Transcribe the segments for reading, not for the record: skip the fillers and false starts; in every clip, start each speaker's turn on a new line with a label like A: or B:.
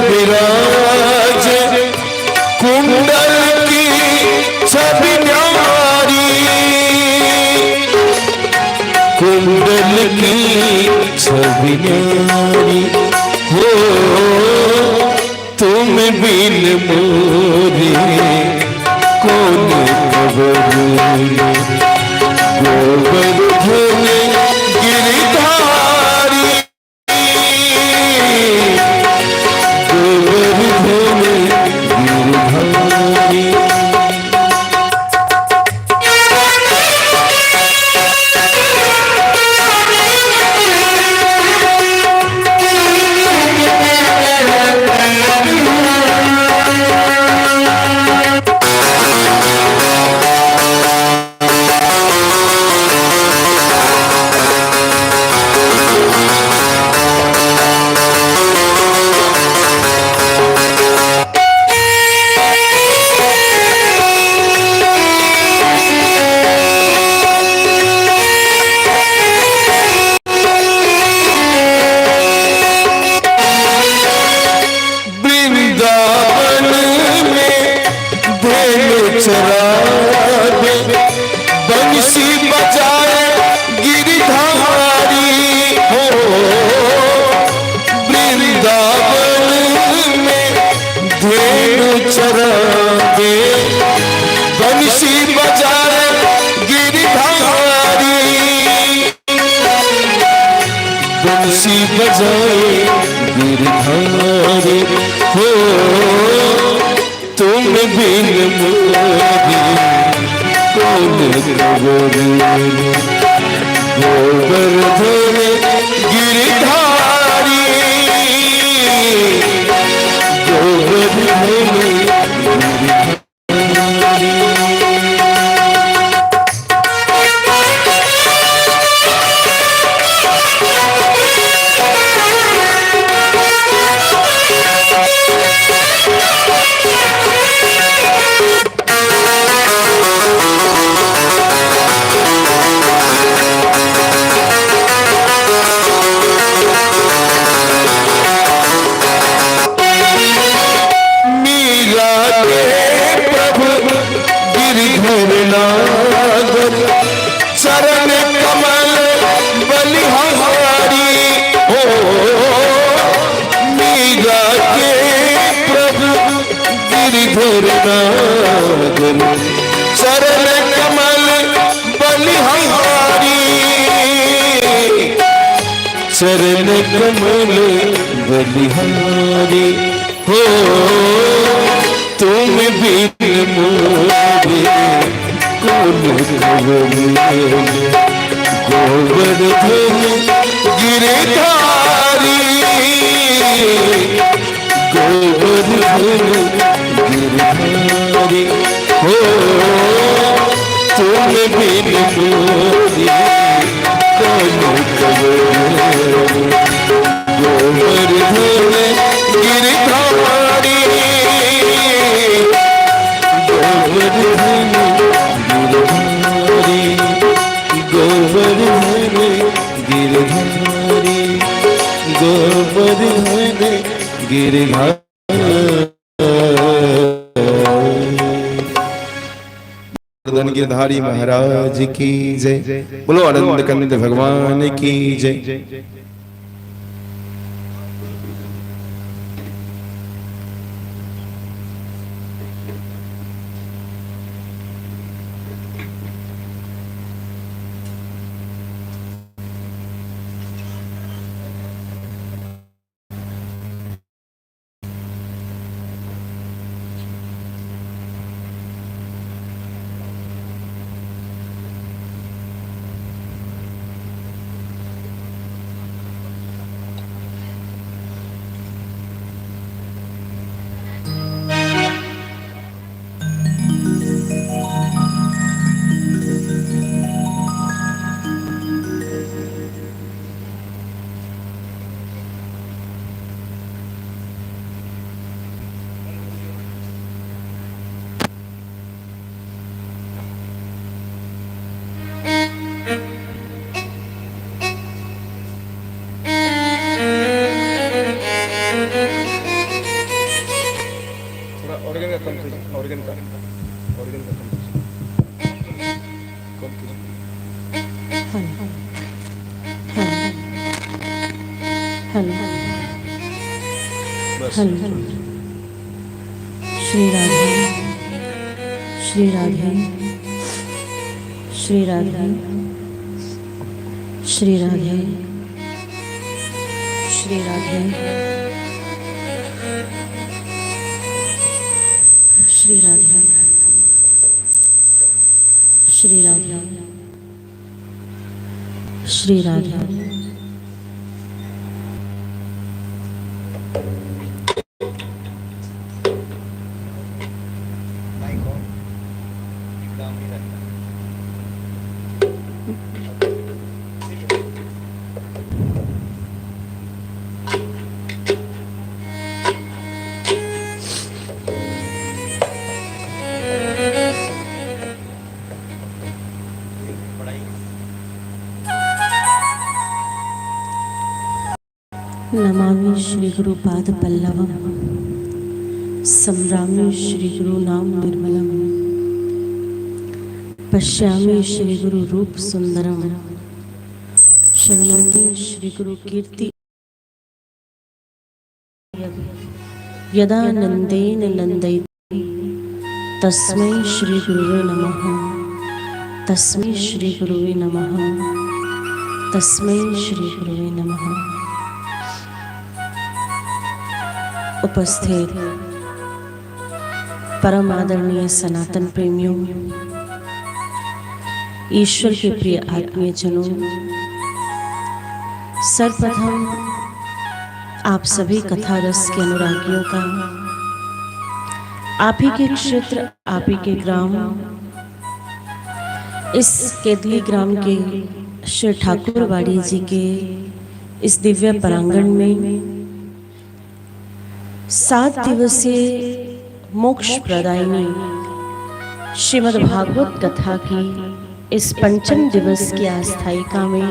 A: विराज कुंडल की छवि न्यारी, कुंडल की छवि न्यारी हो तुम बिन मोरे कौन गोवर्धन गिरधारी, बंसी बजाए गिरधारी हो, वृंदावन में धेनु चरावे बंसी बजाए गिरधारी, बंसी बजाए गिरधारी हो तुम बिन मोरे कौन गोवर्धन गिरधारी, गोवर्धन गिरधारी। चरण कमल बलिहारी हो, मीरा के प्रभु गिरिधर नागर, चरण कमल बलिहारी, चरण कमल बलिहारी हो तुम बिन मोरे कौन गोवर्धन गिरधारी, गोवर्धन गिरधारी। तुम बिन मोरी गोवर्धन गिरधारी गोवर्धन गिरधारी गोवर्धन गिरधारी गोवर्धन गिरधारी। गोवर्धन गिरधारी महाराज की जय। बोलो आनंद कंद भगवान की जय।
B: श्री राधे श्री राधे श्री राधे श्री राधे श्री राधे श्री राधे श्री राधे श्री राधे। नमामि श्री गुरु पाद पल्लवम संभ्रामि श्री गुरु नाम निर्मलम पश्यामि श्री गुरु रूप सुंदरम शरणोमि श्री गुरु कीर्ति यदा नंदेन नंदयति तस्मै श्री गुरुवे नमः तस्मै श्री गुरुवे नमः तस्मै श्री गुरुवे नमः। उपस्थित परम आदरणीय सनातन प्रेमियों, ईश्वर के प्रिय आत्मीय जनों, सर्वप्रथम आप सभी कथा रस के अनुरागियों का आप ही के क्षेत्र, आप ही के ग्राम, इस केतली ग्राम के श्री ठाकुरवाड़ी जी के इस दिव्य प्रांगण में 7 दिवसीय मोक्ष प्रदायिनी श्रीमद् भागवत कथा की इस पंचम दिवस की आस्थायिका में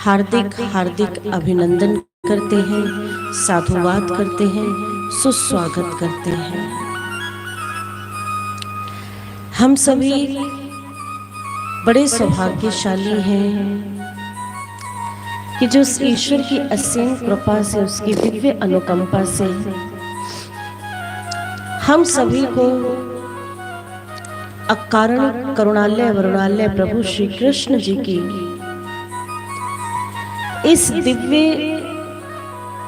B: हार्दिक हार्दिक अभिनंदन करते हैं, साधुवाद करते हैं, सुस्वागत करते हैं। हम सभी बड़े सौभाग्यशाली हैं कि जो उस ईश्वर की असीम कृपा से, उसकी दिव्य अनुकंपा से हम सभी को अकारण करुणालय वरुणालय प्रभु श्री कृष्ण जी की इस दिव्य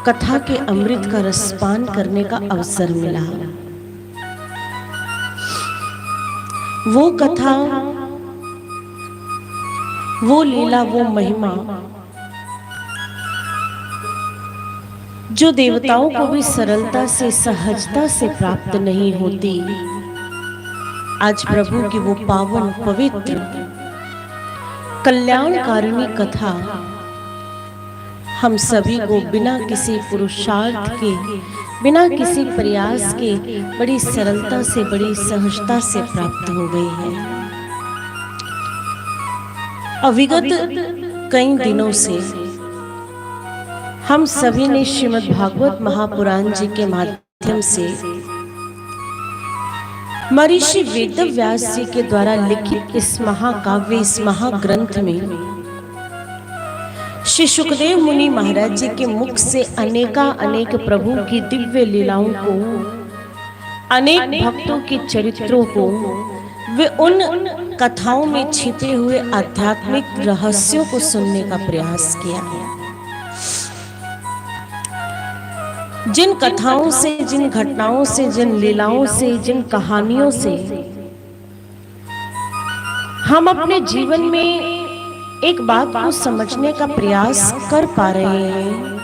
B: कथा के अमृत का रसपान करने का अवसर मिला। वो कथा, वो लीला, वो महिमा जो देवताओं को भी सरलता से, सहजता से प्राप्त नहीं होती, आज प्रभु की वो पावन पवित्र कल्याणकारिणी कथा हम सभी को बिना किसी पुरुषार्थ के, बिना किसी प्रयास के बड़ी सरलता से, बड़ी सहजता से प्राप्त हो गई है। अविगत कई दिनों से हम सभी ने श्रीमद् भागवत महापुराण जी के माध्यम से महर्षि वेदव्यास जी के द्वारा लिखित इस महाकाव्य, इस महाग्रंथ में श्री सुखदेव मुनि महाराज जी के मुख से अनेक प्रभु की दिव्य लीलाओं को, अनेक भक्तों के चरित्रों को, वे उन कथाओं में छिपे हुए आध्यात्मिक रहस्यों को सुनने का प्रयास किया है। जिन कथाओं से, जिन घटनाओं से, जिन लीलाओं से, जिन कहानियों से हम अपने जीवन में एक बात को समझने का प्रयास कर पा रहे हैं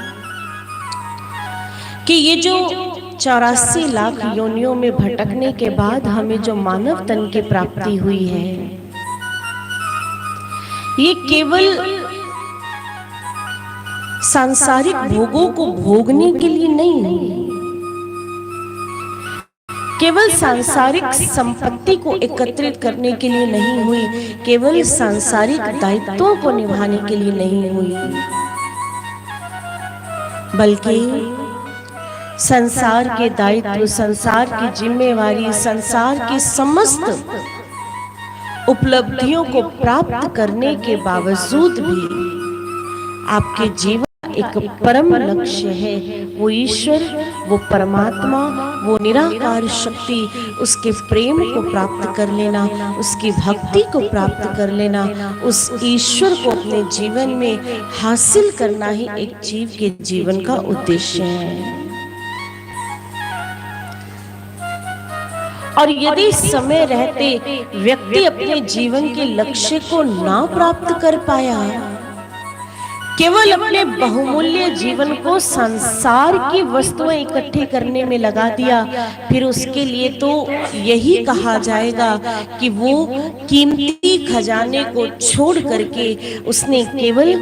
B: कि ये जो 84 लाख योनियों में भटकने के बाद हमें जो मानव तन की प्राप्ति हुई है, ये केवल सांसारिक भोगों को भोगने के लिए नहीं है, केवल सांसारिक संपत्ति को एकत्रित करने के लिए नहीं हुई, केवल सांसारिक दायित्वों को निभाने के लिए नहीं हुई, बल्कि संसार के दायित्व, संसार की जिम्मेवारी, संसार की समस्त उपलब्धियों को प्राप्त करने के बावजूद भी आपके जीवन एक परम लक्ष्य है, वो ईश्वर, वो परमात्मा, वो निराकार शक्ति, उसके प्रेम को प्राप्त कर लेना, उसकी भक्ति को प्राप्त कर लेना, उस ईश्वर को अपने जीवन में हासिल करना ही एक जीव के जीवन का उद्देश्य है। और यदि समय रहते व्यक्ति अपने जीवन के लक्ष्य को ना प्राप्त कर पाया, केवल अपने बहुमूल्य जीवन को संसार की वस्तुएं इकट्ठी करने में लगा दिया, फिर उसके लिए तो यही कहा जाएगा कि वो कीमती खजाने को छोड़ करके उसने केवल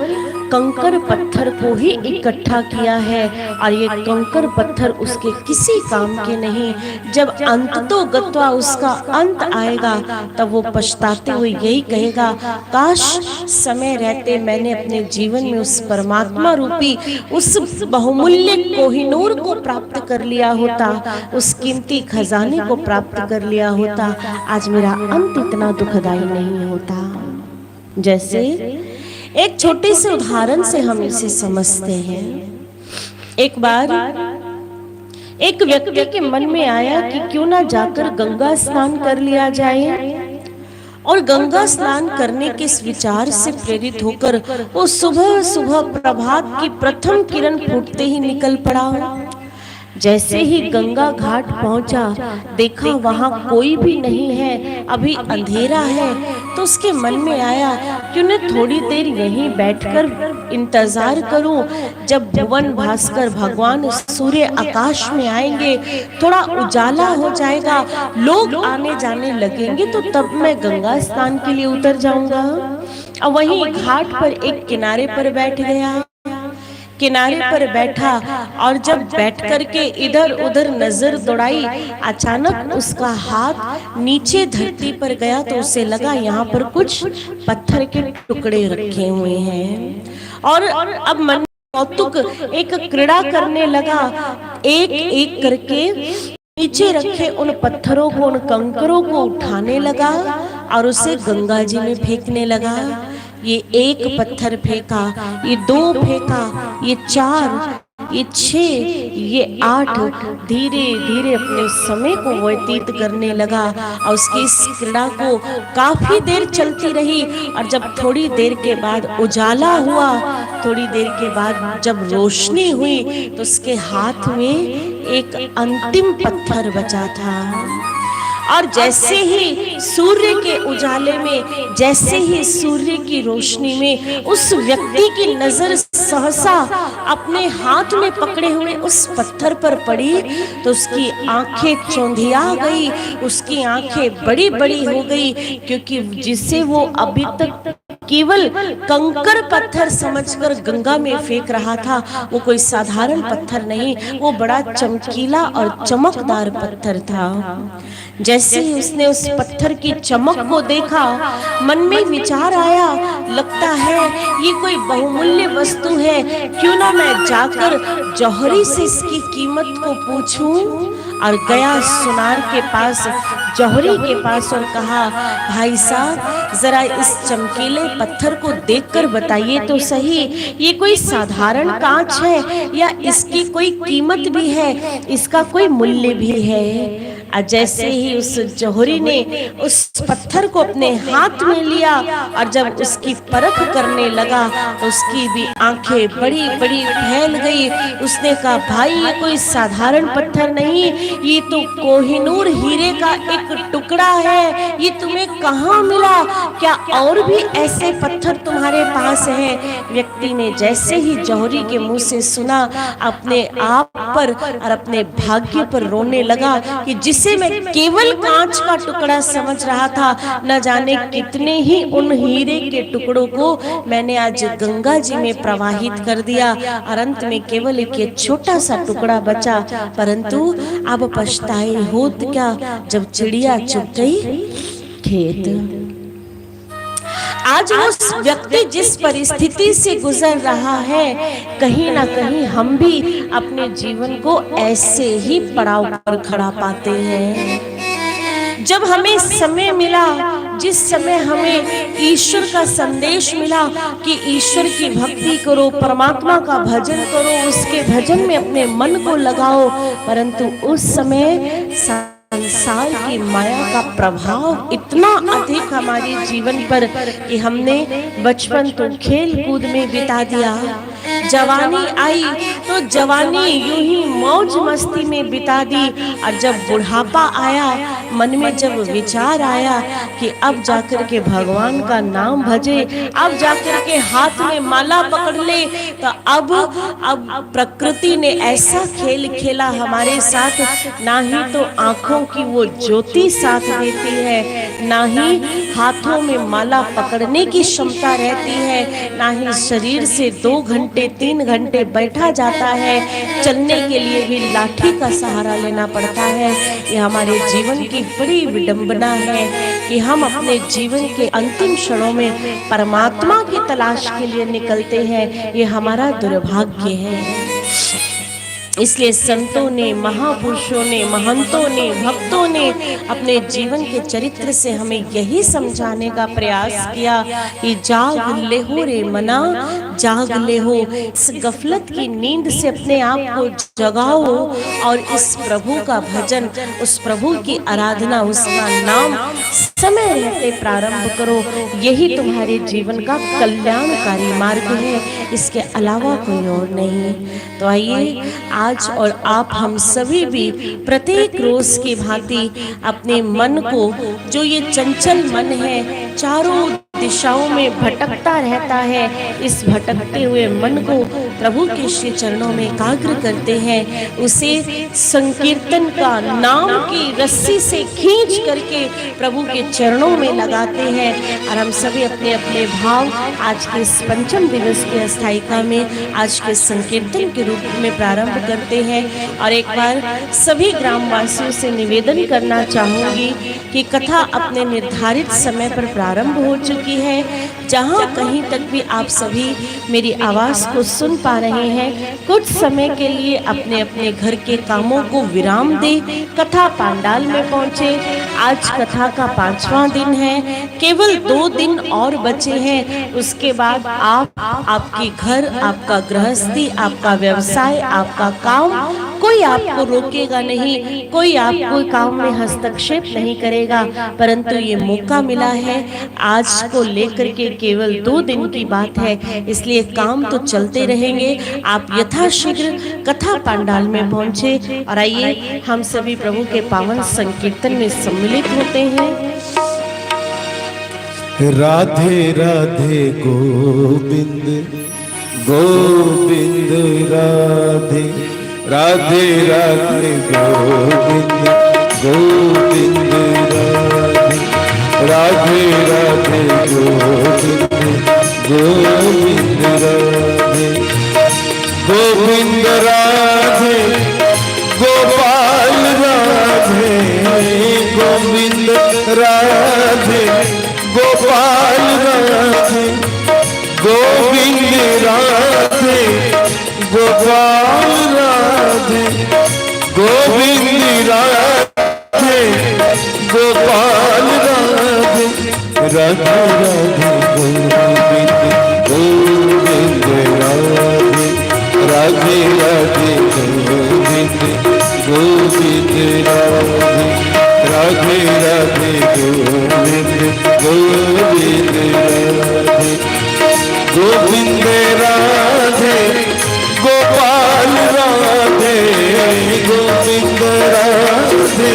B: कंकर पत्थर को ही इकट्ठा किया है, और ये कंकर पत्थर उसके किसी काम के नहीं। जब अंततो गत्वा उसका अंत आएगा, तब वो पछताते हुए यही कहेगा, काश समय रहते मैंने अपने जीवन में उस परमात्मा रूपी, उस बहुमूल्य कोहिनूर को प्राप्त कर लिया होता, उस कीमती खजाने को प्राप्त कर लिया होता, आज मेरा अंत इतना दुखदाई नहीं होता। जैसे एक छोटे से उदाहरण से हम इसे समझते हैं। एक बार एक व्यक्ति के मन में आया कि क्यों ना जाकर गंगा स्नान कर लिया जाए, और गंगा स्नान करने के इस विचार से प्रेरित होकर वो सुबह सुबह प्रभात की प्रथम किरण फूटते ही निकल पड़ा। जैसे ही गंगा घाट पहुंचा, देखा वहां कोई भी नहीं है, अभी अंधेरा है, तो उसके मन में आया क्यों न थोड़ी देर यहीं बैठकर इंतजार करूं, जब भुवन भास्कर भगवान सूर्य आकाश में आएंगे, थोड़ा उजाला हो जाएगा, लोग आने जाने लगेंगे, तो तब मैं गंगा स्नान के लिए उतर जाऊंगा। और वहीं घाट पर एक किनारे पर बैठ गया। किनारे पर बैठा और जब बैठ करके इधर उधर नजर दौड़ाई, अचानक उसका हाथ नीचे धरती पर गया, तो उसे लगा यहाँ पर कुछ पत्थर के टुकड़े रखे हुए हैं। और अब मन कौतुक एक क्रीड़ा करने लगा, एक एक करके नीचे रखे उन पत्थरों को, उन कंकरों को उठाने लगा और उसे गंगा जी में फेंकने लगा। ये एक पत्थर फेंका, ये दो फेंका, ये 4, ये 6, ये 8, धीरे धीरे अपने समय को व्यतीत करने लगा। और उसकी इस क्रीड़ा को काफी देर चलती रही, और जब थोड़ी देर के बाद उजाला हुआ, थोड़ी देर के बाद जब रोशनी हुई, तो उसके हाथ में एक अंतिम पत्थर बचा था। और जैसे ही सूर्य के उजाले में, जैसे ही सूर्य की रोशनी में उस व्यक्ति की नजर सहसा अपने हाथ में पकड़े हुए उस पत्थर पर पड़ी तो उसकी आंखें चौंधिया गई, उसकी आंखें बड़ी बड़ी हो गई, क्योंकि जिसे वो अभी तक केवल कंकर पत्थर समझकर गंगा में फेंक रहा था, वो कोई साधारण पत्थर नहीं, वो बड़ा चमकीला और चमकदार पत्थर था। जैसे ही उसने उस पत्थर की चमक को देखा, मन में विचार आया, लगता है ये कोई बहुमूल्य वस्तु है, क्यों ना मैं जाकर जौहरी से इसकी कीमत को पूछूं। और गया सुनार के पास, जौहरी के पास, और कहा, भाई साहब जरा इस चमकीले पत्थर को देखकर बताइए तो सही, ये कोई साधारण कांच है या इसकी कोई कीमत भी है, इसका कोई मूल्य भी है। और जैसे ही उस जौहरी ने उस पत्थर को अपने हाथ में लिया और जब उसकी परख करने लगा तो उसकी भी आंखें बड़ी बड़ी फैल गई। उसने कहा, भाई ये कोई साधारण पत्थर नहीं, ये तो कोहिनूर हीरे का एक टुकड़ा है, ये तुम्हें कहाँ मिला, क्या और भी ऐसे पत्थर तुम्हारे पास हैं? व्यक्ति ने जैसे ही जौहरी के मुंह से सुना, अपने आप पर और अपने भाग्य पर रोने लगा कि जिसे मैं केवल कांच का टुकड़ा समझ रहा था, न जाने कितने ही उन हीरे के टुकड़ों को मैंने आज गंगा जी में प्रवाहित कर दिया और अंत में केवल एक छोटा सा टुकड़ा बचा। परंतु अब पछताए होत क्या, जब चिड़िया चुग गई खेत। आज वो व्यक्ति जिस परिस्थिति से गुजर रहा है, कहीं ना कहीं हम भी अपने जीवन को ऐसे ही पड़ाव पर खड़ा पाते हैं। जब हमें समय मिला, जिस समय हमें ईश्वर का संदेश मिला कि ईश्वर की भक्ति करो, परमात्मा का भजन करो, उसके भजन में अपने मन को लगाओ, परंतु उस समय संसार की माया का प्रभाव इतना अधिक हमारे जीवन पर कि हमने बचपन तो खेल कूद में बिता दिया, जवानी आई तो जवानी यूं ही मौज मस्ती में बिता दी, और जब बुढ़ापा आया, मन में जब विचार आया कि अब जाकर के भगवान का नाम भजे, अब जाकर के हाथ में माला पकड़ ले, तो अब प्रकृति ने ऐसा खेल खेला हमारे साथ, ना ही तो आंखों की वो ज्योति साथ देती है, ना ही हाथों में माला पकड़ने की क्षमता रहती है, ना ही शरीर से 2 घंटे 3 घंटे बैठा जाता है, चलने के लिए भी लाठी का सहारा लेना पड़ता है। ये हमारे जीवन की बड़ी विडंबना है कि हम अपने जीवन के अंतिम क्षणों में परमात्मा की तलाश के लिए निकलते हैं, ये हमारा दुर्भाग्य है। इसलिए संतों ने, महापुरुषों ने, महंतों ने, भक्तों ने अपने जीवन के चरित्र से हमें यही समझाने का प्रयास किया कि जाग ले हो रे मना, जाग ले हो, इस गफलत की नींद से अपने आप को जगाओ और इस प्रभु का भजन, उस प्रभु की आराधना, उसका नाम समय रहते प्रारंभ करो। यही तुम्हारे जीवन का कल्याणकारी मार्ग है, इसके अलावा कोई और नहीं। तो आइए आज और आप हम सभी भी प्रत्येक रोज की भांति अपने मन को, जो ये चंचल मन है, चारों दिशाओं में भटकता रहता है, इस भटकते हुए मन को प्रभु के श्री चरणों में एकाग्र करते हैं, उसे संकीर्तन का नाम की रस्सी से खींच करके प्रभु के चरणों में लगाते हैं। और हम सभी अपने अपने भाव आज के इस पंचम दिवस की अस्थायिका में आज के संकीर्तन के रूप में प्रारंभ करते हैं। और एक बार सभी ग्रामवासियों से निवेदन करना चाहूंगी कि कथा अपने निर्धारित समय पर प्रारंभ हो चुकी है। जहां कहीं तक भी आप सभी मेरी आवाज को सुन पा रहे हैं, कुछ समय के लिए अपने अपने घर के कामों को विराम दे, कथा पंडाल में पहुंचे। आज कथा का 5वां दिन है, केवल 2 दिन और बचे हैं। उसके बाद आपके घर, आपका गृहस्थी, आपका व्यवसाय, आपका काम, कोई आपको रोकेगा नहीं, कोई आपको काम में हस्तक्षेप नहीं करेगा, परंतु ये मौका मिला है आज को लेकर के केवल 2 दिन की बात है, इसलिए काम तो चलते रहेंगे। आप यथाशीघ्र कथा पंडाल में पहुंचे और आइए हम सभी प्रभु के पावन संकीर्तन में सम्मिलित होते हैं।
A: राधे राधे गोविंद गोविंद राधे राधे राधे गोविंद गोविंद राधे राधे गोविंद गोविंद राधे गोविंद राधे गोपाल राधे गोविंद राधे गोपाल राधे गोविंद राधे गोपाल राधे गोविंद राधे गोपाल राधे राधे राधे गोविंद गोविंद राधे राधे राधे गोविंद गोविंद राधे राधे राधे गोविंद गोविंद राधे गोविंद राधे गोपाल राधे गोविंद राधे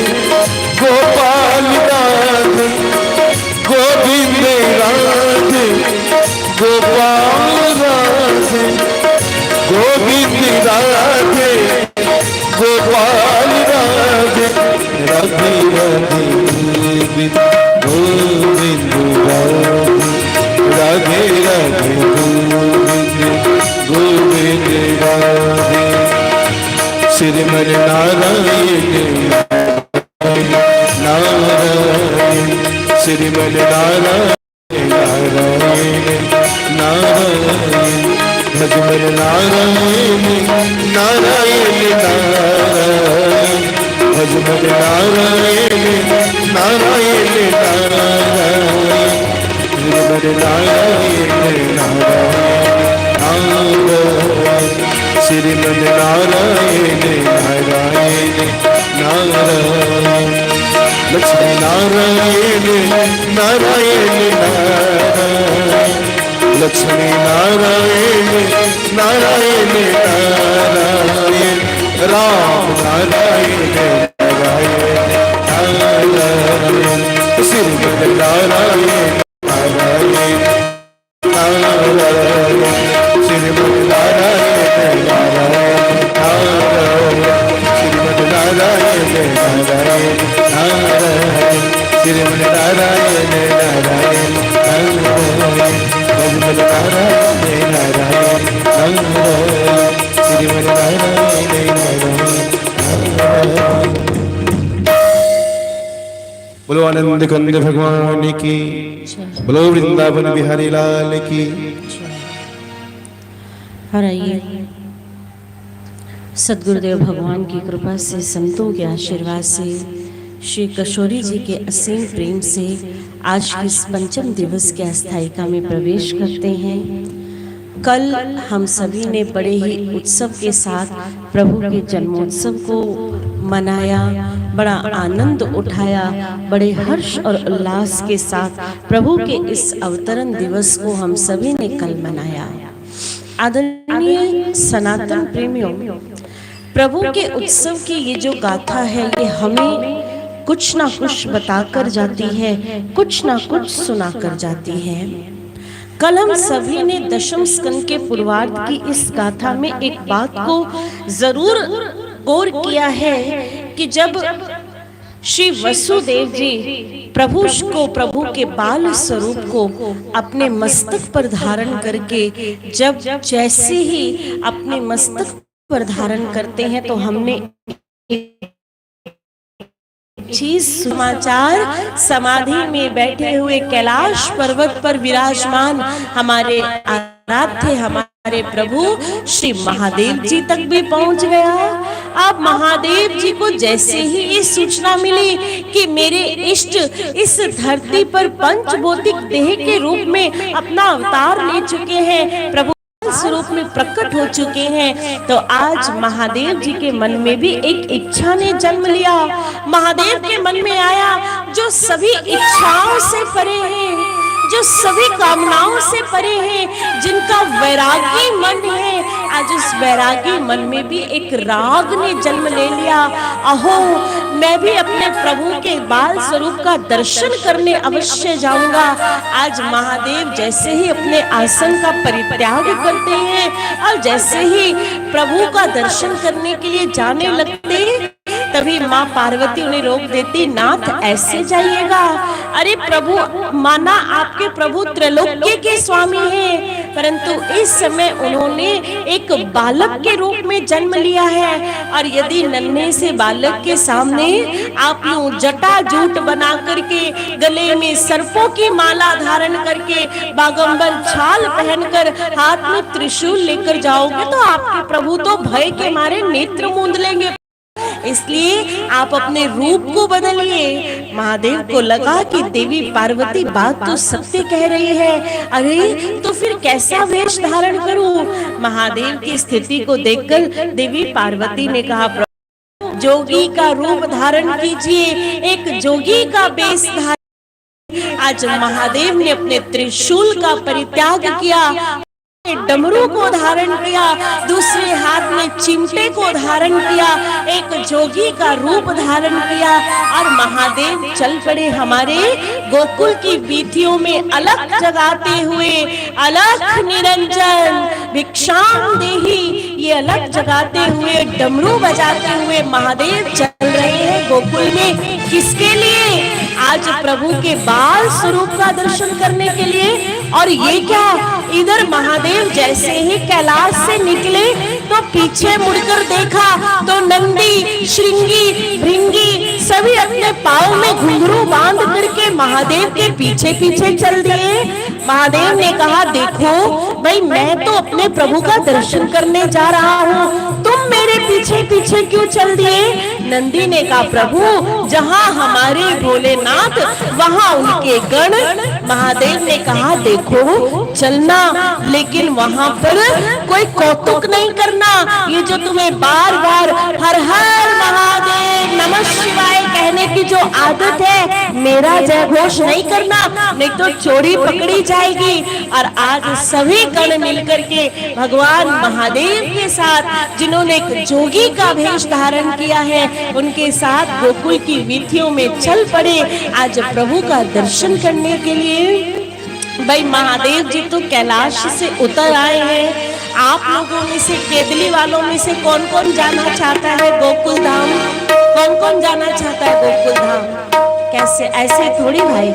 A: गोपाल राधे गोविंद राधे गोपाल राधे गोविंद राधे गोपाल राधे राधे राधे गोविंद गोविंद राधे राधे गोविंद गोविंद राधे श्रीमन नारायण नारायण श्रीमन नारायण नारायण नारायण भजमन नारायण नारायण नारायण भजमन नारायण नारायण नारायण भजमन नारायण नारायण श्रीमन नारायण नारायण नारायण लक्ष्मी नारायण नारायण नारायण लक्ष्मी नारायण नारायण नारायण राम नारायण नारायण नारायण श्रीमन नारायण नारायण नारायण श्रीमन नारायण नारायण नारायण श्रीमन नारायण नारायण नारायण श्रीमन नारायण नारायण नारायण भजमन नारायण नारायण नारायण श्रीमन नारायण नारायण। बोलो आनंद कंद भगवान की, बोलो वृंदावन बिहारी लाल की।
B: और आइए सदगुरुदेव भगवान की कृपा से, संतों के आशीर्वाद से, श्री कशोरी जी के असीम प्रेम से आज के इस पंचम दिवस के अस्थायिका में प्रवेश करते हैं। कल हम सभी ने बड़े ही उत्सव के साथ प्रभु के जन्मोत्सव को मनाया, बड़ा आनंद उठाया, बड़े हर्ष और उल्लास के साथ प्रभु के इस अवतरण दिवस को हम सभी ने कल मनाया। आदरणीय सनातन प्रेमियों, प्रभु के उत्सव की ये जो गाथा है, ये हमें कुछ ना कुछ बताकर जाती है, कुछ ना कुछ सुनाकर जाती है। कल हम सभी ने दशम स्कंद के पूर्वार्ध की इस गाथा में एक बात को जरूर गौर किया है कि जब श्री वसुदेव जी प्रभु के बाल स्वरूप को अपने मस्तक पर धारण करके जब जैसे ही अपने मस्तक पर धारण करते हैं, तो हमने चीज समाचार समाधि में बैठे हुए कैलाश पर्वत पर विराजमान हमारे आराध्य हमारे प्रभु श्री महादेव जी तक भी पहुंच गया। अब महादेव जी को जैसे ही ये सूचना मिली कि मेरे इष्ट इस धरती पर पंचभौतिक देह के रूप में अपना अवतार ले चुके हैं, प्रभु स्वरूप में प्रकट हो चुके हैं, तो आज महादेव जी के मन में भी एक इच्छा ने जन्म लिया। महादेव के मन में आया जो सभी इच्छाओं से परे है, जो सभी कामनाओं से परे हैं, जिनका वैरागी मन है, आज उस वैरागी मन में भी एक राग ने जन्म ले लिया। अहो, मैं भी अपने प्रभु के बाल स्वरूप का दर्शन करने अवश्य जाऊंगा। आज महादेव जैसे ही अपने आसन का परित्याग करते हैं और जैसे ही प्रभु का दर्शन करने के लिए जाने लगते, तभी माँ पार्वती उन्हें रोक देती, नाथ ऐसे जाइएगा। अरे प्रभु, माना आपके प्रभु त्रैलोक्य के स्वामी हैं, परंतु इस समय उन्होंने एक बालक के रूप में जन्म लिया है, और यदि नन्हे से बालक के सामने आप यूं जटा जूट बना करके, गले में सर्पों की माला धारण करके, बागंबर छाल पहनकर, हाथ में त्रिशूल लेकर जाओगे तो आपके प्रभु तो भय के मारे नेत्र मूंद लेंगे। इसलिए आप अपने रूप को बदलिए। महादेव को लगा कि देवी पार्वती बात तो सत्य कह रही है, अरे तो फिर कैसा वेश धारण करूं? महादेव की स्थिति को देखकर देवी पार्वती ने कहा, प्रभु जोगी का रूप धारण कीजिए, एक जोगी का वेश धारण। आज महादेव ने अपने त्रिशूल का परित्याग किया, डमरू को धारण किया, दूसरे हाथ में चिमटे को धारण किया, एक जोगी का रूप धारण किया, और महादेव चल पड़े हमारे गोकुल की वीथियों में अलख जगाते हुए। अलख निरंजन भिक्षाम देहि, ये अलख जगाते हुए, डमरू बजाते हुए महादेव चल रहे हैं गोकुल में। किसके लिए? आज प्रभु के बाल स्वरूप का दर्शन करने के लिए। और ये क्या, इधर महादेव जैसे ही कैलाश से निकले तो पीछे मुड़कर देखा तो नंदी, श्रृंगी, भृंगी सभी अपने पाँव में घुंघरू बांध करके महादेव के पीछे पीछे चल दिए। महादेव ने कहा, देखो भाई, मैं तो अपने प्रभु का दर्शन करने जा रहा हूँ, तुम मेरे पीछे पीछे क्यों चल दिए? नंदी ने कहा, प्रभु जहाँ हमारे भोलेनाथ वहाँ उनके गण। महादेव ने कहा, देखो चलना, लेकिन वहाँ पर कोई कौतुक नहीं करना। ये जो तुम्हें बार बार हर हर महादेव नमः शिवाय कहने की जो आदत है, मेरा जय घोष नहीं करना, नहीं तो चोरी पकड़ी जाएगी। और आज सभी गण मिलकर के भगवान महादेव के साथ, जिन्होंने एक जोगी का वेश धारण किया है, उनके साथ गोकुल की वीथियों में चल पड़े आज प्रभु का दर्शन करने के लिए। भाई महादेव जी तो कैलाश से उतर आए हैं। आप लोगों में से, केदली वालों में से कौन कौन जाना चाहता है गोकुल धाम? कौन कौन जाना चाहता है गोकुल धाम? कैसे? ऐसे थोड़ी भाई,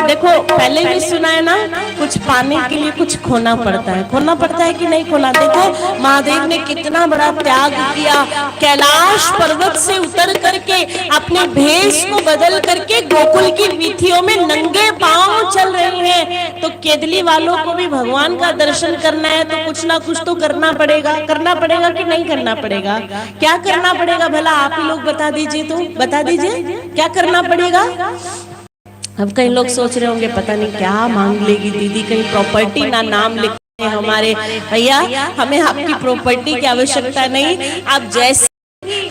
B: देखो पहले भी सुना है ना, कुछ पाने के लिए कुछ खोना पड़ता है। खोना पड़ता है कि नहीं खोना? देखो महादेव ने कितना बड़ा त्याग किया, कैलाश पर्वत से उतर करके अपने भेष को बदल करके गोकुल की वीथियों में नंगे पांव चल रहे हैं। तो केदली वालों को भी भगवान का दर्शन करना है तो कुछ ना कुछ तो करना पड़ेगा। करना पड़ेगा कि नहीं करना पड़ेगा? क्या करना पड़ेगा भला? आप ही लोग बता दीजिए, तो बता दीजिए क्या करना पड़ेगा। अब कई लोग सोच रहे होंगे, पता नहीं क्या मांग लेगी दीदी, कहीं प्रॉपर्टी ना नाम लिखे हमारे। भैया, हमें आपकी प्रॉपर्टी की आवश्यकता नहीं। आप जैसे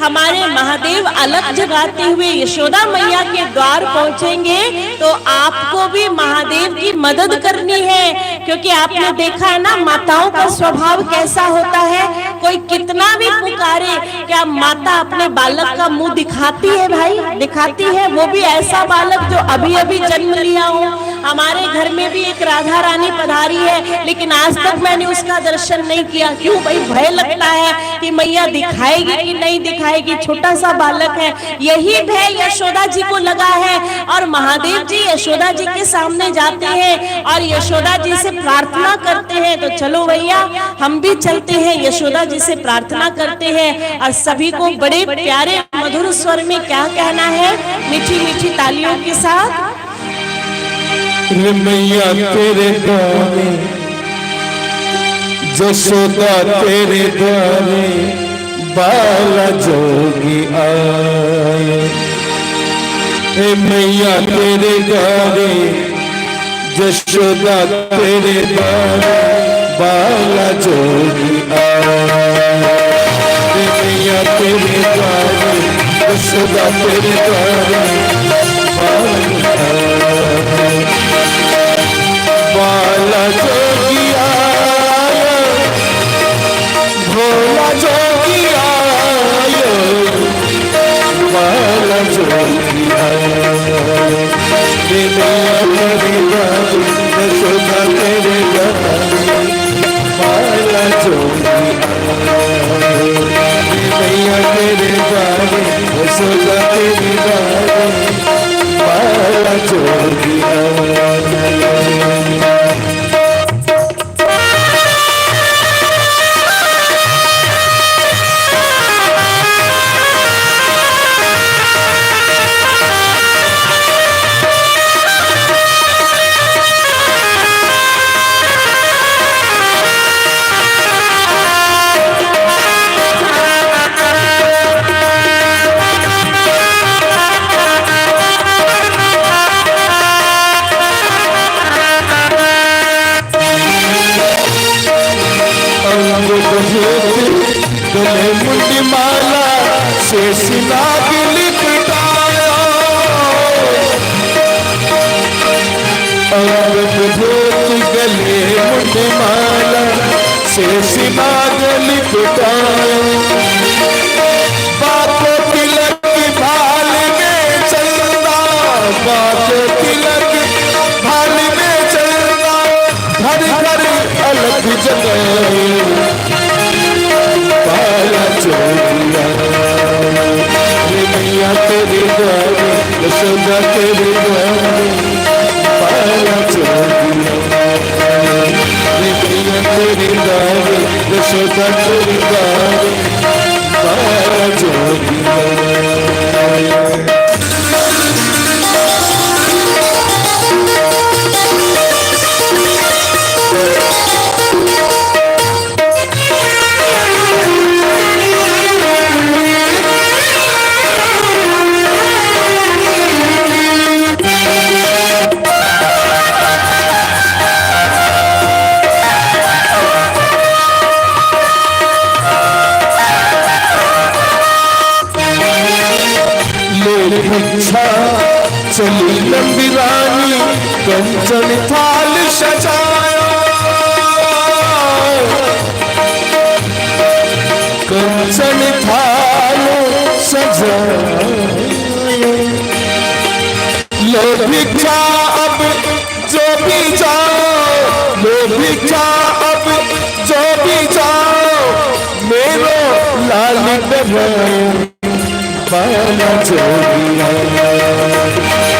B: हमारे महादेव अलख जगाते हुए यशोदा मैया के द्वार पहुंचेंगे तो आपको भी महादेव की मदद करनी है, क्योंकि आपने देखा है ना माताओं का स्वभाव कैसा होता है। कोई कितना भी पुकारे, क्या माता अपने बालक का मुंह दिखाती है? भाई दिखाती है, वो भी ऐसा बालक जो अभी अभी जन्म लिया हो। हमारे घर में भी एक राधा रानी पधारी है, लेकिन आज तक मैंने उसका दर्शन नहीं किया। क्यों भाई? भय लगता है कि मैया दिखाएगी कि नहीं दिखाएगी, छोटा सा बालक है। यही भय यशोदा जी को लगा है, और महादेव जी यशोदा जी के सामने जाते हैं और यशोदा जी से प्रार्थना करते हैं। तो चलो भैया, हम भी चलते हैं, यशोदा जी से प्रार्थना करते हैं। और सभी को बड़े प्यारे मधुर स्वर में क्या कहना है, मीठी मीठी तालियों के साथ,
A: मैया तेरे द्वारे, यशोदा तेरे द्वारे, बाला जोगी आए। मैया तेरे द्वारे, यशोदा तेरे द्वारे, बाला जोगी आए। मैया तेरे द्वारे, यशोदा तेरे द्वारे, बाला यशोदा तेरी रानी माला जोगिया। गले मुंडी माला शेष नाग लिपटाया, गले मुंडी माला शेष नाग लिपटाया। बापो तिलक भाल में चलना, बापो तिलक भाल में चलना, घर घर अलग जगह माला जोगिया। मैया तेरी द्वारे यशोदा तेरी द्वारे माला जोगिया। मैया तेरी द्वारे यशोदा तेरी द्वारे माला जोगिया। भिक्षा चली लंबी रानी कंचन थाल सजाया, कंचन थाल सजाया। लो भिक्षा अब जो भी जाओ, लो भिक्षा अब जो भी जाओ, मेरो लाल बधाओ माला जोगिया।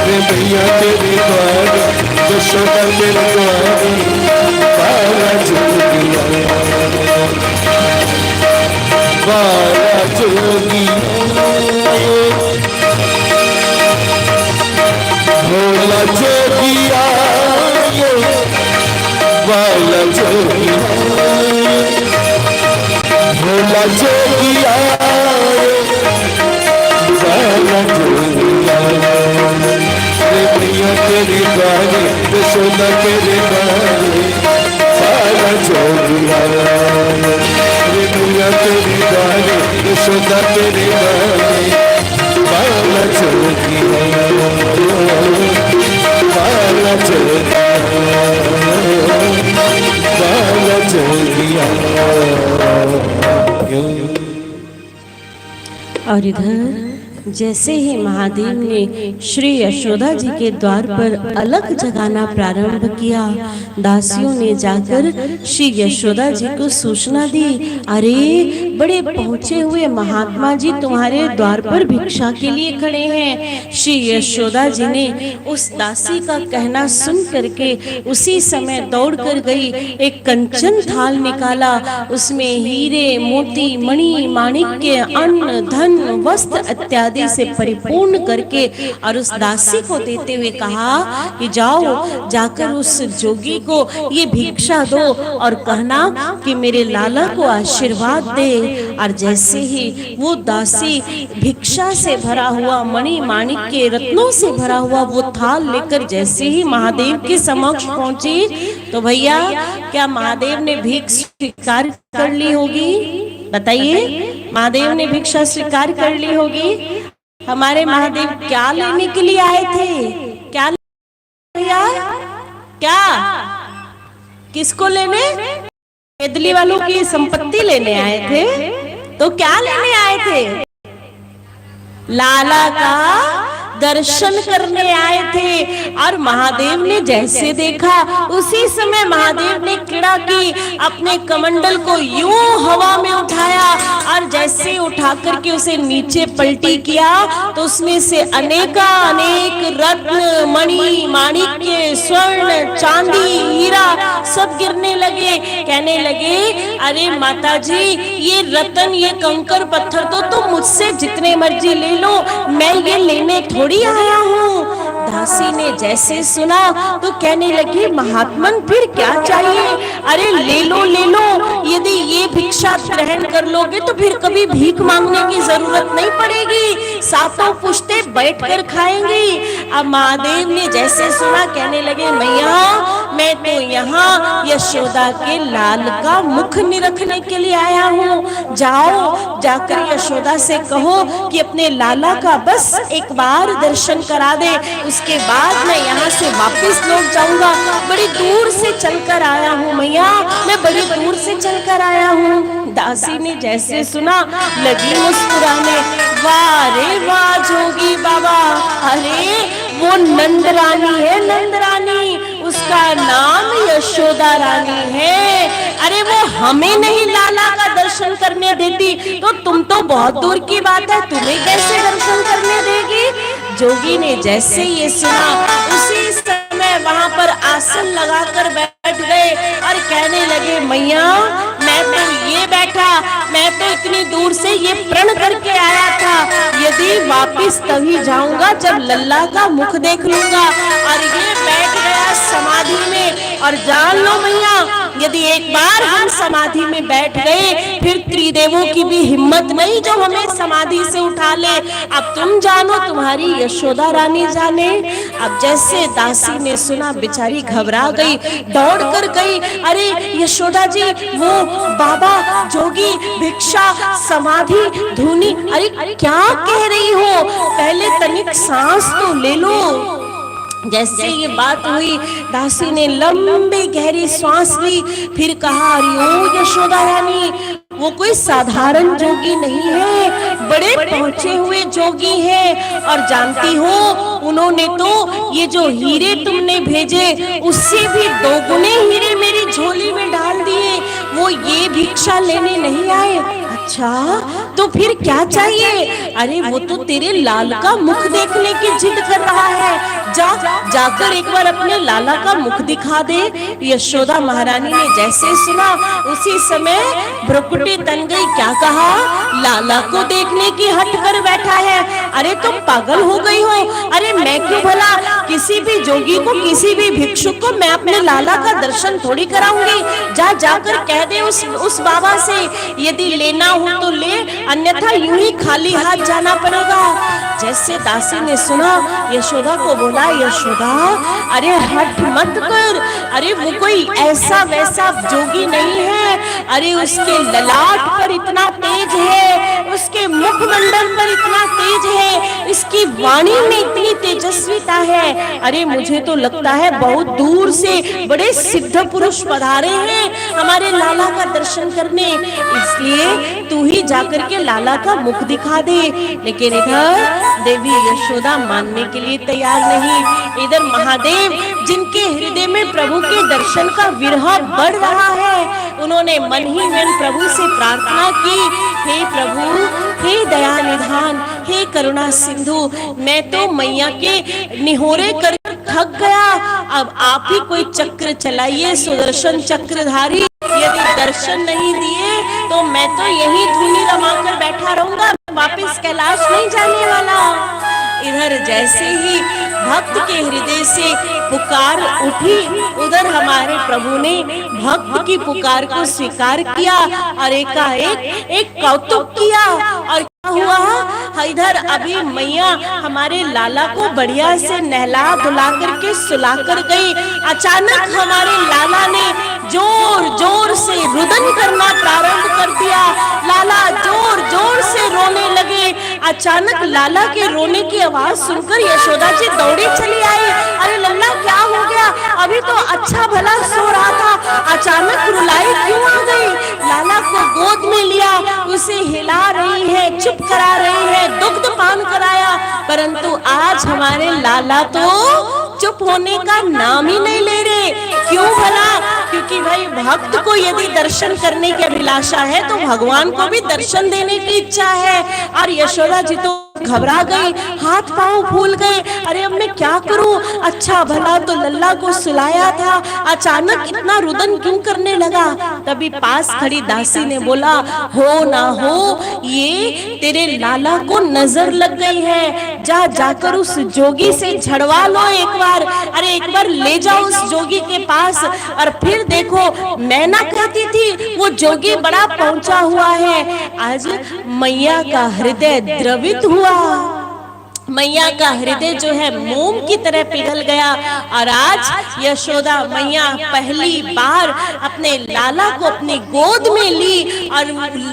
A: मैया तेरी द्वारे यशोदा तेरी द्वारे माला जोगिया। माला जोगिया भोला जोगिया, माला जोगिया भोला जोगिया। मैया तेरी द्वारे यशोदा तेरी द्वारे माला जोगिया। मैया तेरी द्वारे यशोदा तेरी द्वारे माला जोगिया। माला जोगिया, माला जोगिया।
B: और इधर जैसे ही महादेव ने श्री यशोदा जी के द्वार पर अलग जगाना प्रारंभ किया, दासियों ने जाकर श्री यशोदा जी को सूचना दी, अरे बड़े पहुंचे हुए महात्मा जी तुम्हारे द्वार पर भिक्षा के लिए खड़े हैं। श्री यशोदा जी ने उस दासी का कहना सुन करके उसी समय दौड़ कर गई, एक कंचन थाल निकाला, उसमें हीरे मोती मणि माणिक्य अन्न धन वस्त्र इत्यादि से परिपूर्ण करके और उस दासी को देते हुए कहा कि जाओ जाकर उस जोगी को ये भिक्षा दो और कहना कि मेरे लाला को आशीर्वाद दे। और जैसे ही वो दासी भिक्षा से भरा हुआ मणि माणिक के रत्नों से भरा हुआ वो थाल लेकर जैसे ही महादेव के समक्ष पहुंची, तो भैया क्या महादेव ने भिक्षा स्वीकार कर ली होगी? बताइए, महादेव ने भिक्षा स्वीकार कर ली होगी। हमारे महादेव क्या लेने के लिए आए थे? क्या भैया? क्या किसको लेने? केदली वालों की संपत्ति लेने आए थे। तो क्या लेने आए थे? लाला का दर्शन करने आए थे। और महादेव ने जैसे देखा उसी समय महादेव ने क्रीड़ा की, अपने कमंडल को यूं हवा में उठाया और और जैसे उठा करके उसे नीचे पलटी किया तो उसमें से अनेक रत्न, मणि, माणिक्य, स्वर्ण, चांदी, हीरा सब गिरने लगे। कहने लगे, अरे माता जी, ये रतन, ये कंकर पत्थर तो तुम मुझसे जितने मर्जी ले लो, मैं ये लेने थोड़ी आया हूँ। दासी ने जैसे सुना तो कहने लगी, महात्मन फिर क्या चाहिए? अरे ले लो ले लो, यदि ये भिक्षा ग्रहण कर लोगे तो फिर कभी भीख मांगने की जरूरत नहीं पड़ेगी, सातों पुश्ते बैठकर खाएंगी। अब महादेव ने जैसे सुना कहने लगे, मैया मैं तो यहाँ यशोदा के लाल का मुख निरखने के लिए आया हूँ। जाओ, जाकर यशोदा से कहो कि अपने लाला का बस एक बार दर्शन करा दे, उसके बाद मैं यहाँ से वापस लौट जाऊंगा। बड़ी दूर से चलकर आया हूँ मैया, मैं बड़ी दूर से चलकर आया हूँ। दासी ने जैसे सुना लगी मुस्कुराने, वाह रे वाह जोगी बाबा, अरे वो नंद रानी है, नंद रानी, उसका नाम यशोदा रानी है। अरे वो हमें नहीं लाला का दर्शन करने देती तो तुम तो बहुत दूर की बात है, तुम्हें कैसे दर्शन करने देगी? जोगी ने जैसे ये सुना उसी समय वहां पर आसन लगाकर बैठ गए और कहने लगे, मैया मैं तो ये बैठा, मैं तो इतनी दूर से ये प्रण करके आया था, यदि वापिस तभी जाऊंगा जब लल्ला का मुख देख लूंगा। और ये बैठ गया समाधि में। और जान लो मैया, यदि एक बार हम समाधि में बैठ गए फिर त्रिदेवों की भी हिम्मत नहीं जो हमें समाधि से उठा ले। अब तुम जानो, तुम्हारी यशोदा रानी जाने। अब जैसे दासी ने सुना बेचारी घबरा गई, दौड़ कर गई, अरे यशोदा जी, वो बाबा जोगी भिक्षा समाधि धुनी, अरे क्या कह रही हो? पहले तनिक सांस तो ले लो। जैसे ये बात हुई, दासी ने लंबी गहरी सांस ली, फिर कहा, अरे ओ यशोदा रानी, वो कोई साधारण जोगी नहीं है, बड़े पहुंचे हुए जोगी हैं। और जानती हो, उन्होंने तो ये जो हीरे तुमने भेजे उससे भी दोगुने हीरे मेरी झोली में डाल दिए। वो ये भिक्षा लेने नहीं आए। अच्छा, तो फिर क्या चाहिए? अरे वो तो तेरे लाल का मुख देखने की जिद कर रहा है, जाकर एक बार अपने लाला का मुख दिखा दे। यशोदा महारानी ने जैसे सुना उसी समय भ्रुकुटी तन गई। क्या कहा? लाला को देखने की हट कर बैठा है। अरे तुम पागल हो गई हो? अरे मैं क्यों भला किसी भी जोगी को, किसी भी भिक्षुक को मैं अपने लाला का दर्शन थोड़ी कराऊंगी। जाकर कह दे उस बाबा से, यदि लेना हो तो ले, अन्यथा यूं ही खाली हाथ जाना पड़ेगा। जैसे दासी ने सुना यशोदा को बोला, यशोदा अरे हट मत कर, अरे वो कोई ऐसा वैसा जोगी नहीं है, अरे उसके ललाट पर इतना तेज है, उसके मुखमंडल पर इतना तेज है, इसकी वाणी में इतनी तेजस्विता है। अरे मुझे तो लगता है बहुत दूर से बड़े सिद्ध पुरुष पधारे हैं हमारे लाला का दर्शन करने, इसलिए तू ही जाकर के लाला का मुख दिखा दे। लेकिन इधर देवी यशोदा मानने के लिए तैयार नहीं। इधर महादेव, जिनके हृदय में प्रभु के दर्शन का विरह बढ़ रहा है, उन्होंने मन ही मन प्रभु से प्रार्थना की, हे प्रभु, हे दया निधान, हे करुणा सिंधु, मैं तो मैया के निहोरे कर थक गया, अब आप ही कोई चक्र चलाइए, सुदर्शन चक्रधारी। यदि दर्शन नहीं दिए तो मैं तो यही धूनी रमाकर बैठा रहूंगा, वापस कैलाश नहीं जाने वाला। इधर जैसे ही भक्त के हृदय से पुकार उठी, उधर हमारे प्रभु ने भक्त की पुकार को स्वीकार किया और एकाएक एक कौतुक किया। और क्या हुआ? इधर अभी मैया हमारे लाला को बढ़िया से नहला धुला करके सुला कर गई। अचानक हमारे लाला ने जोर जोर से रुदन करना प्रारंभ कर दिया। लाला जोर जोर से रोने लगे। अचानक लाला के रोने की आवाज सुनकर यशोदा जी दौड़ी चली आई। अरे लल्ला क्या हो गया? अभी तो अच्छा भला सो रहा था, अचानक रुलाई क्यों आ गई? लाला को गोद में लिया, उसे हिला रही है, चुप करा रही है, दुग्ध पान कराया, परंतु आज हमारे लाला तो चुप होने का नाम ही नहीं ले रहे। क्यों भला? क्योंकि भाई भक्त को यदि दर्शन करने की अभिलाषा है तो भगवान को भी दर्शन देने की इच्छा है। और यशोदा जी तो घबरा गई, हाथ पांव फूल गए। अरे अब मैं क्या करूं? अच्छा भला तो लल्ला को सुलाया था, अचानक इतना रुदन क्यों करने लगा? तभी पास खड़ी दासी ने बोला, हो ना हो ये तेरे लाला को नजर लग गई है, जा जाकर उस जोगी से झड़वा लो एक बार। अरे एक बार ले जाओ उस जोगी के पास। और फिर देखो, मैं ना कहती थी वो जोगी बड़ा पहुंचा हुआ है। आज मैया का हृदय द्रवित हुआ, मैया का हृदय जो है मोम की तरह पिघल गया। और आज यशोदा मैया पहली बार अपने लाला को अपनी गोद में ली और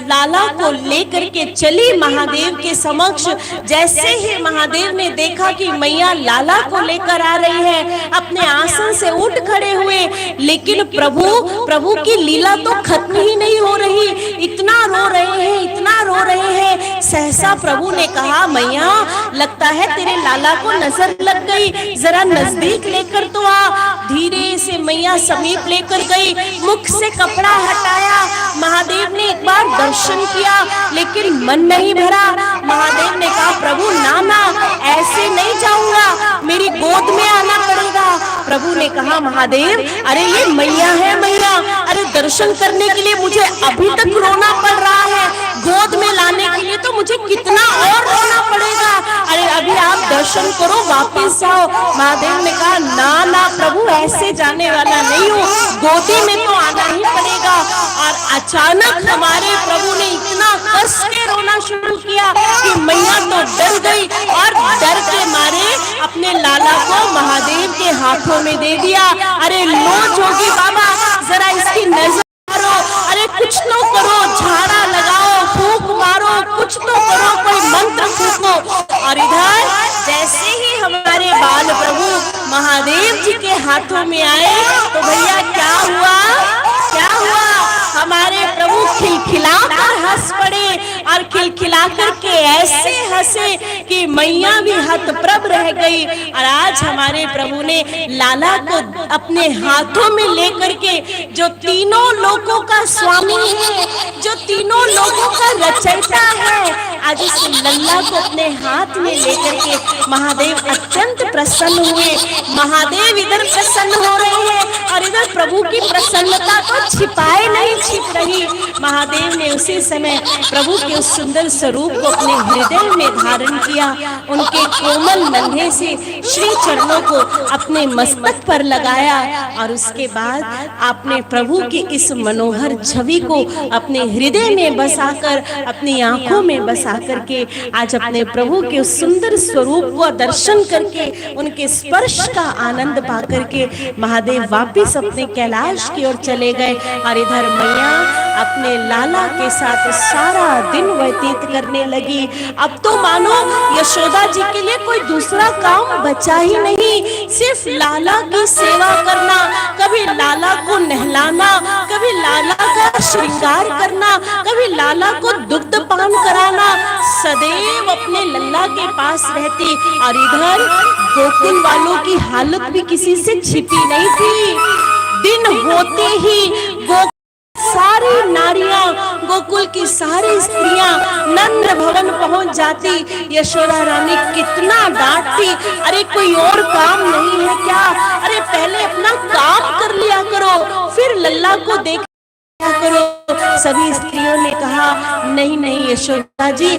B: लाला को लेकर के चली महादेव के समक्ष। जैसे ही महादेव ने देखा कि मैया लाला को लेकर आ रही है, अपने आसन से उठ खड़े हुए। लेकिन प्रभु की लीला तो खत्म ही नहीं हो रही, इतना रो रहे हैं, इतना रो रहे हैं। सहसा प्रभु ने कहा, मैया लगता है तेरे लाला को नजर लग गई, जरा नजदीक लेकर तो आ। धीरे से मैया समीप लेकर गई, मुख से कपड़ा हटाया। महादेव ने एक बार दर्शन किया लेकिन मन नहीं भरा। महादेव ने कहा, प्रभु ना ना, ऐसे नहीं जाऊंगा, मेरी गोद में आना पड़ेगा। प्रभु ने कहा, महादेव अरे ये मैया है मैया, अरे दर्शन करने के लिए मुझे अभी तक रोना पड़ रहा है, गोद में लाने के लिए तो मुझे कितना और रोना पड़ेगा। अरे अभी आप दर्शन करो, वापस जाओ। महादेव ने कहा, ना ना प्रभु, ऐसे जाने वाला नहीं हूँ, गोदी में तो आना ही पड़ेगा। और अचानक हमारे प्रभु ने इतना कस के रोना शुरू किया कि मैया तो डर गई और डर के मारे अपने लाला को महादेव के हाथों में दे दिया। अरे लो जोगी बाबा, जरा इसकी नजर मारो, अरे कुछ तो करो, झाड़ा लगाओ, फूंक मारो, कुछ तो करो, कोई मंत्र फूंको। और इधर जैसे ही हमारे बाल प्रभु महादेव जी के हाथों में आए तो भैया क्या हुआ, क्या हुआ? हमारे प्रभु खिलखिलाकर हंस पड़े और खिलखिलाकर के ऐसे हंसे कि मैया भी हतप्रभ रह गई। और आज हमारे प्रभु ने लाला को अपने हाथों में लेकर के, जो तीनों लोगों का स्वामी है, जो तीनों लोगों का रचयिता है, आज इस लल्ला को अपने हाथ में लेकर के महादेव अत्यंत प्रसन्न हुए। महादेव इधर प्रसन्न हो रहे हैं और इधर प्रभु की प्रसन्नता तो छिपाए नहीं छिप रही। महादेव ने उसी समय प्रभु के उस सुंदर स्वरूप को अपने हृदय में धारण किया, उनके कोमल नन्हे से श्री चरणों को अपने मस्तक पर लगाया और उसके बाद आपने प्रभु की इस मनोहर छवि को अपने हृदय में बसाकर, अपनी आंखों में बसा करके आज अपने प्रभु के उस सुंदर स्वरूप को दर्शन करके, उनके स्पर्श का आनंद पा करके महादेव वापिस अपने कैलाश की ओर चले गए। और इधर मैया अपने लाला के साथ सारा दिन व्यतीत करने लगी। अब तो मानो यशोदा जी के लिए कोई दूसरा काम बचा ही नहीं, सिर्फ लाला की सेवा करना, कभी लाला को नहलाना, कभी लाला का श्रृंगार करना, कभी लाला को दुग्ध पान कराना, सदैव अपने लल्ला के पास रहती। और इधर गोकुल वालों की हालत भी किसी से छिपी नहीं थी। दिन होते ही सारी नारियां, गोकुल की सारी स्त्रियां नंद भवन पहुंच जाती। यशोदा रानी कितना डांटती, अरे कोई और काम नहीं है क्या? अरे पहले अपना काम कर लिया करो, फिर लल्ला को देख करो। सभी स्त्रियों ने कहा, नहीं नहीं यशोदा जी,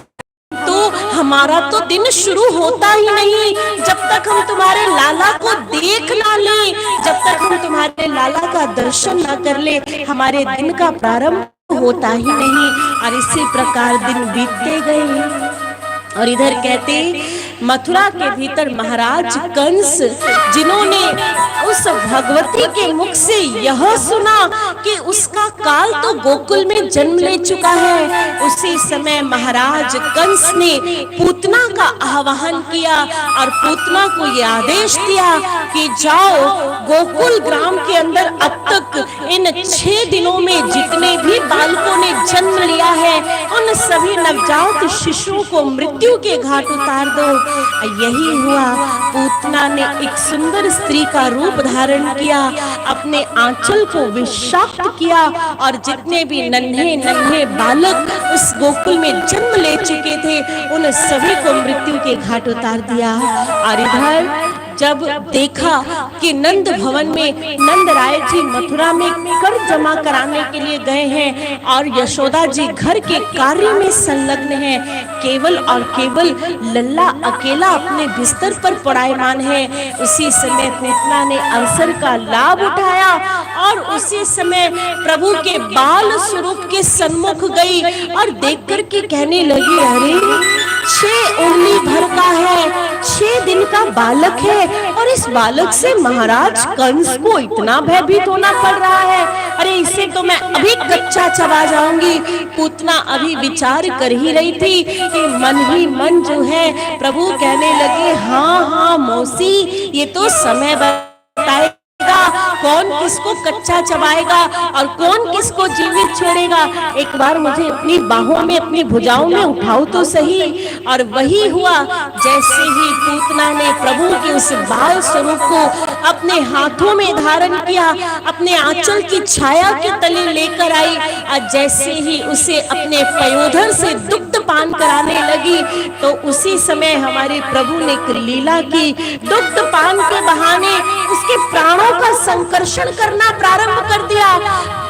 B: तो हमारा तो दिन शुरू होता ही नहीं जब तक हम तुम्हारे लाला को देख ना ले, जब तक हम तुम्हारे लाला का दर्शन ना कर ले, हमारे दिन का प्रारंभ होता ही नहीं। और इसी प्रकार दिन बीतते गए। और इधर कहते, मथुरा के भीतर महाराज कंस, जिन्होंने उस भगवती के मुख से यह सुना कि उसका काल तो गोकुल में जन्म ले चुका है, उसी समय महाराज कंस ने पूतना का आह्वान किया और पूतना को यह आदेश दिया कि जाओ गोकुल ग्राम के अंदर अब तक इन 6 दिनों में जितने भी बालकों ने जन्म लिया है उन सभी नवजात शिशुओं को मृत्यु के घाट उतार दो। यही हुआ, पूतना ने एक सुंदर स्त्री का रूप धारण किया, अपने आंचल को विषाक्त किया और जितने भी नन्हे नन्हे बालक उस गोकुल में जन्म ले चुके थे उन सभी को मृत्यु के घाट उतार दिया। और इधर जब देखा कि नंद भवन में नंद राय जी मथुरा में कर जमा कराने के लिए गए हैं और यशोदा जी घर के कार्य में संलग्न हैं, केवल और केवल लल्ला अकेला अपने बिस्तर पर पड़ायमान है, उसी समय पूतना ने अवसर का लाभ उठाया और उसी समय प्रभु के बाल स्वरूप के सन्मुख गई और देख कर के कहने लगी, अरे 6 उंगली भर का है, 6 दिन का बालक है और इस बालक से महाराज कंस को इतना भयभीत होना पड़ रहा है। अरे इसे तो मैं अभी कच्चा चबा जाऊंगी। पूतना अभी विचार कर ही रही थी कि मन ही मन जो है प्रभु कहने लगे, हाँ हाँ मौसी, ये तो समय बताए कौन किसको कच्चा चबाएगा और कौन किसको जीवित छोड़ेगा। एक बार मुझे अपनी बाहों में, अपनी भुजाओं में उठाओ तो सही। और वही हुआ, जैसे ही पूतना ने प्रभु के उस बाल स्वरूप को अपने हाथों में धारण किया, अपने आंचल की छाया के तले लेकर आई और जैसे ही उसे अपने पयोधर से दुग्ध पान कराने लगी तो उसी समय हमारे प्रभु ने एक लीला की। दुग्ध पान के बहाने उसके प्राणों का संकर्षण करना प्रारंभ कर दिया।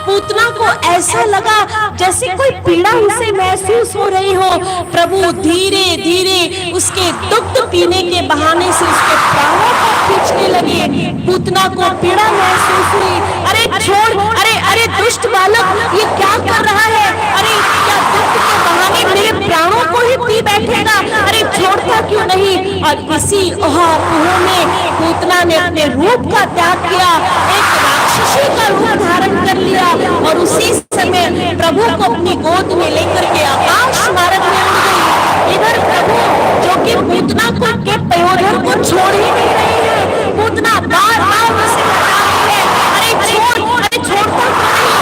B: पूतना को ऐसा लगा जैसे कोई पीड़ा उसे महसूस हो रही हो। प्रभु धीरे धीरे उसके दुग्ध पीने के बहाने से उसके प्राणों को खींचने लगे। पूतना को पीड़ा महसूस हुई। अरे छोड़, अरे अरे दुष्ट बालक, ये क्या कर रहा है? अरे क्या दुग्ध के बहाने मेरे प्राणों को ही पी बैठेगा? अरे छोड़ता क्यों नहीं? और इसी ओहा-पोह में पूतना ने अपने रूप का त्याग किया, एक राक्षसी का रूप धारण कर लिया और उसी समय प्रभु को अपनी गोद में लेकर के आकाश मार्ग में उड़ गई। इधर प्रभु जो कि पूतना को के पयोधर को छोड़ ही नहीं रही है, पूतना बार बार उसे बता रही है, अरे छोड़, अरे छोड़ता क्यों नहीं?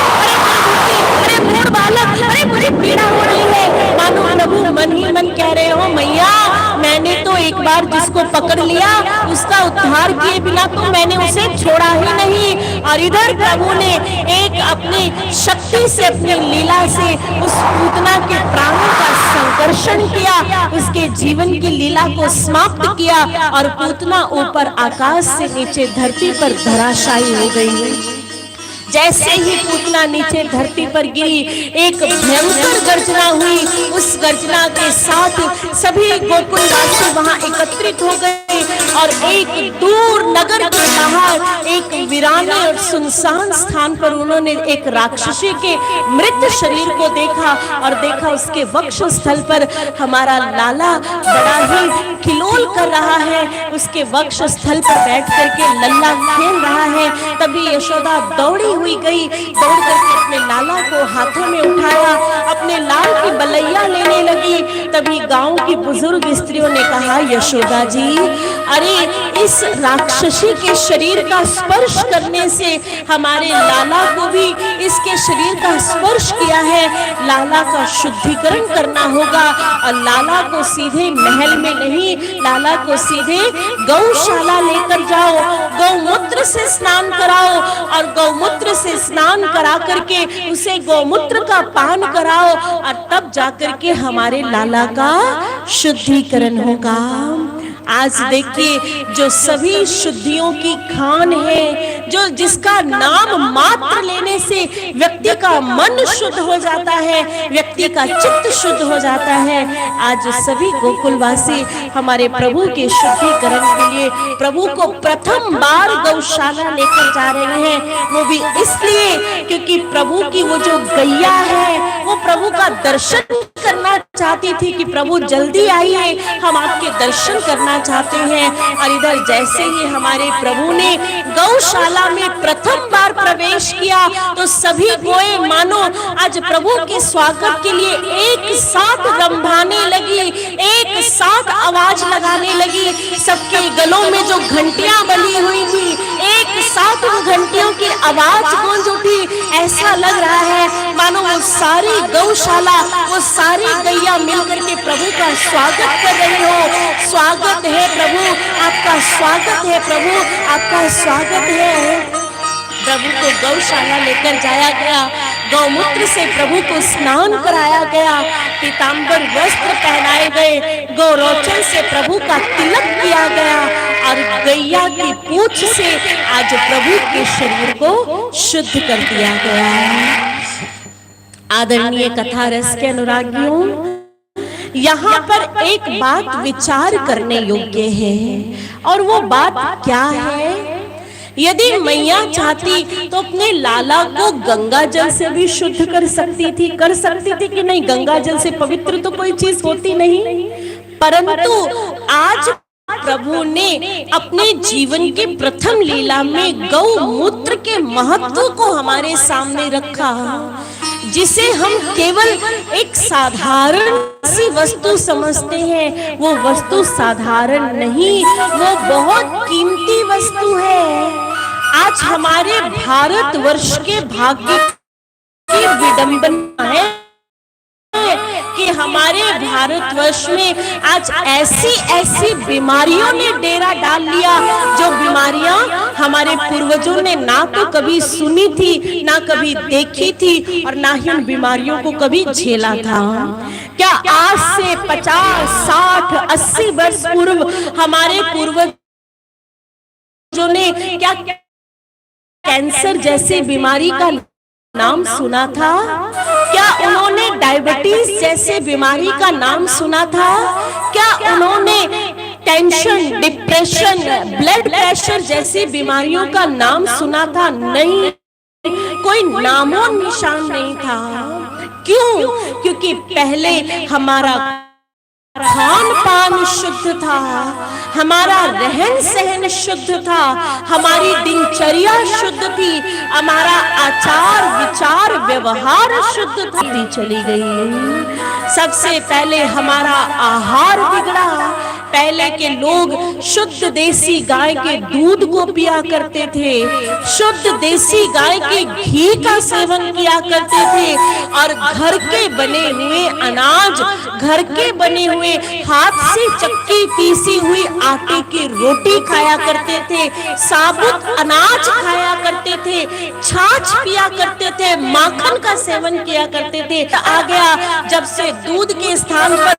B: अरे मूढ़ बालक, अरे मुझे पीड़ा हो रही है। मानो प्रभु मन ही मन कह रहे हो, मैया मैंने तो एक बार जिसको पकड़ लिया उसका उद्धार किए बिना तो मैंने उसे छोड़ा ही नहीं। और इधर प्रभु ने एक अपनी शक्ति से, अपनी लीला से उस पूतना के प्राणों का संकर्षण किया, उसके जीवन की लीला को समाप्त किया और पूतना ऊपर आकाश से नीचे धरती पर धराशायी हो गई। जैसे ही पूतना नीचे धरती पर गिरी, एक भयंकर गर्जना हुई। उस गर्जना के साथ सभी गोकुलवासी वहां एकत्रित हो गए और एक दूर नगर के बाहर एक वीराने और सुनसान स्थान पर उन्होंने एक राक्षसी के मृत शरीर को देखा और देखा उसके वक्ष स्थल पर हमारा लाला बड़ा ही खिलोल कर रहा है, उसके वक्ष स्थल पर बैठ करके लल्ला खेल रहा है। तभी यशोदा दौड़ी हुई गई, दौड़ करके अपने लाला को हाथों में उठाया, अपने लाल की बलैया लेने लगी। तभी गांव की बुजुर्ग स्त्रियों ने कहा, यशोदा जी, अरे इस राक्षसी के शरीर का स्पर्श करने से हमारे लाला को भी इसके शरीर का स्पर्श किया है, लाला का शुद्धिकरण करना होगा और लाला को सीधे महल में नहीं, लाला को सीधे गौशाला लेकर जाओ, गौमूत्र से स्नान कराओ और गौमूत्र से स्नान करा करके उसे गौमूत्र का पान कराओ और तब जाकर के हमारे लाला का शुद्धिकरण होगा। आज देखिए, जो सभी शुद्धियों की खान है, जो जिसका नाम मात्र लेने से व्यक्ति का मन शुद्ध हो जाता है, व्यक्ति का चित्त शुद्ध हो जाता है, आज सभी गोकुलवासी हमारे प्रभु के शुद्धिकरण के लिए प्रभु को प्रथम बार गौशाला लेकर जा रहे हैं। वो भी इसलिए क्योंकि प्रभु की वो जो गैया है वो प्रभु का दर्शन करना चाहती थी कि प्रभु जल्दी आइए, हम आपके दर्शन करना करना चाहते हैं। और इधर जैसे ही हमारे प्रभु ने गौशाला में प्रथम बार प्रवेश किया तो सभी गोए मानो आज प्रभु के स्वागत के लिए एक साथ रंभाने लगी, एक साथ आवाज लगाने लगी। सबके गलों में जो घंटियां बनी हुई थी, एक साथ उन घंटियों की आवाज गूंज उठी। ऐसा लग रहा है मानो वो सारी गौशाला, वो सारी गैया मिलकर के प्रभु का स्वागत कर रही हो। स्वागत है प्रभु, आपका स्वागत है प्रभु, आपका स्वागत है। प्रभु को गौशाला लेकर जाया गया, गौमूत्र से प्रभु को स्नान कराया गया, पीतांबर वस्त्र पहनाए गए, गौरोचन से प्रभु का तिलक किया गया और गैया की पूंछ से आज प्रभु के शरीर को शुद्ध कर दिया गया। आदरणीय कथा रस के अनुरागियों, यहाँ पर एक बात विचार करने योग्य है और वो बात क्या है? यदि मैया चाहती तो अपने लाला को गंगा जल से भी शुद्ध कर सकती थी कि नहीं? गंगा जल से पवित्र तो कोई चीज होती नहीं, परंतु आज प्रभु ने अपने जीवन के प्रथम लीला में गौमूत्र के महत्व को हमारे सामने रखा, जिसे हम केवल एक साधारण सी वस्तु समझते हैं। वो वस्तु साधारण नहीं, वो बहुत कीमती वस्तु है। आज हमारे भारतवर्ष के भाग्य की विडंबना है कि हमारे भारतवर्ष में आज ऐसी बीमारियों ने डेरा डाल लिया, जो बीमारियां हमारे पूर्वजों ने ना तो कभी सुनी थी, ना कभी देखी थी और ना ही उन बीमारियों को कभी झेला था। क्या आज से 50, 60, 80 वर्ष पूर्व हमारे पूर्वजों ने क्या कैंसर जैसी बीमारी का नाम सुना था? क्या उन्होंने डायबिटीज जैसे बीमारी का नाम सुना था? क्या उन्होंने टेंशन, डिप्रेशन, ब्लड प्रेशर जैसी बीमारियों का नाम सुना था? नहीं, कोई नामो निशान नहीं था। क्यों? क्योंकि पहले हमारा खान पान शुद्ध था, हमारा रहन सहन शुद्ध था, हमारी दिनचर्या शुद्ध थी, हमारा आचार विचार व्यवहार शुद्ध थी। चली गई। सबसे पहले हमारा आहार बिगड़ा। पहले के लोग शुद्ध देसी गाय के दूध को पिया करते थे, शुद्ध देसी गाय के घी का सेवन किया करते थे और घर के बने हुए अनाज, घर के बने हुए हाथ से चक्की पीसी हुई आटे की रोटी खाया करते थे, साबुत अनाज खाया करते थे, छाछ पिया करते थे, माखन का सेवन किया करते थे। आ गया जब से दूध के स्थान पर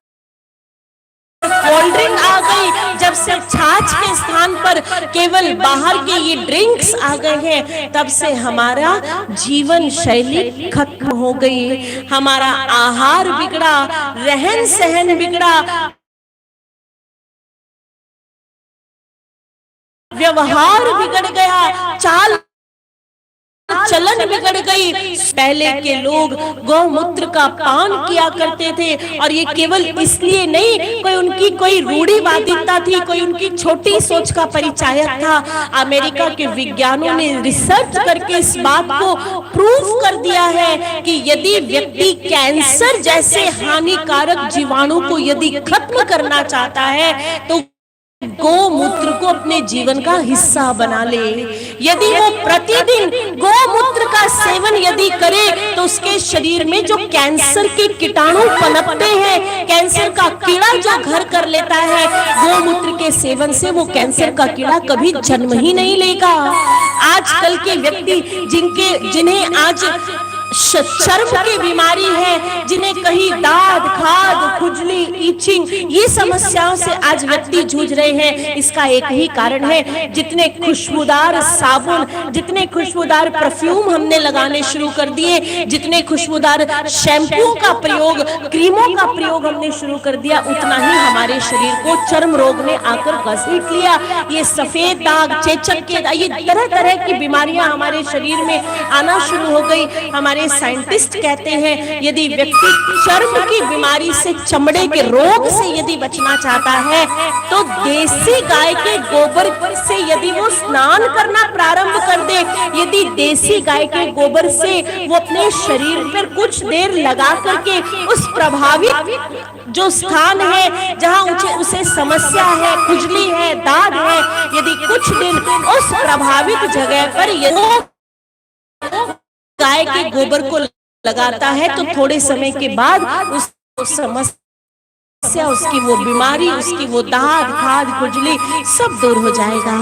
B: कोल्ड ड्रिंक आ गई, जब से छाछ के स्थान पर केवल बाहर के ये ड्रिंक्स आ गए हैं, तब से हमारा जीवन शैली खत्म हो गई। हमारा आहार बिगड़ा, रहन सहन बिगड़ा, व्यवहार बिगड़ गया, चाल चलन बिगड़ गई। पहले के लोग गौमूत्र का पान किया करते थे और ये केवल इसलिए नहीं, कोई उनकी कोई रूढ़िवादिता थी, कोई उनकी छोटी सोच का परिचायक था। अमेरिका के विज्ञानों ने रिसर्च करके इस बात को प्रूव कर दिया है कि यदि व्यक्ति कैंसर जैसे हानिकारक जीवाणु को यदि खत्म करना चाहता है तो गोमूत्र को अपने जीवन का हिस्सा बना ले। यदि वो प्रतिदिन गोमूत्र का सेवन यदि करे तो उसके शरीर में जो कैंसर के कीटाणु पनपते हैं, कैंसर का कीड़ा जो घर कर लेता है, गोमूत्र के सेवन से वो कैंसर का कीड़ा कभी जन्म ही नहीं लेगा। आजकल के व्यक्ति जिन्हें आज चर्म की बीमारी है, जिन्हें कहीं दाद, खाद, खुजली, ईचिंग, ये समस्याओं से आज व्यक्ति जूझ रहे हैं, इसका एक ही कारण है, जितने खुशबूदार साबुन, जितने खुशबूदार परफ्यूम हमने लगाने शुरू कर दिए, जितने खुशबूदार शैम्पू का प्रयोग, क्रीमों का प्रयोग हमने शुरू कर दिया, उतना ही हमारे शरीर को चर्म रोग ने आकर घसीट लिया। ये सफेद दाग, चेचक के दाग, ये तरह तरह की बीमारियां हमारे शरीर में आना शुरू हो गई। हमारे हमारे साइंटिस्ट कहते हैं यदि व्यक्ति चर्म की बीमारी से, चमड़े के रोग से यदि बचना चाहता है तो देसी गाय के गोबर से यदि वो स्नान करना प्रारंभ कर दे, यदि देसी गाय के गोबर से वो अपने शरीर पर कुछ देर लगा करके उस प्रभावित जो स्थान है जहां उसे समस्या है, खुजली है, दाद है, यदि कुछ दिन उस प्रभावित जगह पर यदि गाय के गोबर को लगाता है तो थोड़े समय के बाद उस समस्या, उसकी वो बीमारी, उसकी वो दाद, खाद, खुजली सब दूर हो जाएगा।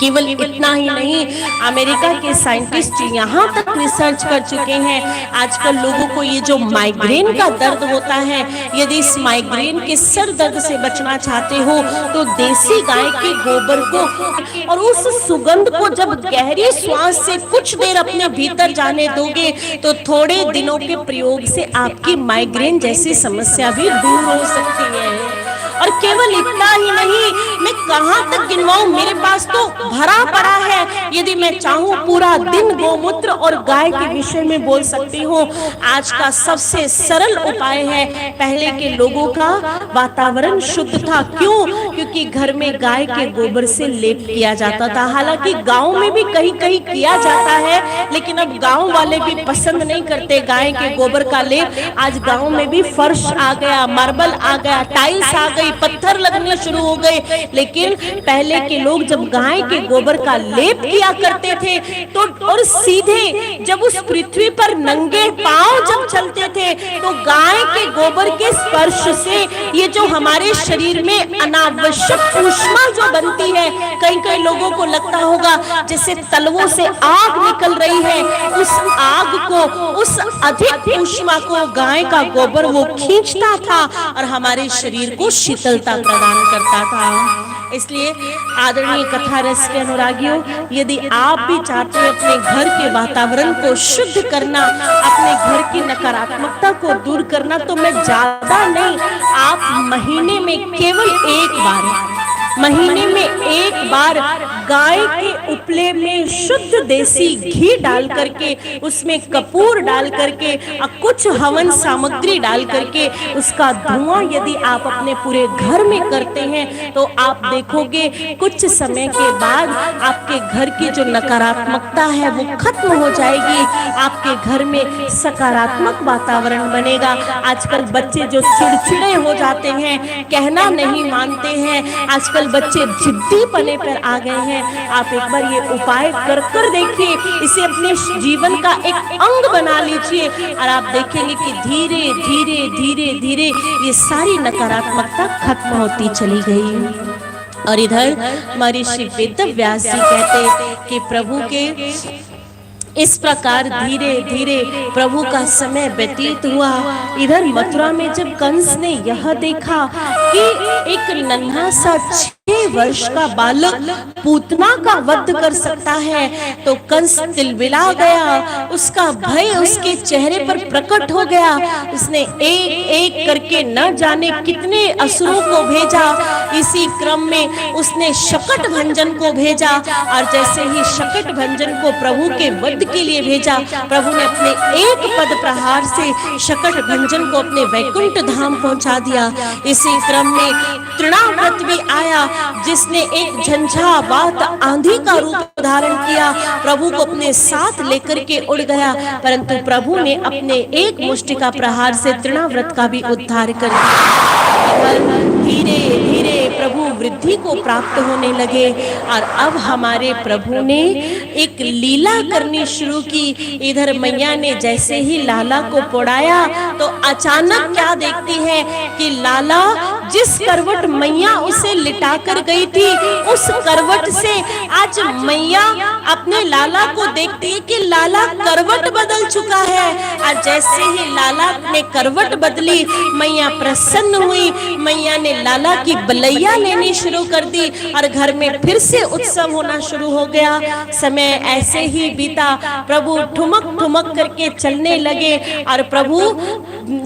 B: केवल इतना ही नहीं, अमेरिका के साइंटिस्ट यहाँ तक रिसर्च कर चुके हैं, आजकल लोगों को ये जो माइग्रेन का दर्द होता है, यदि इस माइग्रेन के सर दर्द से बचना चाहते हो तो देसी गाय के गोबर को और उस सुगंध को जब गहरी श्वास से कुछ देर अपने भीतर जाने दोगे तो थोड़े दिनों के प्रयोग से आपकी माइग्रेन जैसी समस्या भी दूर हो सकती है। और केवल इतना ही नहीं, मैं कहां तक गिनवाऊं, मेरे पास तो भरा पड़ा है। यदि मैं चाहूं पूरा दिन गोमूत्र और गाय के विषय में बोल सकती हूँ। आज का सबसे सरल उपाय है, पहले के लोगों का वातावरण शुद्ध था। क्यों? क्योंकि घर में गाय के गोबर से लेप किया जाता था। हालांकि गांव में भी कहीं कहीं किया जाता है, लेकिन अब गांव वाले भी पसंद नहीं करते गाय के गोबर का लेप। आज गांव में भी फर्श आ गया, मार्बल आ गया, टाइल्स आ गई, पत्थर लगने शुरू हो गए। लेकिन पहले के लोग जब गाय के गोबर का लेप किया करते थे तो और सीधे जब उस पृथ्वी पर नंगे पांव जब चलते थे तो गाय के गोबर के स्पर्श से ये जो हमारे शरीर में अनावश्यक ऊष्मा जो बनती है, कई कई लोगों को लगता होगा जैसे तलवों से आग निकल रही है, उस आग को, उस अधिक ऊष्मा को गाय का गोबर वो खींचता था और हमारे शरीर को शीतलता प्रदान करता था। इसलिए आदरणीय कथा रस के अनुरागियों, यदि आप भी चाहते हैं अपने घर के वातावरण को शुद्ध करना, अपने घर की नकारात्मकता को दूर करना, तो मैं ज्यादा नहीं, आप महीने में केवल एक बार गाय के उपले में शुद्ध देसी घी डाल करके, उसमें कपूर डाल करके और कुछ हवन सामग्री डाल करके उसका धुआं यदि आप अपने पूरे घर में करते हैं तो आप देखोगे कुछ समय के बाद आपके घर की जो नकारात्मकता है वो खत्म हो जाएगी, आपके घर में सकारात्मक वातावरण बनेगा। आजकल बच्चे जो चिड़चिड़े हो जाते हैं, कहना नहीं मानते हैं, आजकल बच्चे जिद्दी पने पर आ गए हैं। आप एक बार ये उपाय कर कर देखिए, इसे अपने जीवन का एक अंग बना लीजिए और आप देखेंगे कि धीरे धीरे धीरे धीरे ये सारी नकारात्मकता खत्म होती चली गई। और इधर हमारे श्री वेद व्यास जी कहते कि प्रभु के इस प्रकार धीरे धीरे प्रभु का समय व्यतीत हुआ। इधर मथुरा में जब कंस ने यह देखा कि एक नन्हा सा 6 वर्ष का बालक पूतना का वध कर सकता है तो कंस तिलमिला गया, उसका भय उसके चेहरे पर प्रकट हो गया। उसने एक एक करके न जाने कितने असुरों को भेजा। इसी क्रम में उसने शकट भंजन को भेजा और जैसे ही शकट भंजन को प्रभु के वध के लिए भेजा, प्रभु ने अपने एक पद प्रहार से शकट भंजन को अपने वैकुंठ धाम पहुंचा दिया। इसी क्रम में तृणाव्रत भी आया जिसने एक झंझावात आंधी का रूप धारण किया, प्रभु को अपने साथ लेकर के उड़ गया, परंतु प्रभु ने अपने एक मुष्टिका प्रहार से तृणाव्रत का भी उद्धार कर दिया। धीरे धीरे प्रभु वृद्धि को प्राप्त होने लगे और अब हमारे प्रभु ने एक लीला करनी शुरू की। इधर मैया ने जैसे ही लाला को पोड़ाया तो अचानक क्या देखती है कि लाला जिस करवट मैया उसे लिटा कर गई थी, उस करवट से आज मैया अपने लाला को देखती है कि लाला करवट बदल चुका है। और जैसे ही लाला ने करवट बदली, मैया प्रसन्न हुई, मैया ने लाला की बलैया लेनी शुरू कर दी और घर में फिर से उत्सव होना शुरू हो गया। समय ऐसे ही बीता, प्रभु ठुमक ठुमक करके चलने लगे और प्रभु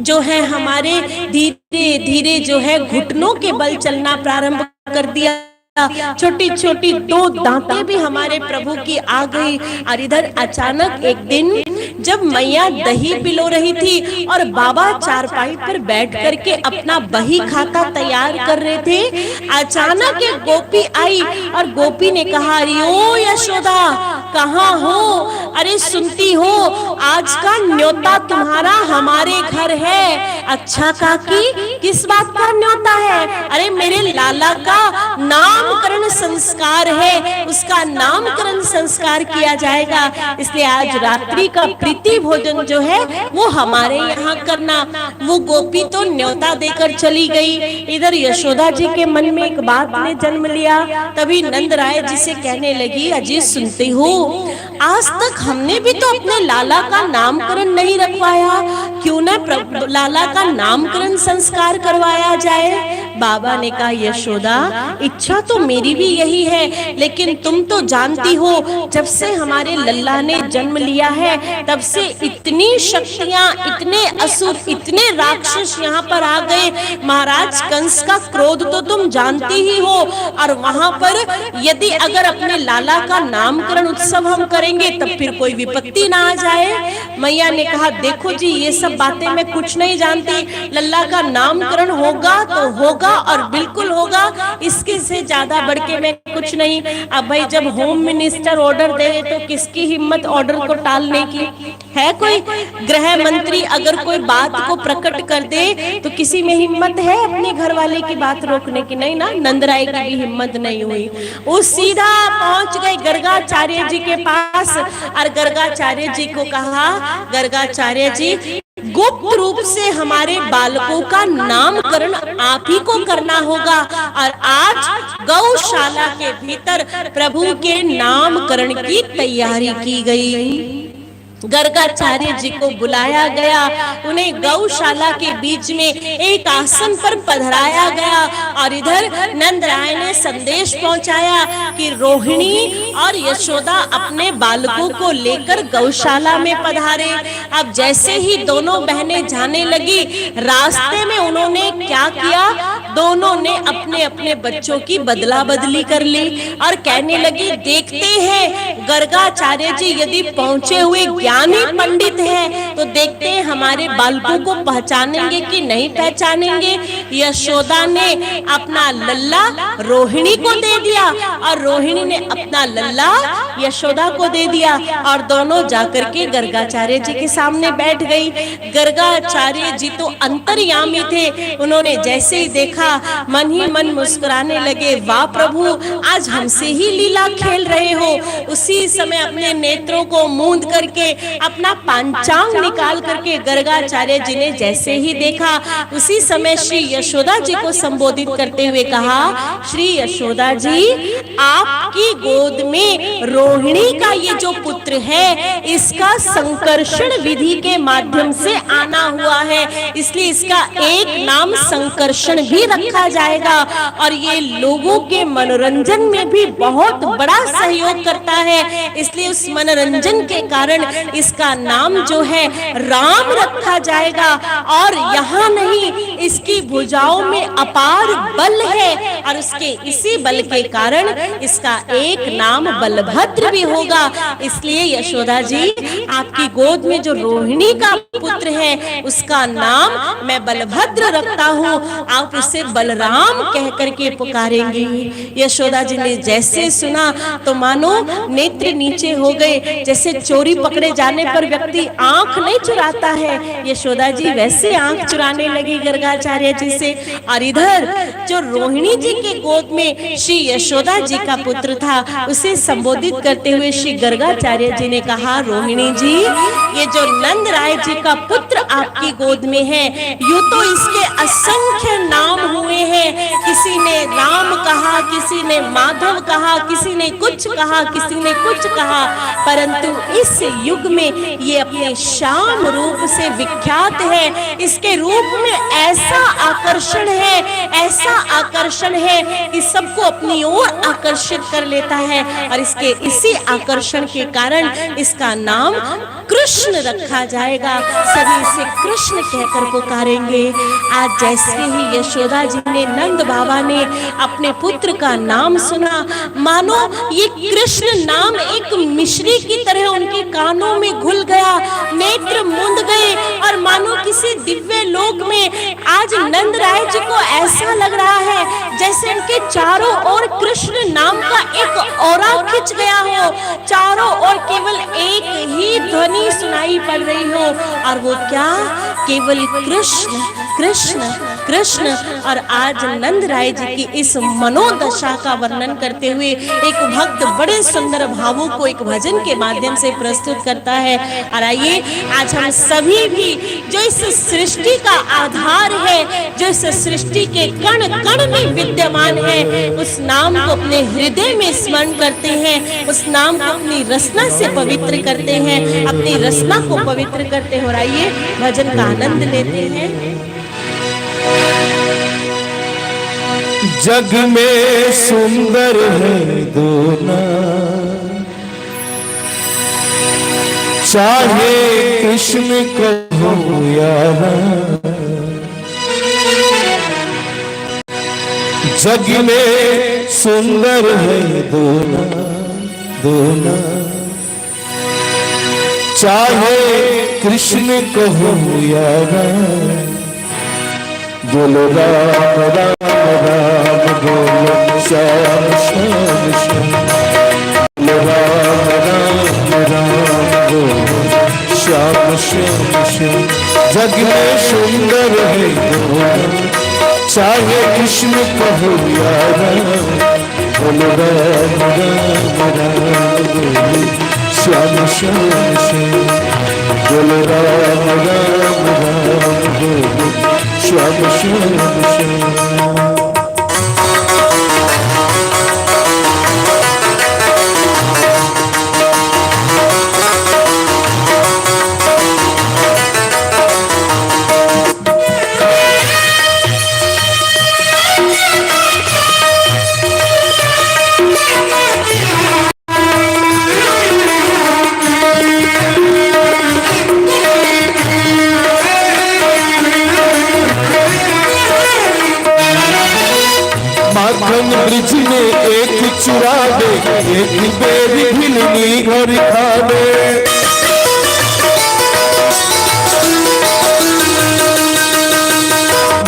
B: जो है हमारे धीरे धीरे जो है घुटनों के बल चलना प्रारंभ कर दिया। छोटी छोटी 2 दांतें भी हमारे प्रभु की आ गई। और इधर अचानक एक दिन जब मैया दही पिलो रही थी और बाबा चारपाई पर बैठ करके अपना बही खाता तैयार कर रहे थे, अचानक एक गोपी आई और गोपी ने कहा, ओ यशोदा कहाँ हो? अरे सुनती हो आज का न्योता तुम्हारा हमारे घर है। अच्छा काकी किस बात का न्योता है? अरे मेरे लाला का नामकरण संस्कार है, उसका नामकरण संस्कार किया जाएगा, इसलिए आज रात्रि का प्रीति भोजन जो है वो हमारे यहाँ करना। वो गोपी तो न्योता देकर चली गई। इधर यशोदा जी के मन में एक बात ने जन्म लिया। तभी नंद राय जी से कहने लगी, अजी सुनते हो आज तक हमने भी तो अपने लाला का नामकरण नहीं रखवाया, क्यों ना लाला का नामकरण संस्कार करवाया जाए। बाबा ने कहा, यशोदा इच्छा तो मेरी भी यही है, लेकिन तुम तो जानती हो जब से हमारे लल्ला ने जन्म लिया है तब से इतनी शक्तियां, इतने असुर, इतने राक्षस यहाँ पर आ गए। महाराज कंस का क्रोध तो तुम जानती ही हो, और वहां पर यदि अगर अपने लाला का नामकरण उत्सव हम करेंगे तब फिर कोई विपत्ति ना आ जाए। मैया ने कहा, देखो जी ये सब बातें मैं कुछ नहीं जानती, लल्ला का नामकरण होगा तो होगा और बिल्कुल होगा, इसके से ज्यादा बढ़ के मैं कुछ नहीं। अब भाई जब होम मिनिस्टर ऑर्डर दे तो किसकी हिम्मत ऑर्डर को टालने की है? कोई गृह मंत्री अगर कोई बात को प्रकट कर दे तो किसी में हिम्मत है अपने घर वाले की बात रोकने की? नहीं ना, नंदराय की भी हिम्मत नहीं हुई। वो सीधा पहुंच गए गर्गाचार्य जी के पास और गर्गाचार्य जी को कहा, गर्गाचार्य जी गुप्त रूप से हमारे बालकों का नामकरण आप ही को करना होगा, और आज गौशाला के भीतर प्रभु के नामकरण की तैयारी की गई। गर्गाचार्य जी को बुलाया गया, उन्हें गौशाला के बीच में एक आसन पर पधराया गया, और इधर नंदराय ने संदेश पहुंचाया कि रोहिणी और यशोदा अपने बालकों को लेकर गौशाला में पधारे। अब जैसे ही दोनों बहनें जाने लगी, रास्ते में उन्होंने क्या किया, दोनों ने अपने अपने बच्चों की बदला बदली कर ली और कहने लगी, देखते हैं गर्गाचार्य जी यदि पहुंचे हुए ज्ञानी पंडित हैं तो देखते हैं हमारे बालकों को पहचानेंगे कि नहीं पहचानेंगे। यशोदा ने अपना लल्ला रोहिणी को दे दिया और रोहिणी ने अपना लल्ला यशोदा को दे दिया, और दोनों जाकर के गर्गाचार्य जी के सामने बैठ गई। गर्गाचार्य जी तो अंतर्यामी थे, उन्होंने जैसे ही देखा मन ही मन मुस्कुराने लगे, वाह प्रभु आज हमसे ही लीला खेल रहे हो। उसी समय अपने नेत्रों को मूंद करके अपना पंचांग निकाल करके गर्गाचार्य जी ने जैसे ही देखा, उसी समय श्री यशोदा जी को संबोधित करते हुए कहा, श्री यशोदा जी आपकी गोद में रोहिणी का ये जो पुत्र है इसका संकर्षण विधि के माध्यम से आना हुआ है, इसलिए इसका एक नाम संकर्षण भी रखा जाएगा, और ये लोगों के मनोरंजन में भी बहुत बड़ा सहयोग करता है, इसलिए उस मनोरंजन के कारण इसका नाम जो है राम रखा जाएगा। और यहाँ नहीं, इसकी भुजाओं में अपार बल है और उसके इसी बल के कारण इसका एक नाम बलभद्र भी होगा। इसलिए यशोदा जी आपकी गोद में जो रोहिणी का पुत्र है उसका नाम मैं बलभद्र रखता हूँ, आप उसे बलराम कह करके पुकारेंगी। यशोदा जी ने जैसे सुना तो मानो नेत्र नीचे हो गए, जैसे चोरी पकड़े जाने पर व्यक्ति आंख नहीं चुराता है, यशोदा जी वैसे आंख चुराने लगी गर्गाचार्य जी से। और इधर जो रोहिणी जी के गोद में श्री यशोदा जी का पुत्र था उसे संबोधित करते हुए श्री गर्गाचार्य जी ने कहा, रोहिणी जी ये जो नंद राय जी का पुत्र आपकी गोद में है यूं तो इसके असंख्य नाम हुए हैं, किसी ने राम कहा, किसी ने माधव कहा, किसी ने कुछ कहा, किसी ने कुछ कहा, परंतु इस युग में ये अपने श्याम रूप से विख्यात है। इसके रूप में ऐसा आकर्षण है, ऐसा आकर्षण है कि सबको अपनी ओर आकर्षित कर लेता है, और इसके इसी आकर्षण के कारण इसका नाम कृष्ण रखा जाएगा। सभी इसे कृष्ण कहकर पुकारेंगे। आज जैसे ही यशोदा जी ने, नंद बाबा ने अपने पुत्र पवित्र का नाम सुना, मानो ये कृष्ण नाम एक मिश्री की तरह उनके कानों में घुल गया, नेत्र मूंद गए और मानो किसी दिव्य लोक में आज नंद राय जी को ऐसा लग रहा है जैसे उनके चारों ओर कृष्ण नाम का एक औरा खिंच गया हो, चारों ओर केवल एक ही ध्वनि सुनाई पड़ रही हो, और वो क्या, केवल कृष्ण कृष्ण कृष्ण। और आज नंद राय जी की इस मनोदशा का वर्णन करते हुए एक भक्त बड़े सुंदर भावों को एक भजन के माध्यम से प्रस्तुत करता है। और आइए आज हम सभी भी जो इस सृष्टि का आधार है, जो इस सृष्टि के कण कण में विद्यमान है, उस नाम को अपने हृदय में स्मरण करते हैं, उस नाम को अपनी रसना से पवित्र करते हैं, अपनी रसना को पवित्र करते हैं। और आइए भजन का आनंद लेते हैं।
A: जग में सुंदर है दोना, चाहे कृष्ण कहो या राम। जग में सुंदर है दोना दोना, चाहे कृष्ण कहो या राम। बोलो राम राम राम, बोलो श्याम श्याम श्याम। बोलो राम राम राम, बोलो श्याम श्याम श्याम। जग में सुंदर है दोना, चाहे कृष्ण कहो या राम। बोलो राम राम राम, बोलो श्याम श्याम श्याम। बोलो राम राम राम, बोलो श्याम श्याम श्याम। ब्रिज में एक चुरावे, एक बेरी भिलनी घर खावे।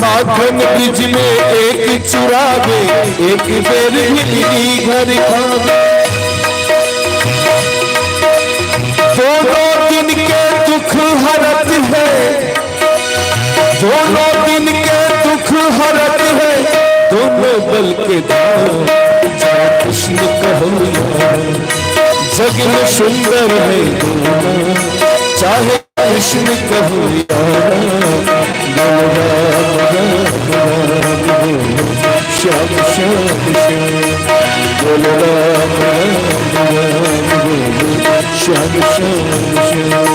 A: माखन ब्रिज में एक चुरावे, एक बेरी भिलनी घर खावे। दोनों दिन के दुख हरत है, दोनों दिन के दुख हरत है, दोनों बल के दाम, चाहे कृष्ण कहो या। जग में सुंदर है दोना, चाहे कृष्ण कहो या। बोलो राम राम राम, बोलो श्याम श्याम श्याम। बोलो राम राम राम, बोलो श्याम श्याम श्याम।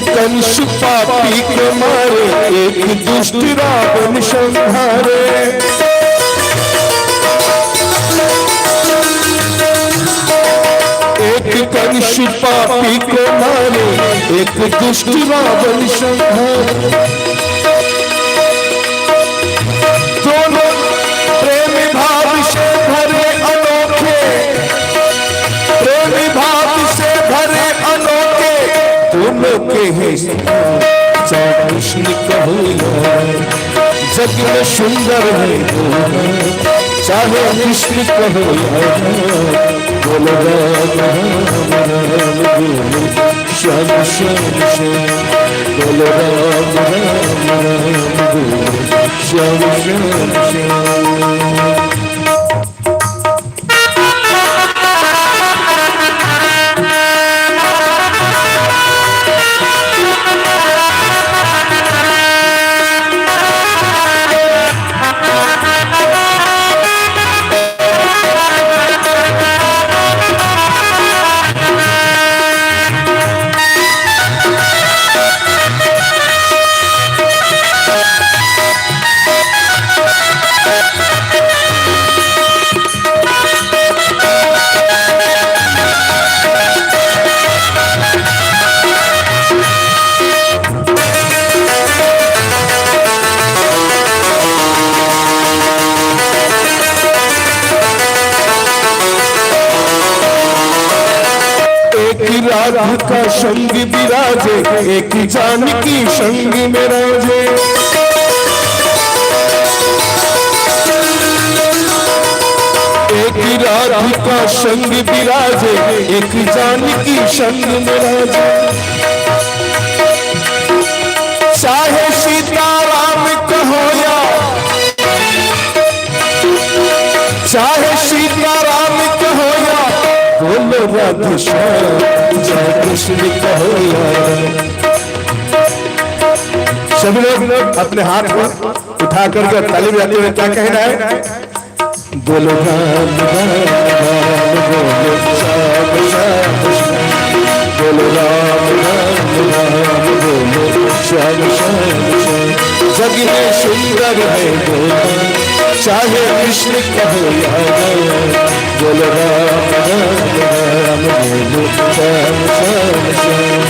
A: कंस पापी के मारे, एक दुष्ट रावण संहारे। एक कंस पापी के मारे, एक दुष्ट रावण संहारे। दोनों प्रेम भाव से भरे अनोखे, प्रेम भाव से भरे अनोखे, दोनों के हैं चाहे कृष्ण कहो या। जग में सुंदर है दोना, चाहे कृष्ण कहो या। बोलो राम राम राम, बोलो श्याम श्याम श्याम। बोलो राम राम राम, बोलो श्याम श्याम श्याम। एक राधिका संग विराजे, एक जानकी संग में राजे। एक राधिका संग विराजे, एक जानकी संग में राजे। चाहे सीताराम कहो या, चाहे सीताराम कहो या, बोलो राधे श्याम जय कृष्ण कहो या। सभी लोग अपने हाथ को उठा करके ताली बजाते हुए क्या कहना है? बोलो राम राम राम, बोलो श्याम श्याम श्याम, बोलो राम राम राम, बोलो श्याम श्याम श्याम। जग में सुंदर है बोलो, चाहे कृष्ण कहो या राम, बोलो राम राम राम, बोलो श्याम श्याम श्याम,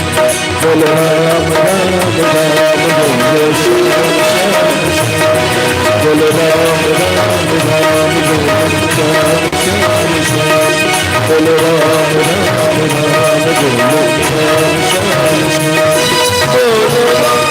A: बोलो राम राम राम, बोलो श्याम श्याम श्याम, बोलो राम राम राम, बोलो श्याम श्याम श्याम, बोलो राम राम राम, बोलो श्याम श्याम श्याम, बोलो राम।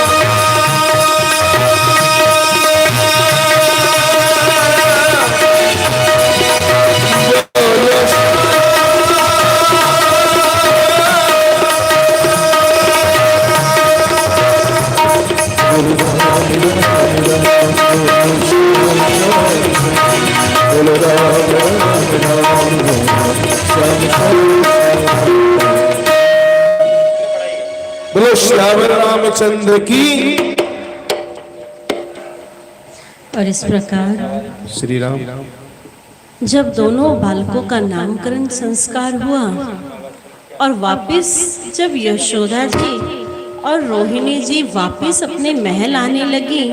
A: बोलो श्याम रामचंद्र की।
B: और इस प्रकार
A: श्री राम
B: जब दोनों बालकों का नामकरण संस्कार हुआ और वापस जब यशोदा जी और रोहिणी जी वापस अपने महल आने लगी,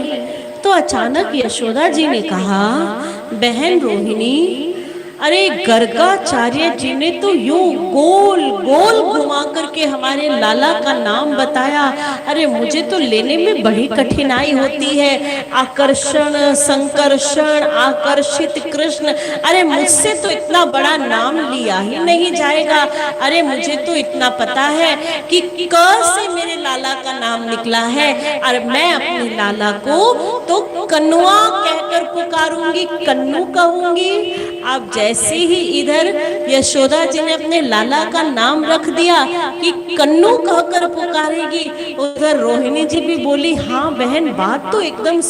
B: तो अचानक यशोदा जी ने कहा, बहन रोहिणी, अरे गर्गाचार्य जी ने तो यूं गोल गोल घुमा करके हमारे लाला का नाम बताया। अरे मुझे तो लेने में बड़ी कठिनाई होती है। आकर्षण, संकर्षण, आकर्षित कृष्ण, अरे मुझसे तो इतना बड़ा नाम लिया ही नहीं जाएगा। अरे मुझे तो इतना पता है कि क से मेरे लाला का नाम निकला है, और मैं अपने लाला को तो कन्नुआ कहकर पुकारूंगी, कन्नू कहूंगी। अब जैसे ही इधर यशोदा जी ने अपने लाला का नाम रख दिया कि कन्नू कहकर पुकारेगी, उधर रोहिणी जी भी बोली, हाँ बहन बात तो एकदम।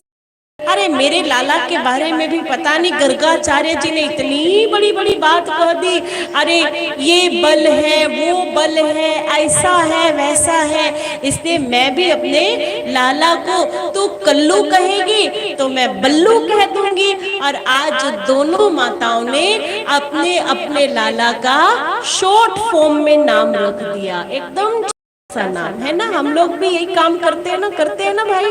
B: अरे मेरे लाला के बारे में भी पता नहीं गर्गाचार्य जी ने इतनी बड़ी बड़ी बात कह दी। अरे ये बल है, वो बल है, ऐसा है, वैसा है। इसलिए मैं भी अपने लाला को तू कल्लू कहेगी तो मैं बल्लू कह दूंगी। और आज दोनों माताओं ने अपने अपने लाला का शॉर्ट फॉर्म में नाम रख दिया, एकदम सा नाम है ना। हम लोग भी यही काम करते हैं ना भाई।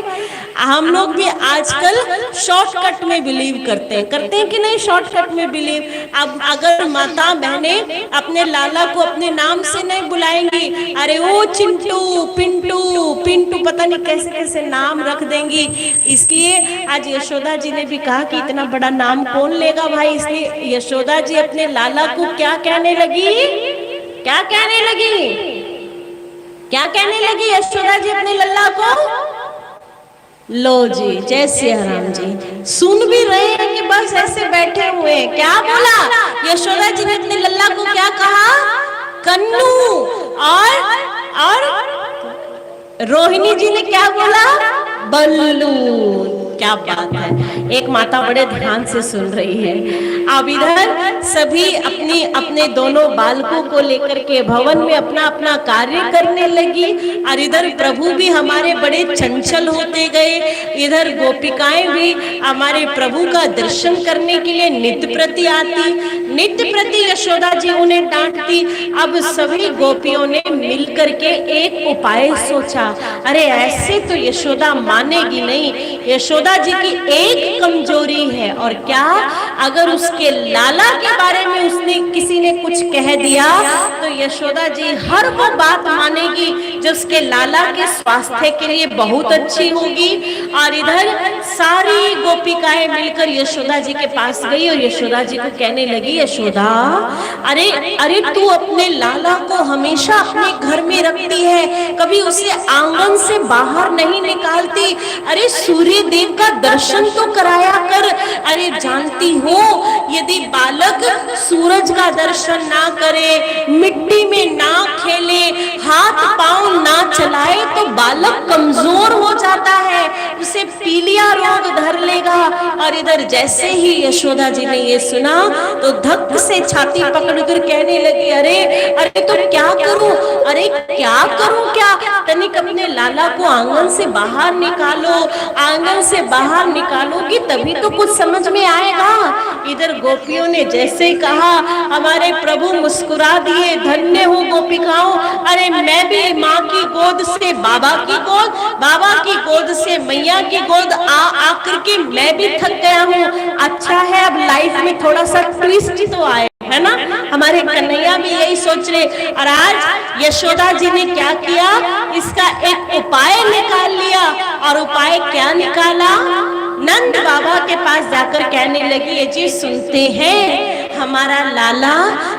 B: हम लोग भी आजकल शॉर्टकट में बिलीव करते हैं कि नहीं? शॉर्टकट में बिलीव। अब अगर माता बहनें अपने लाला को अपने नाम से नहीं बुलाएंगी, अरे वो चिंटू, पिंटू, पिंटू, पता नहीं कैसे कैसे नाम रख देंगी। इसलिए आज यशोदा जी ने भी कहा कि इतना बड़ा नाम कौन लेगा भाई। इसलिए यशोदा जी अपने लाला को क्या कहने लगी? क्या कहने लगी? क्या कहने लगी यशोदा जी अपने लल्ला को? लो जी, जय सिया राम जी। सुन भी रहे हैं कि बस ऐसे बैठे हुए हैं। क्या बोला यशोदा जी ने अपने लल्ला को? क्या कहा? कन्नू। और रोहिणी जी ने क्या बोला? बल्लू। क्या बात है, एक माता बड़े ध्यान से सुन रही है। अब इधर सभी अपनी अपने दोनों बालकों को लेकर के भवन में अपना अपना कार्य करने लगी, और इधर प्रभु भी हमारे बड़े चंचल होते गए। इधर गोपिकाएं भी हमारे प्रभु का दर्शन करने के लिए नित्य प्रति आती, नित्य प्रति यशोदा जी उन्हें डांटती। अब सभी गोपियों ने मिल करके एक उपाय सोचा। अरे ऐसे तो यशोदा मानेगी नहीं। यशोदा यशोदा जी की एक कमजोरी है, और क्या, अगर उसके लाला के बारे में उसने किसी ने कुछ कह दिया तो यशोदा जी हर वो बात मानेगी जो उसके लाला के स्वास्थ्य के लिए बहुत अच्छी होगी। और इधर सारी गोपिकाएं मिलकर यशोदा जी के पास गई और यशोदा जी को कहने लगी, यशोदा, अरे अरे तू अपने लाला को हमेशा अपने घर में रखती है, कभी उसे आंगन से बाहर नहीं निकालती। अरे सूर्य देव का दर्शन तो कराया कर। अरे जानती हो, यदि बालक सूरज का दर्शन ना करे, मिट्टी में ना खेले, हाथ पांव ना चलाए तो बालक कमजोर हो जाता है, उसे पीलिया रोग धर लेगा। और इधर जैसे ही यशोदा जी ने ये सुना तो धक से छाती पकड़कर कहने लगी, अरे अरे तो क्या करूं, अरे क्या करूं, क्या तनिक अपने लाला को आंगन से बाहर निकालो, आंगन से बाहर निकालोगी तभी तो कुछ समझ में आएगा। इधर गोपियों ने जैसे कहा, हमारे प्रभु मुस्कुरा दिए, धन्य हो गोपिकाओं, अरे मैं भी माँ की गोद से बाबा की गोद, बाबा की गोद से मैया की गोद आकर के मैं भी थक गया हूँ। अच्छा है अब लाइफ में थोड़ा सा ट्विस्ट तो आए, है ना। हमारे कन्हैया भी यही सोच रहे। और आज यशोदा जी ने क्या किया, इसका एक उपाय निकाल लिया। और उपाय क्या निकाला, नंद बाबा के पास जाकर कहने लगी, ये चीज सुनते हैं, हमारा लाला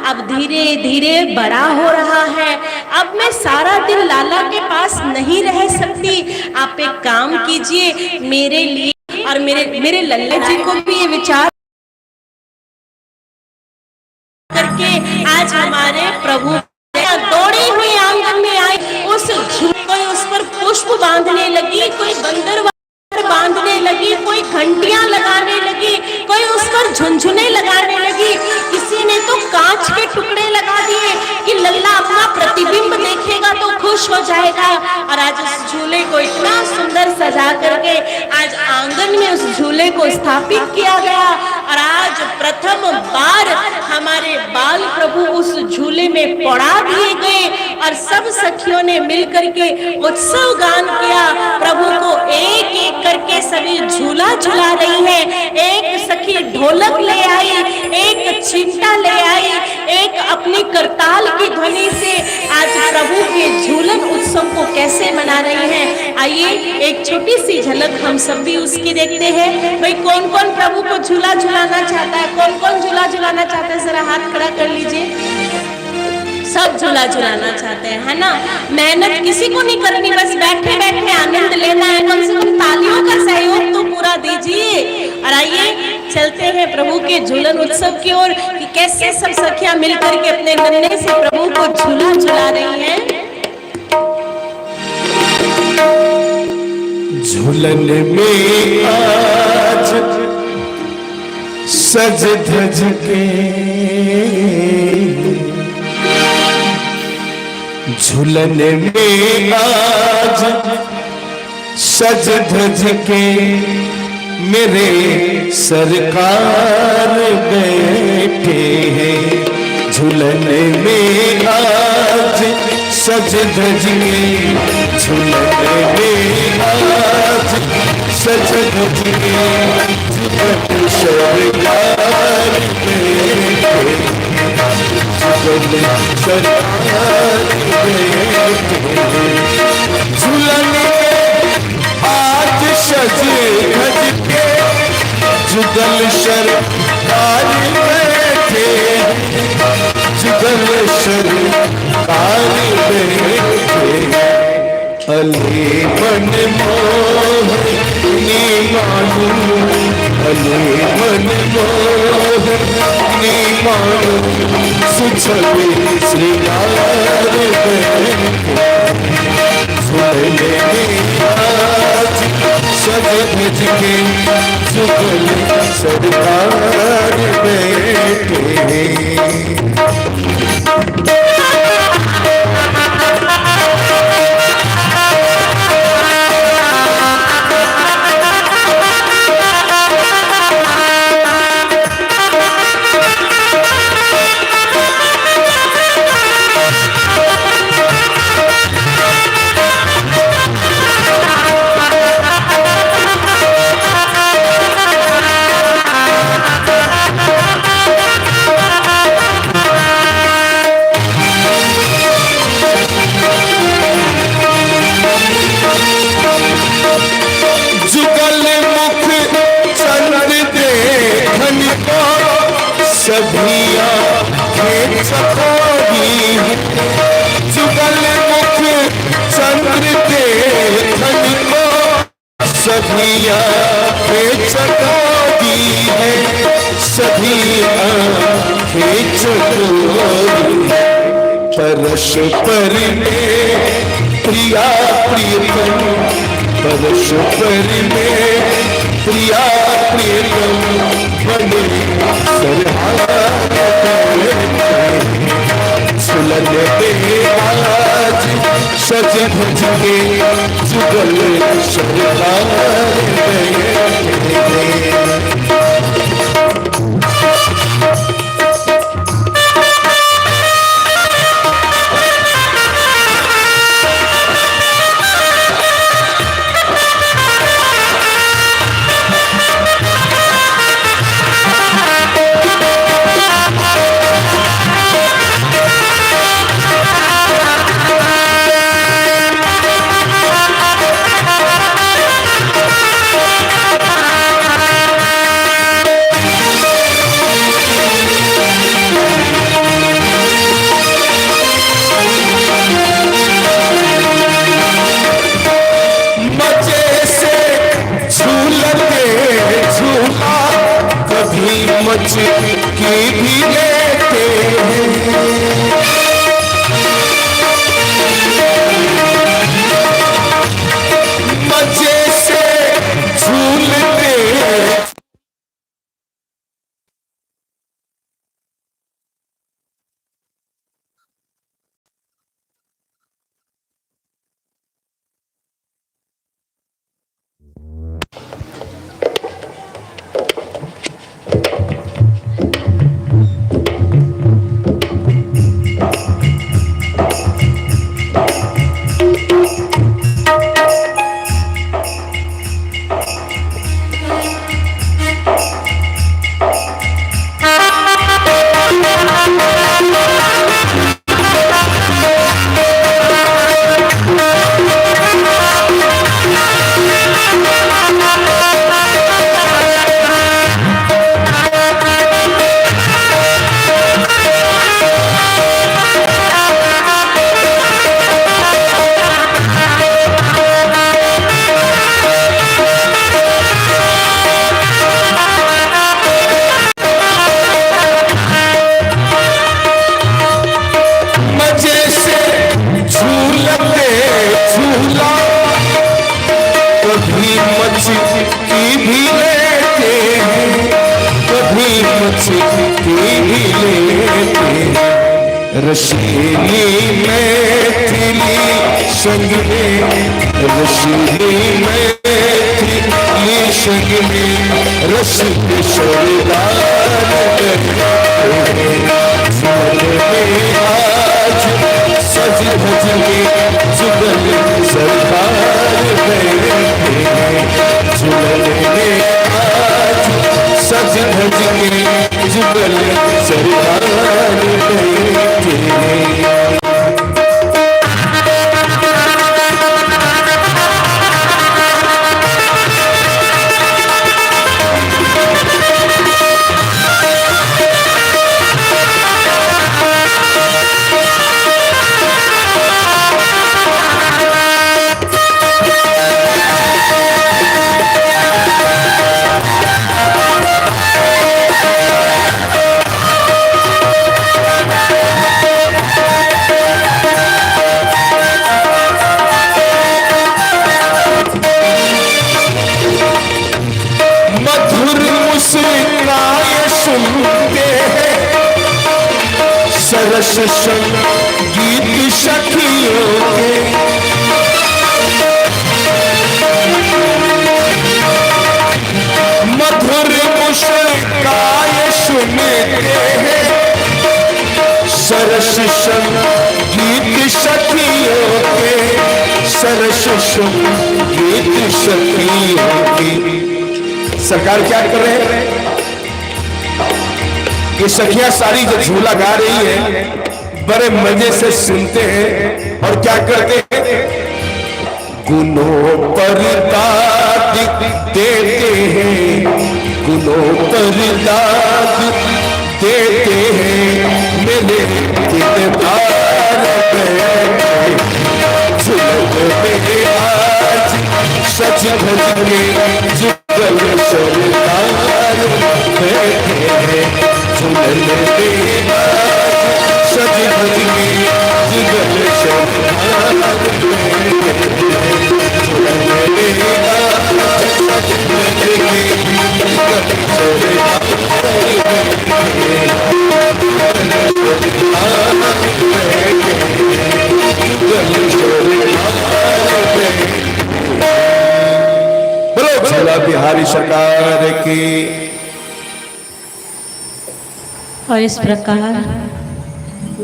B: अब धीरे धीरे बड़ा हो रहा है, अब मैं सारा दिन लाला के पास नहीं रह सकती, आप एक काम कीजिए मेरे लिए और मेरे लल्ले जी को भी ये विचार करके आज हमारे प्रभु दौड़ी हुई आंगन में आई, कोई उस पर पुष्प बांधने लगी, कोई बंदर बांधने लगी, कोई घंटियां लगाने लगी, कोई उस पर झुनझुने लगाने लगी, किसी ने तो कांच के टुकड़े लगा दिए कि लल्ला अपना प्रतिबिंब देखेगा तो खुश हो जाएगा। और आज उस झूले को इतना सुंदर सजा करके आज आंगन में उस झूले को स्थापित किया गया। और आज प्रथम बार हमारे बाल प्रभु उस झूले में पड़ा दिए गए और सब सखियों ने मिलकर के उत्सव गान किया। प्रभु को एक एक करके सभी झूला झुला रही है। एक सखी ढोलक ले आई, एक चिमटा ले आई, एक अपनी करताल की ध्वनि से आज प्रभु के झूलन उत्सव को कैसे मना रही हैं। आइए एक छोटी सी झलक हम सब भी उसकी देखते हैं। भाई कौन कौन प्रभु को झूला झुलाना चाहता है, कौन कौन झूला झुलाना चाहता है, जरा हाथ खड़ा कर लीजिए। सब झूला झुलाना चाहते हैं, है ना। मेहनत किसी को नहीं करनी, बस बैठे बैठे आनंद लेना है। कम से कम तालियों का सहयोग तो पूरा दीजिए। और आइए चलते हैं प्रभु के झूलन उत्सव की ओर कि कैसे सब सखियां मिलकर के अपने नन्हे से प्रभु को झूला झुला रही हैं।
A: झूलन में आज सज धज के, झूलन में आज सज धज के मेरे सरकार बैठे हैं। झूलन में आज सज धज के, झूलन में आज सज धज के झूलन सरकार बैठे, झूलन सरकार झूलन आज सज धज के जुगल सरकार बैठे, जुगल सरकार बैठे। अले मन मोहनी मानू, अले मन मोहनी मानू, सुछले श्रृंगार बैठे। झूले आज सज धज के जुगल सरकार बैठे। सभी आंखें चकोरी जुगल मुख चंद्र देखन को सभी आंखें चकोरी है, सभी आंखें चकोरी। परस्पर में प्रिया प्रियतम, परस्पर में प्रिया प्रियतम बने सुलन दे आज सज भज के जुगल सरदार मच की भी लेते हैं, मजे से झूलते की भी लेते हैं, कभी मछली भी लेते हैं। रसीली मैथिली संग में, रसीली मैथिली संग में रस के सरदार आज सज भज के जुगल सरदार जुगल में आज सज भज के जुगल सरदार सरस संगीत सखियों के मधुर मुस्कान सुनते हैं। सरस संगीत सखियों के, सरस संगीत सखियों के। सरकार क्या कर रहे हैं? ये सखियां सारी जो झूला गा रही है बड़े मजे से सुनते हैं और क्या करते हैं? गुनों पर दाद देते हैं, गुनों पर दाद देते हैं मेरे दिलदार बैठे झुलक में आज सच धज के जुगल सरदार बैठे हैं झुलक में आज सच धज के जुगल सरदार बैठे हैं झुलक में आज सच धज के जुगल बोलो बिहारी सरकार की।
B: और इस प्रकार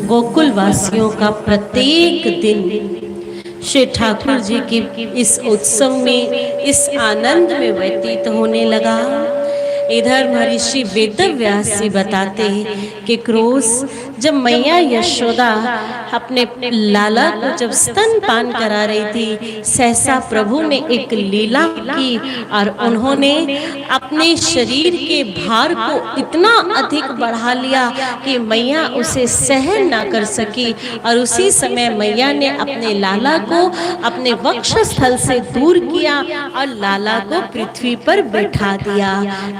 B: गोकुल वासियों का प्रत्येक दिन श्री ठाकुर जी की इस उत्सव में, इस आनंद में व्यतीत होने लगा। इधर महर्षि वेदव्यास जी बताते हैं कि रोज जब मैया यशोदा अपने लाला को जब स्तनपान करा रही थी, सहसा प्रभु ने एक लीला की और उन्होंने अपने शरीर के भार को इतना अधिक बढ़ा लिया कि मैया उसे सहन ना कर सकी और उसी समय मैया ने अपने लाला को अपने वक्षस्थल से दूर किया और लाला को पृथ्वी पर बैठा दिया।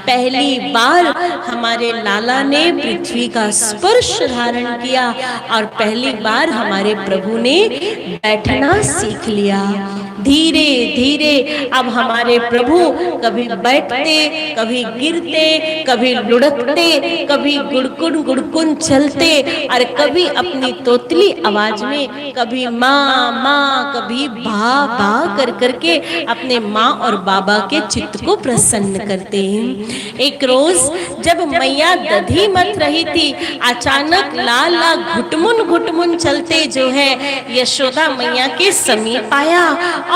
B: पहली बार हमारे लाला ने पृथ्वी का स्पर्श धारण किया और पहली बार हमारे प्रभु ने बैठना सीख लिया। धीरे धीरे अब हमारे प्रभु कभी बैठते, कभी गिरते, कभी लुढ़कते, कभी गुड़कुन गुड़कुन चलते और कभी अपनी तोतली आवाज में कभी माँ माँ, कभी भा भा कर करके अपने माँ और बाबा के चित्त को प्रसन्न करते हैं। एक रोज जब मैया दधी मत रही थी, अचानक लाल लाल घुटमुन घुटमुन चलते जो है यशोदा मैया के समीप आया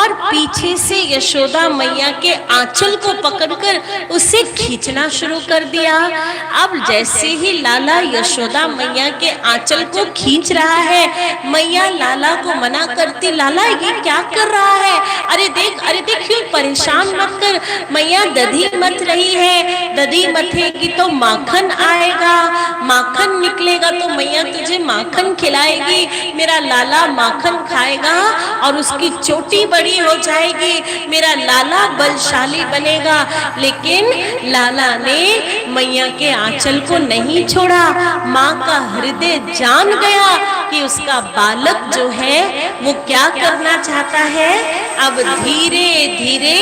B: और पीछे से यशोदा मैया के आंचल को पकड़कर उसे खींचना शुरू कर दिया। अब जैसे ही लाला यशोदा मैया के आंचल को खींच रहा है, मैया लाला को मना करती, लाला ये क्या कर रहा है, अरे देख क्यों परेशान मत कर, मैया दधी मत रही है, दधी मथेगी तो माखन आएगा, माखन निकलेगा तो मैया तुझे माखन खिलाएगी, मेरा लाला माखन खाएगा और उसकी चोटी बड़ी हो जाएगी, मेरा लाला बलशाली बनेगा। लेकिन लाला ने मैया के आंचल को नहीं छोड़ा। माँ का हृदय जान गया कि उसका बालक जो है वो क्या करना चाहता है, अब धीरे धीरे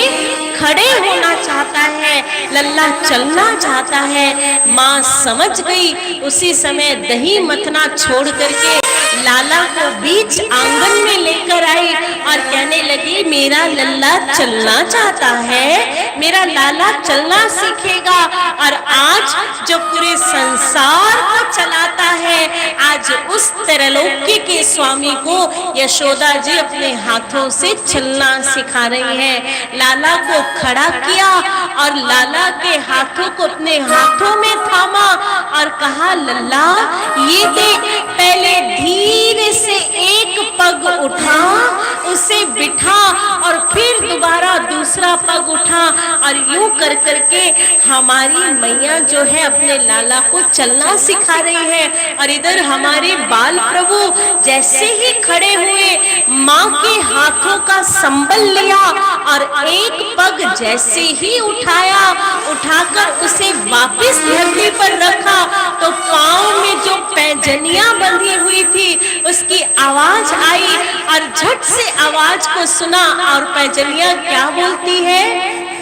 B: खड़े होना चाहता है, लल्ला चलना चाहता है। माँ समझ गई, उसी समय दही मथना छोड़ करके लाला को बीच आंगन में लेकर आई और कहने लगी, मेरा लल्ला चलना चाहता है, मेरा लाला चलना सीखेगा और आज जो पूरे संसार को चलाता है, आज उस त्रैलोक्य के स्वामी को यशोदा जी अपने हाथों से चलना सिखा रही है। लाला को खड़ा किया और लाला के हाथों को अपने हाथों में थामा और कहा, लल्ला ये देख, पहले धीरे से एक पग उठा, उसे बिठा और फिर दोबारा दूसरा पग उठा और यूं कर करके हमारी मैया जो है अपने लाला को चलना सिखा रही है। और इधर हमारे बाल प्रभु जैसे ही खड़े हुए, माँ के हाथों का संबल लिया और एक पग जैसे ही उठाया, उठाकर उसे वापस धरती पर रखा तो पाँव में जो पैजनियां बंधी हुई थी उसकी आवाज आई और झट से आवाज को सुना और पैजनियां क्या बोलती है,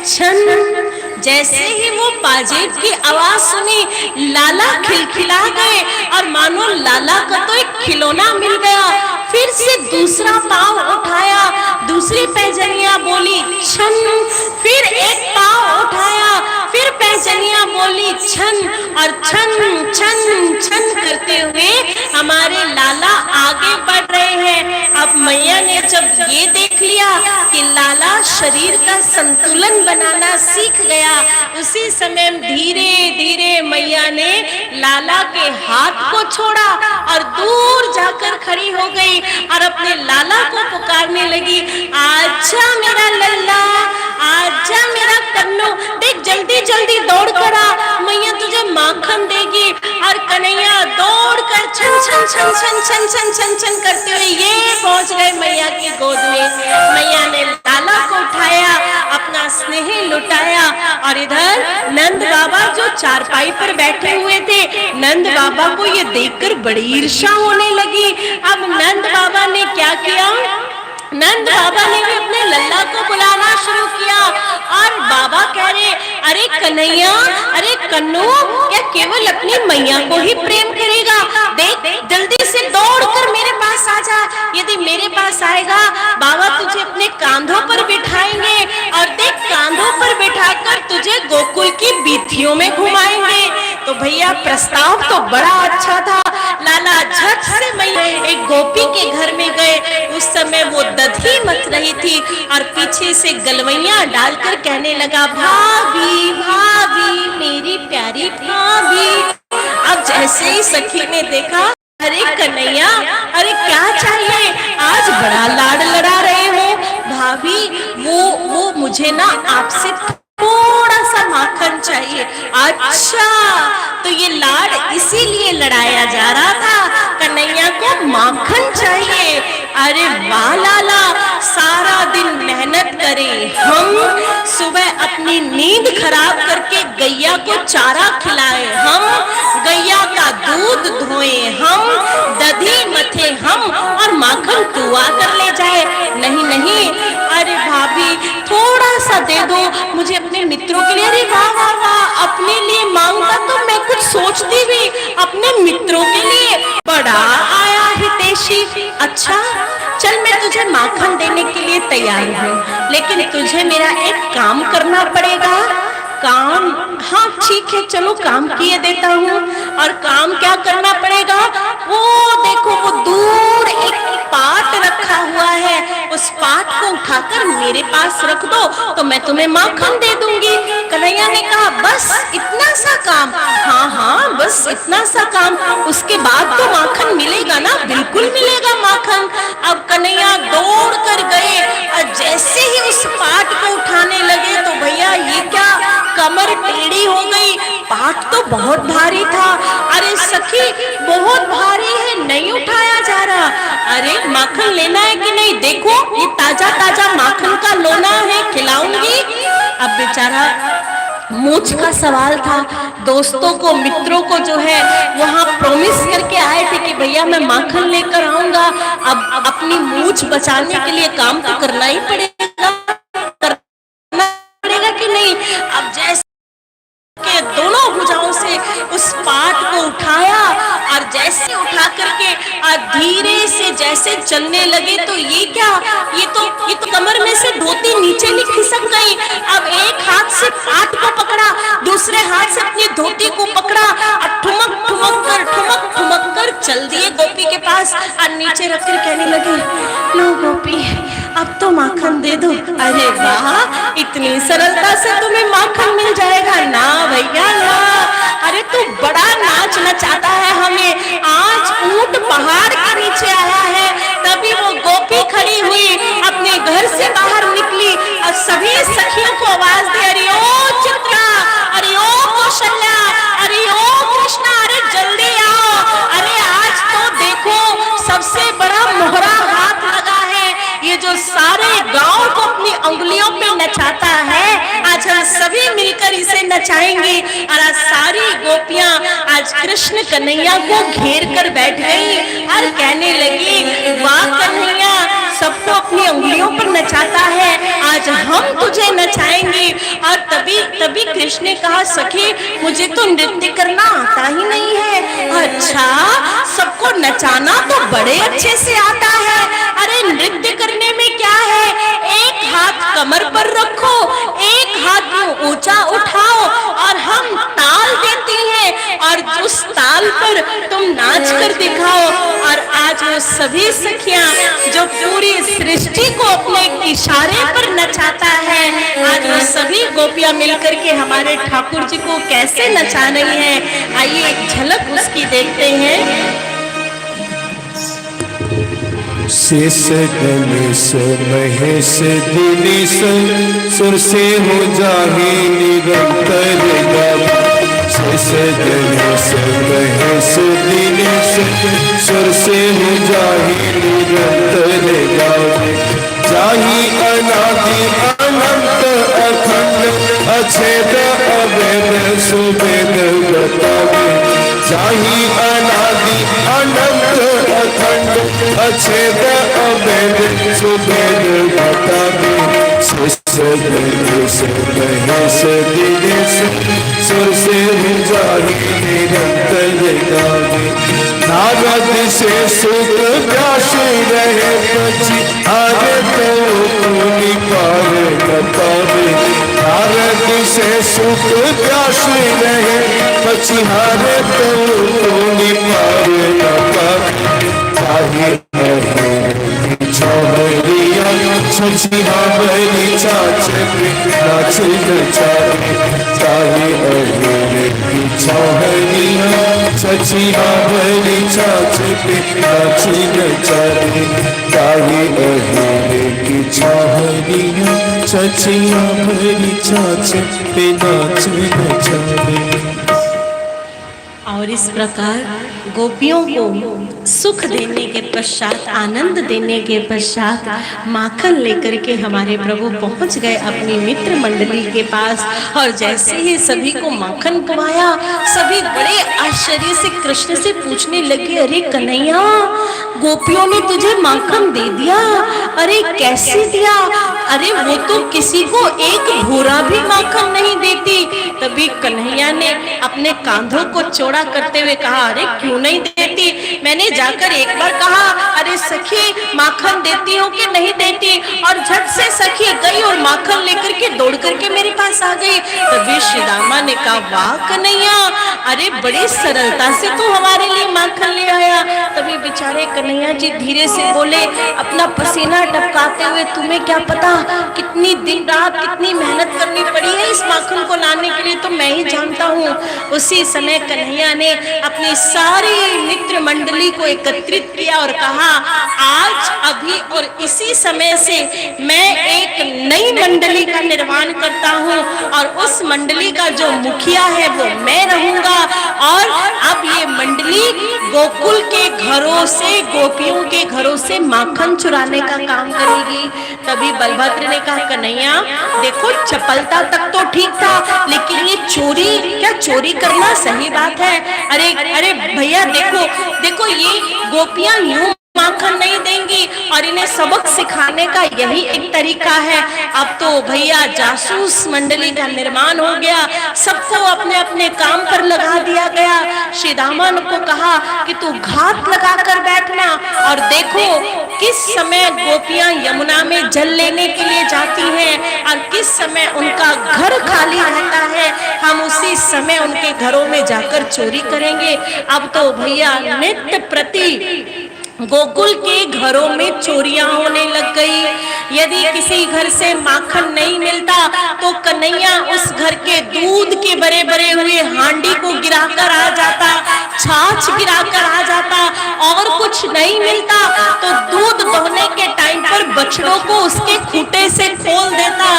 B: छन। जैसे ही वो पाजेब की आवाज सुनी, लाला खिलखिला गए और मानो लाला का तो एक खिलौना मिल गया। फिर से दूसरा पाँव उठाया, दूसरी पैजनियां बोली छन, फिर एक पाँव उठाया, फिर पैजनियां बोली छन और छन छन छन करते हुए हमारे लाला आगे बढ़ रहे हैं। अब मैया ने जब ये देख लिया कि लाला शरीर का संतुलन बनाना सीख गया, उसी समय धीरे धीरे मैया ने लाला के हाथ को छोड़ा और दूर जाकर खड़ी हो गई और अपने लाला को पुकारने लगी, आजा मेरा लल्ला, आजा मेरा कन्नू देख जल्दी जल्दी दौड़ कर आ, मैया तुझे माखन देगी। और कन्हैया दौड़ कर छन छन छन छन छन छन छन छन करते हुए ये पहुंच गए मैया की गोद में। मैया ने लाला को उठाया, अपना स्नेह लुटाया। और इधर नंद बाबा जो चारपाई पर बैठे हुए थे, नंद बाबा को ये देखकर बड़ी ईर्ष्या होने लगी। अब नंद बाबा ने क्या किया, नंद बाबा ने भी अपने लल्ला को बुलाना शुरू किया। और बाबा कह रहे, अरे कन्हैया, अरे कन्नू, क्या केवल अपनी मैया को ही प्रेम करेगा? देख जल्दी से दौड़कर मेरे पास आ जा। यदि मेरे पास आएगा, बाबा तुझे अपने कांधों पर बिठाएंगे और देख कांधों पर बिठाकर तुझे गोकुल की बीथियों में घुमाएंगे। तो भैया प्रस्ताव तो बड़ा अच्छा था। लाला झट से मैया एक गोपी के घर में गए। उस समय वो दधी मच रही थी और पीछे से गलवैया डालकर कहने लगा, भाभी भाभी मेरी प्यारी भाभी। अब जैसे ही सखी ने देखा, अरे कन्हैया, अरे क्या चाहिए? आज बड़ा लाड लड़ा रहे हो भाभी। वो मुझे ना आपसे थोड़ा सा माखन चाहिए। अच्छा, तो ये लाड इसीलिए लड़ाया जा रहा था, कन्हैया को माखन चाहिए। अरे वाह लाला, सारा दिन मेहनत करें हम, सुबह अपनी नींद खराब करके गैया को चारा खिलाए हम, गैया का दूध धोए हम, दधी मथे हम, और माखन तू आकर ले जाए। नहीं नहीं, अरे भाभी थोड़ा सा दे दो मुझे अपने मित्रों के लिए। अरे वाह वाह वाह, अपने लिए मांगता तो मैं कुछ सोचती भी, अपने मित्रों के लिए बड़ा आया हितैषी। अच्छा चल, मैं तुझे माखन देने के लिए तैयार हूँ, लेकिन तुझे मेरा एक काम करना पड़ेगा। काम? हाँ ठीक है, चलो काम किए देता हूँ। और काम क्या करना पड़ेगा? वो देखो, वो दूर एक पाट रखा हुआ है, उस पाट को उठाकर मेरे पास रख दो तो मैं तुम्हें माखन दे दूंगी। कन्हैया ने कहा, बस इतना सा काम? हाँ हाँ बस इतना सा काम, उसके बाद तो माखन मिलेगा ना? बिल्कुल मिलेगा माखन। अब कन्हैया दौड़ कर गए और जैसे ही उस पाट को उठाने लगे तो भैया ये क्या, कमर टेढ़ी हो गई। पाट तो बहुत भारी था। अरे सखी बहुत भारी है, नहीं उठाया जा रहा। अरे माखन लेना है कि नहीं? देखो ये ताजा ताजा माखन का लोना है, खिलाऊंगी। अब बेचारा मूछ का सवाल था। दोस्तों को, मित्रों को जो है वहाँ प्रॉमिस करके आए थे कि भैया मैं माखन लेकर आऊंगा। अब अपनी मूछ बचाने के लिए काम तो करना ही पड़ेगा, करना पड़ेगा कि नहीं? अब जैसे के दोनों भुजाओं से उस पाट को उठाया और जैसे उठा करके धीरे से जैसे चलने लगे तो ये क्या, ये तो कमर में से धोती नीचे नहीं खिसक गई। अब एक हाथ से पाट को पकड़ा, दूसरे हाथ से अपनी धोती को पकड़ा और ठुमक ठुमक कर चल दिए गोपी के पास और नीचे रखकर कहने लगे, लो गोपी अब तो माखन दे दो। अरे वाह, इतनी सरलता से तुम्हें माखन मिल जाएगा? ना भैया ना, अरे तू बड़ा नाच नचाता है हमें। आज ऊंट पहाड़ के नीचे आया है, तभी वो गोपी खड़ी हुई अपने घर से बाहर निकली और सभी सखियों को आवाज दी, अरे ओ चित्रा, अरे ओ कौशल्या, अरे ओ कृष्णा, अरे जल्दी आओ। अरे आज तो देखो सबसे बड़ा मोहरा हाथ लगा है, ये जो सारे गांव को अपनी उंगलियों पे नचाता है, आज हम सभी मिलकर इसे नचाएंगे। और आज सारी गोपियां आज कृष्ण कन्हैया को घेर कर बैठ गई और कहने लगी, वाह कन्हैया, सबको अपनी उंगलियों पर नचाता है, आज हम तुझे नचाएंगे। और तभी कृष्ण ने कहा, सखी मुझे तो नृत्य करना आता ही नहीं है। अच्छा, सबको नचाना तो बड़े अच्छे से आता है। अरे नृत्य करने में क्या है, एक हाथ कमर पर रखो, एक हाथ ऊंचा उठाओ और हम ताल देती हैं और उस ताल पर तुम नाच कर दिखाओ। और आज वो सभी सखियां जो पूरी सृष्टि को अपने इशारे पर नचाता है, आज वो सभी गोपियां मिलकर के हमारे ठाकुर जी को कैसे नचा रही हैं। आइए एक झलक उसकी देखते हैं।
A: शेष गणेश महेश दिनेश सुर से हो जाहे निरंतर गावे। शेष गणेश महेश दिनेश सुर से हो जाहे निरंतर गावे। जाहि अनादि अनंत अखंड अछेद अभेद सुभेद बतावे। जाहि अनादि अनंत अखंड अछेद अभेद सुभेद बतावे। शेष गणेश महेश दिनेश सुर से हो जाहि निरंतर गावे। नारद से सुख व्यास रहे पक्षी आगे तो पूरी पार बतावे। नारद से सुख व्यास रहे पक्षी हारे तो पूरी पार बतावे। चाहे छवरिया छछिया बलि छाछ नाच नचावे। चाहे छवरिया छछिया बलि छाछ नाच नचावे। चाहे की छवरिया छछिया बलि छाछ पे नाच नचावे।
B: और इस प्रकार गोपियों को सुख देने के पश्चात, आनंद देने के पश्चात माखन लेकर के हमारे प्रभु पहुंच गए अपनी मित्र मंडली के पास। और जैसे ही सभी को माखन पवाया, सभी बड़े आश्चर्य से कृष्ण से पूछने लगे, अरे कन्हैया, गोपियों ने तुझे माखन दे दिया? अरे कैसे दिया? अरे वो तो किसी को एक भूरा भी माखन नहीं देती। तभी कन्हैया ने अपने कांधों को चौड़ा करते हुए कहा, अरे क्यों नहीं देती? मैंने जाकर एक बार कहा, अरे सखी माखन देती हो कि नहीं देती? और झट से सखी गई और माखन लेकर के दौड़ करके मेरे पास आ गई। तभी श्री दामा ने कहा, वाह कन्हैया, अरे बड़ी सरलता से तू हमारे लिए माखन ले आया। तभी बेचारे कन्हैया जी धीरे से बोले, अपना पसीना टपकाते हुए, तुम्हें क्या पता कितनी दिन रात कितनी मेहनत करनी पड़ी है इस माखन को लाने के लिए, तो मैं ही जानता हूँ। उसी समय कन्हैया ने अपनी सारी मित्र मंडली को एकत्रित किया और कहा, आज अभी और इसी समय से मैं एक नई मंडली का निर्माण करता हूँ और उस मंडली का जो मुखिया है वो मैं रहूंगा। और अब ये मंडली गोकुल के घरों से, गोपियों के घरों से माखन चुराने का काम करेगी। तभी बलभद्र ने कहा, कन्हैया देखो, चपलता तक तो ठीक था, लेकिन ये चोरी, क्या चोरी करना सही बात है? अरे अरे भैया देखो देखो, ये गोपियां यूं माखन नहीं देंगी और इन्हें सबक सिखाने का यही एक तरीका है। अब तो भैया जासूस मंडली का निर्माण हो गया, सबको अपने अपने काम पर लगा दिया गया। श्री दामन को कहा कि तू घात लगा कर बैठना और देखो किस समय गोपियां यमुना में जल लेने के लिए जाती हैं और किस समय उनका घर खाली रहता है, हम उसी समय उनके घरों में जाकर चोरी करेंगे। अब तो भैया नित्य प्रति गोकुल के घरों में चोरियां होने लग गई। यदि किसी घर से माखन नहीं मिलता तो कन्हैया उस घर के दूध के बड़े बड़े हुए हांडी को गिराकर आ जाता, छाछ गिराकर आ जाता। और कुछ नहीं मिलता तो दूध दोहने के टाइम पर बछड़ों को उसके खूंटे से खोल देता।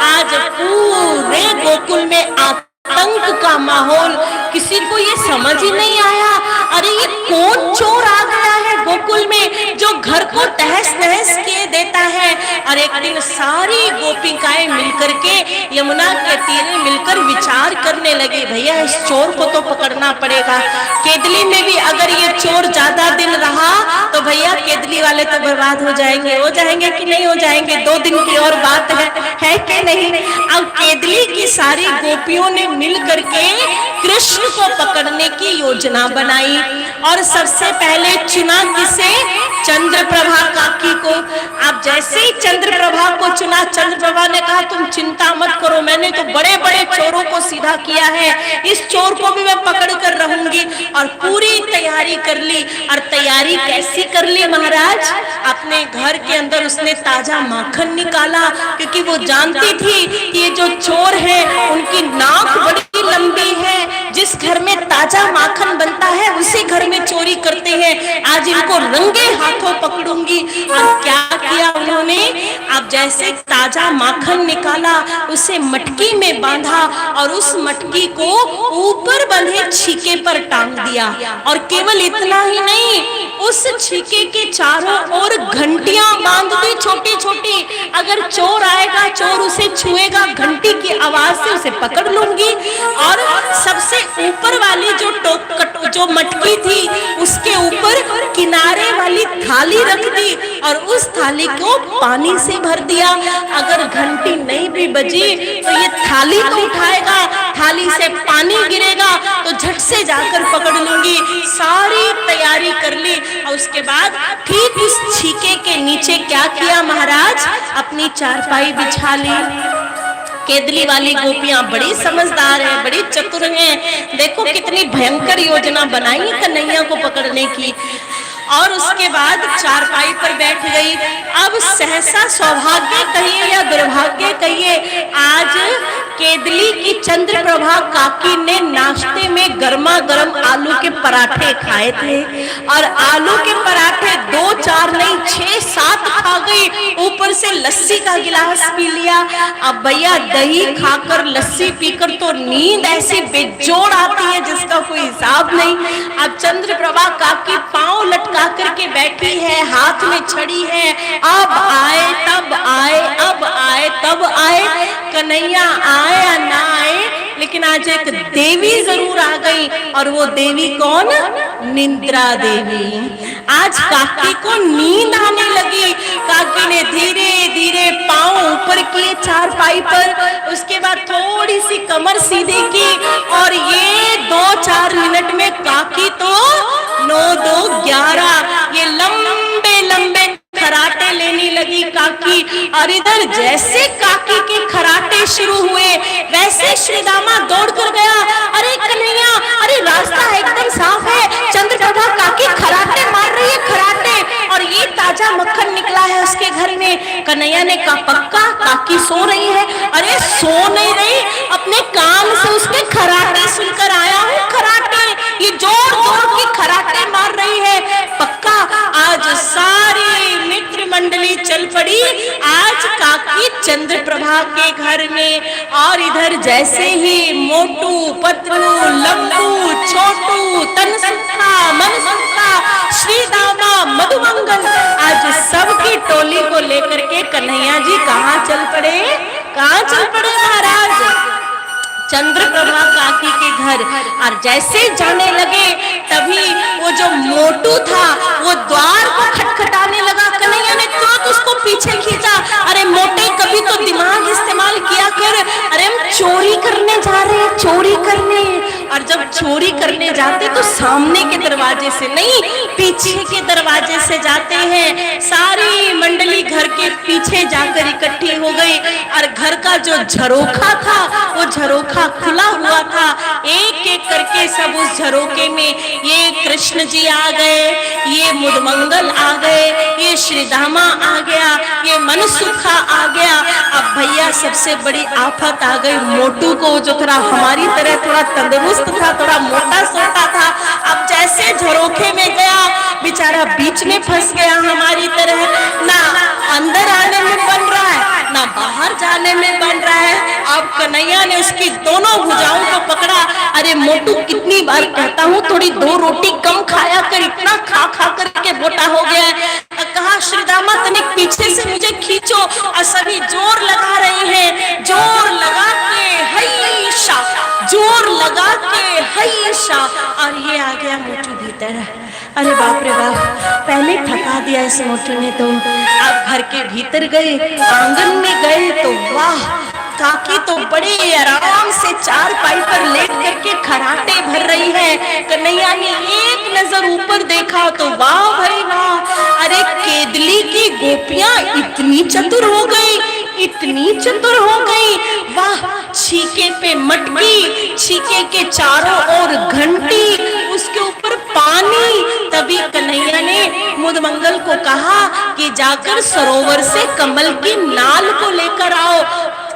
B: आज पूरे गोकुल में आतंक का माहौल, किसी को ये समझ ही नहीं आया, अरे ये कौन चोर आ गया है गोकुल में जो घर को तहस नहस किए देता है। और एक दिन सारी गोपिकाएं मिलकर के यमुना के तीरे मिलकर विचार करने लगी, भैया इस चोर को तो पकड़ना पड़ेगा। केदली में भी अगर ये चोर ज्यादा दिन रहा तो भैया केदली वाले तो बर्बाद हो जाएंगे कि नहीं हो जाएंगे, 2 दिन की और बात है कि नहीं। अब केदली की सारी गोपियों ने मिल करके कृष्ण को पकड़ने की योजना बनाई और सबसे पहले चुना किसे? चंद्रप्रभा काकी को। अब जैसे ही चंद्रप्रभा को चुना, चंद्रप्रभा ने कहा तुम चिंता मत करो, मैंने तो बड़े बड़े चोरों को सीधा किया है, इस चोर को भी मैं पकड़ कर रहूंगी। और पूरी तैयारी कर ली। और तैयारी कैसी कर ली महाराज? अपने घर के अंदर उसने ताजा माखन निकाला, क्योंकि वो जानती थी कि ये जो चोर है उनकी नाक बड़ी बड़ी लंबी है, जिस घर में ताजा माखन बनता है उसी घर में चोरी करते हैं, आज इनको रंगे हाथों पकड़ूंगी। अब क्या किया उन्होंने, अब जैसे ताजा माखन निकाला उसे मटकी में बांधा और उस मटकी को ऊपर बंधे छीके पर टांग दिया। और केवल इतना ही नहीं, उस छीके के चारों ओर घंटियां बांध दी छोटी छोटी, अगर चोर आएगा, चोर उसे छुएगा, घंटी की आवाज से उसे पकड़ लूंगी। और सबसे ऊपर वाली जो मटकी थी उसके ऊपर किनारे वाली थाली रख दी और उस थाली को पानी से भर दिया। अगर घंटी नहीं भी बजी तो ये थाली तो उठाएगा, थाली से पानी गिरेगा तो झट से जाकर पकड़ लूंगी। सारी तैयारी कर ली और उसके बाद ठीक उस छीके के नीचे क्या किया महाराज, अपनी चारपाई बिछा ली। केदली वाली गोपियां बड़ी समझदार हैं, बड़ी चतुर हैं, देखो कितनी भयंकर योजना बनाई कन्हैया को पकड़ने की। और उसके बाद चारपाई पर बैठ गई। अब सहसा सौभाग्य कहिए या दुर्भाग्य कहिए, आज केदली की चंद्रप्रभा काकी ने नाश्ते में गर्मा गर्म आलू के पराठे खाए थे और आलू के पराठे 2-4 नहीं 6-7 खा गई, ऊपर से लस्सी का गिलास पी लिया। अब भैया दही खाकर लस्सी पीकर तो नींद ऐसी बेजोड़ आती है जिसका कोई हिसाब नहीं। अब चंद्रप्रभा काकी पांव लटका करके बैठी है, हाथ में छड़ी है, अब आए तब आए, अब आए तब आए, कन्हैया आए या ना आए, लेकिन आज एक देवी जरूर आ गई। और वो देवी कौन, निद्रा देवी। आज काकी को नींद आने लगी, काकी ने धीरे धीरे पांव ऊपर किए चारपाई पर, उसके बाद थोड़ी सी कमर सीधी की और ये 2-4 मिनट में काकी तो 9-2-11 ये लंबे लंबे खराटे लेने लगी काकी। और इधर जैसे काकी के खराटे शुरू हुए वैसे श्री दामा दौड़कर गया, अरे कन्हैया, अरे रास्ता एकदम साफ है, चंद्रप्रभा काकी खराटे मार रही है, खराटे, और ये ताजा मक्खन निकला है उसके घर में। कन्हैया ने कहा पक्का काकी सो रही है? अरे सो नहीं रही, अपने कान से उसके खराटे सुनकर आया हूँ, खराटे, ये जोर जोर की खराटे मार रही है, पक्का। आज सारी मित्र मंडली चल पड़ी आज काकी चंद्रप्रभा के घर में। और इधर जैसे ही मोटू, पतलू, लंबू, छोटू, तनसुखा, मनसुखा, श्री दामा, मधुमंगल, आज सबकी टोली को लेकर के कन्हैया जी कहाँ चल पड़े, कहाँ चल पड़े महाराज, चंद्रप्रभा काकी के घर। और जैसे जाने लगे तभी वो जो मोटू था वो द्वार को खटखटाने लगा। कन्हैया ने तुरंत उसको पीछे खींचा, अरे मोटे कभी तो दिमाग इस्तेमाल किया कर, अरे हम चोरी करने जा रहे हैं, चोरी करने। और जब चोरी करने जाते तो सामने के दरवाजे से नहीं, पीछे के दरवाजे से जाते हैं। सारी मंडली घर के पीछे जाकर इकट्ठी हो गई और घर का जो झरोखा था वो झरोखा खुला हुआ था। एक एक करके सब उस झरोके में, ये कृष्ण जी आ गए, ये मुदमंगल आ गए, ये श्रीदामा आ गया, ये मनसुखा आ गया। अब भैया सबसे बड़ी आफत आ गई मोटू को, जो थोड़ा हमारी तरह थोड़ा तंदुरुस्त था, थोड़ा मोटा सोटा था। अब जैसे झरोखे में गया बेचारा बीच में फंस गया हमारी तरह, ना अंदर आने में बन रहा है ना बाहर जाने में बन रहा है। अब कन्हैया ने उसकी दोनों भुजाओं को पकड़ा, अरे मोटू कितनी बार कहता हूँ थोड़ी 2 रोटी कम खाया कर, इतना खा खा करके मोटा हो गया है। कहा श्रीदामा तनिक पीछे से मुझे खींचो, और सभी जोर लगा रहे हैं, जोर लगा के हैशा, जोर लगा के हैशा, और ये आ गया मोटू भीतर। अरे बाप रे बाप, पहले थका दिया इस मोटू ने तो। अब घर के भीतर गए, आंगन में गए तो वाह, काकी तो बड़े आराम से चारपाई पर लेट करके खराटे भर रही है। कन्हैया ने एक नजर ऊपर देखा तो वाह भाई वाह, अरे केदली की गोपियां इतनी चतुर हो गई, इतनी चतुर हो गई, वाह। छीके पे मटकी, छीके के चारों ओर घंटी, उसके ऊपर पानी। तभी कन्हैया ने मुदमंगल को कहा कि जाकर सरोवर से कमल की नाल को लेकर आओ।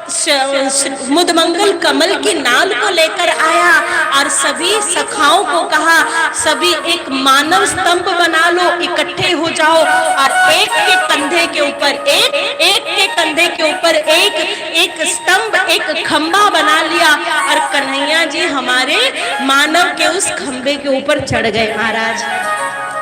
B: मुदमंगल कमल की नाल को लेकर आया और सभी सखाओं को कहा, सभी एक मानव स्तंभ बना लो, इकट्ठे हो जाओ और एक के कंधे के ऊपर एक के कंधे के ऊपर एक स्तंभ, एक खंबा बना लिया और कन्हैया जी हमारे मानव के उस खंबे के ऊपर चढ़ गए महाराज।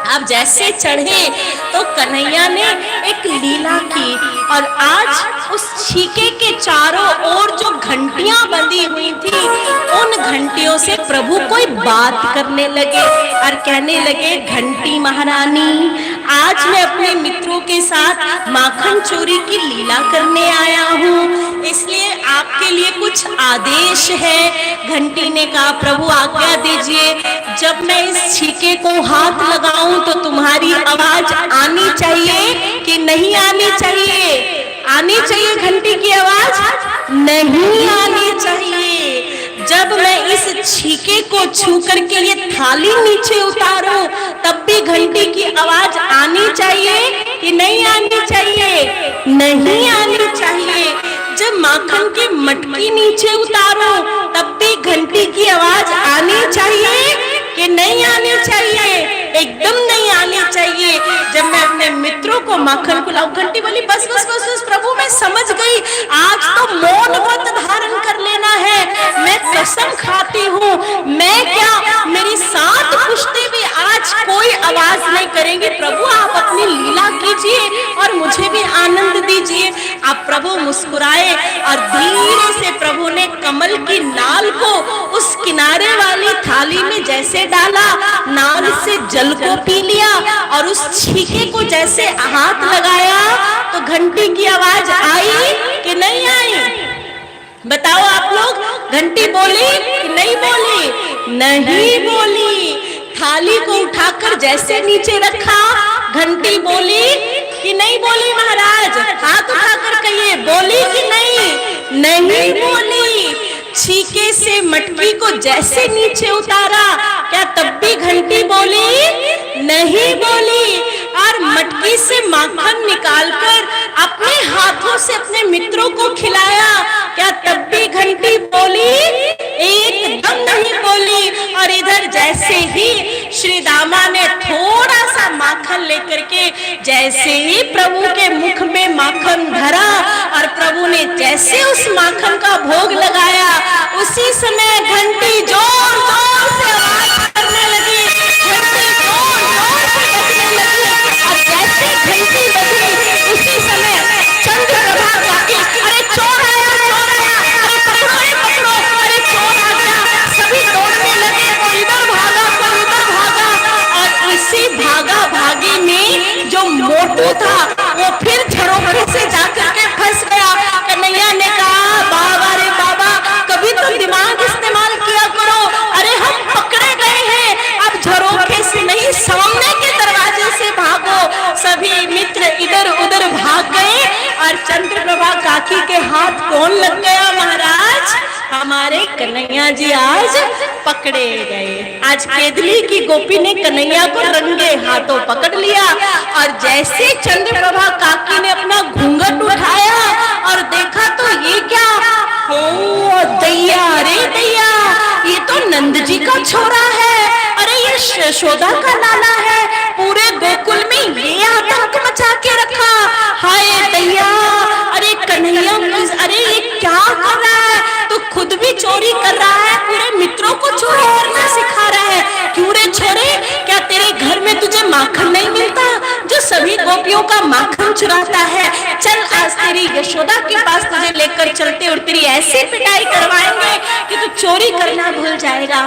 B: अब जैसे चढ़े तो कन्हैया ने एक लीला की और आज उस छीके के चारों ओर जो घंटियां बंधी हुई थी, उन घंटियों से प्रभु कोई बात करने लगे और कहने लगे, घंटी महारानी, आज मैं अपने मित्रों के साथ माखन चोरी की लीला करने आया हूँ, इसलिए आपके लिए कुछ आदेश है। घंटी ने कहा, प्रभु आज्ञा दीजिए, जब मैं इस छीके को हाथ लगाऊं तो तुम्हारी आवाज आनी चाहिए कि नहीं आनी चाहिए? आनी चाहिए घंटी की आवाज? नहीं आनी चाहिए। जब मैं इस छीके को छू करके ये थाली नीचे उतारूं तब भी घंटी की आवाज आनी चाहिए कि नहीं आनी चाहिए? नहीं आनी चाहिए। जब माखन की मटकी नीचे उतारो तब भी घंटी की आवाज आनी चाहिए कि नहीं आनी चाहिए? एकदम नहीं आनी चाहिए। जब मैं अपने मित्रों को माखन खिलाऊं, घंटी बोली, बस बस बस बस प्रभु मैं समझ गई, आज तो मौन व्रत धारण कर लेना है, मैं कसम खाती हूँ, मैं क्या मेरी 7 पुश्ते भी आज कोई आवाज नहीं करेंगे। प्रभु आप अपनी लीला कीजिए और मुझे भी आनंद दीजिए। आप प्रभु मुस्कुराए और धीरे से प्रभु ने कमल की नाल को उस किनारे वाली थाली में जैसे डाला, नाल से जल को पी लिया और उस छीके को जैसे हाथ लगाया तो घंटी की आवाज आई कि नहीं आई? बताओ आप लोग, घंटी बोली कि नहीं बोली? नहीं बोली। थाली को उठाकर जैसे नीचे रखा, घंटी बोली कि नहीं बोली महाराज? हाथ उठाकर कहिए, बोली कि नहीं? नहीं बोली। छीके से मटकी को जैसे नीचे उतारा, क्या तब भी घंटी बोली? नहीं बोली। और मटकी से माखन निकालकर अपने हाथों से अपने मित्रों को खिलाया, क्या तब भी घंटी बोली? एकदम नहीं बोली। और इधर जैसे ही श्री दामा ने थोड़ा सा माखन लेकर के जैसे ही प्रभु के मुख में माखन धरा और प्रभु ने जैसे उस माखन का भोग लगाया, उसी समय घंटी जोर जोर से आवाज करने लगी, घंटी जोर जोर से बजने लगी। और जैसे घंटी बजी उसी समय चंद्रप्रभा काकी, अरे चोर आया, अरे पकड़ो, अरे चोर आ गया। सभी दौड़ने लगे, वो इधर भागा, कोई उधर भागा और इसी भागा भागी में जो मोटू था वो फिर झरोखे से जाकर के फंस गया। कन्हैया ने कहा, बाबा रे बाबा, कभी तो दिमाग इस्तेमाल किया करो। अरे हम पकड़े गए हैं, अब झरोखे से नहीं सामने के दरवाजे से भागो। सभी मित्र इधर उधर भाग गए और चंद्रप्रभा काकी के हाथ कौन लग गया महाराज? हमारे कन्हैया जी आज पकड़े गए। आज केदली की गोपी ने कन्हैया को रंगे हाथों पकड़ लिया और जैसे चंद्रप्रभा काकी ने अपना घूंघट उठाया और देखा तो ये क्या, ओ दैया रे दैया, ये तो नंद जी का छोरा है, अरे ये यशोदा का लाला है, पूरे गोकुल में ये आतंक मचा के रखा, हाय दैया, अरे कन्हैया, अरे ये क्या कर रहा है? तो खुद भी चोरी कर रहा है, पूरे मित्रों को चोरी करना सिखा रहा है। क्यों रे छोरे, क्या तेरे घर में तुझे माखन नहीं मिलता जो सभी गोपियों का माखन चुराता है? चल आज तेरी यशोदा के पास तुझे लेकर चलते और तेरी ऐसी पिटाई करवाएंगे कि तू चोरी करना भूल जाएगा।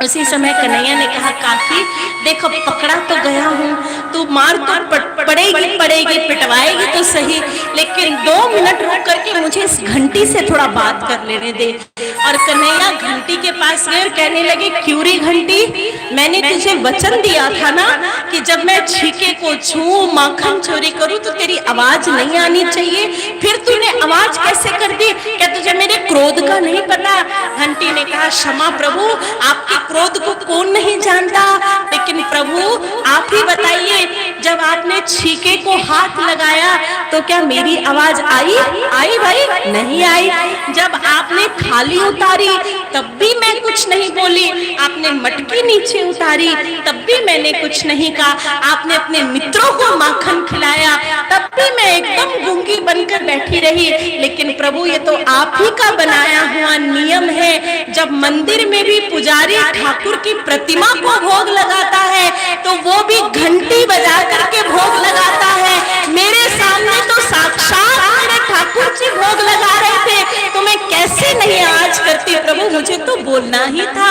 B: उसी समय कन्हैया ने कहा, काकी देखो पकड़ा तो गया हूँ, तू मार तो पड़ेगी, पिटवाएगी तो सही, लेकिन 2 मिनट रुक करके मुझे इस घंटी से थोड़ा बात कर लेने दे। और कन्हैया घंटी के पास गए और कहने लगे, क्यों रे घंटी, मैंने तुझे वचन दिया था ना कि जब मैं छीके को छूऊं, माखन चोरी करूं तो तेरी आवाज नहीं आनी चाहिए, फिर तूने आवाज कैसे कर दी? क्या तुझे मेरे क्रोध का नहीं पता? घंटी ने कहा, क्षमा प्रभु, आपके क्रोध को कौन नहीं जानता, लेकिन प्रभु आप ही बताइए, जब आपने छीके को हाथ लगाया तो क्या मेरी आवाज आई? आई भाई? नहीं आई। जब आपने थाली उतारी तब भी मैं कुछ नहीं बोली, आपने मटकी नीचे उतारी तब भी मैंने कुछ नहीं कहा, आपने अपने मित्रों को माखन खिलाया तब भी मैं एकदम गूंगी बनकर बैठी रही। लेकिन प्रभु ये तो आप ही का बनाया हुआ नियम है। जब मंदिर में भी पुजारी ठाकुर की प्रतिमा को भोग लगाता है तो वो भी घंटी बजा करके भोग लगाता है। मेरे सामने तो साक्षात मेरे ठाकुर जी भोग लगा रहे थे, तो मैं कैसे नहीं आवाज करती? प्रभु मुझे तो बोलना ही था।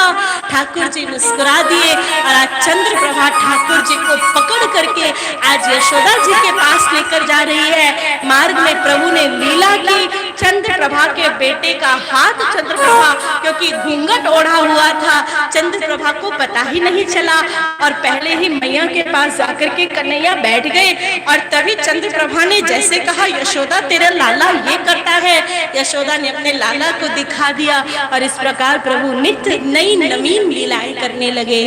B: ठाकुर जी मुस्कुरा दिए और आज चंद्रप्रभा ठाकुर जी को पकड़ करके आज यशोदा जी के पास लेकर जा रही है। मार्ग में प्रभु ने लीला की, चंद्रप्रभा के बेटे का हाथ चंद्रप्रभा, क्योंकि घूंघट ओढ़ा हुआ था, चंद्रप्रभा को पता ही नहीं चला और पहले ही मैया के पास जाकर के कन्हैया बैठ गए। और तभी चंद्रप्रभा ने जैसे कहा यशोदा तेरा लाला ये करता है, यशोदा ने अपने लाला को दिखा दिया और इस प्रकार प्रभु नित्य नई नवीन लीलाएं करने लगे।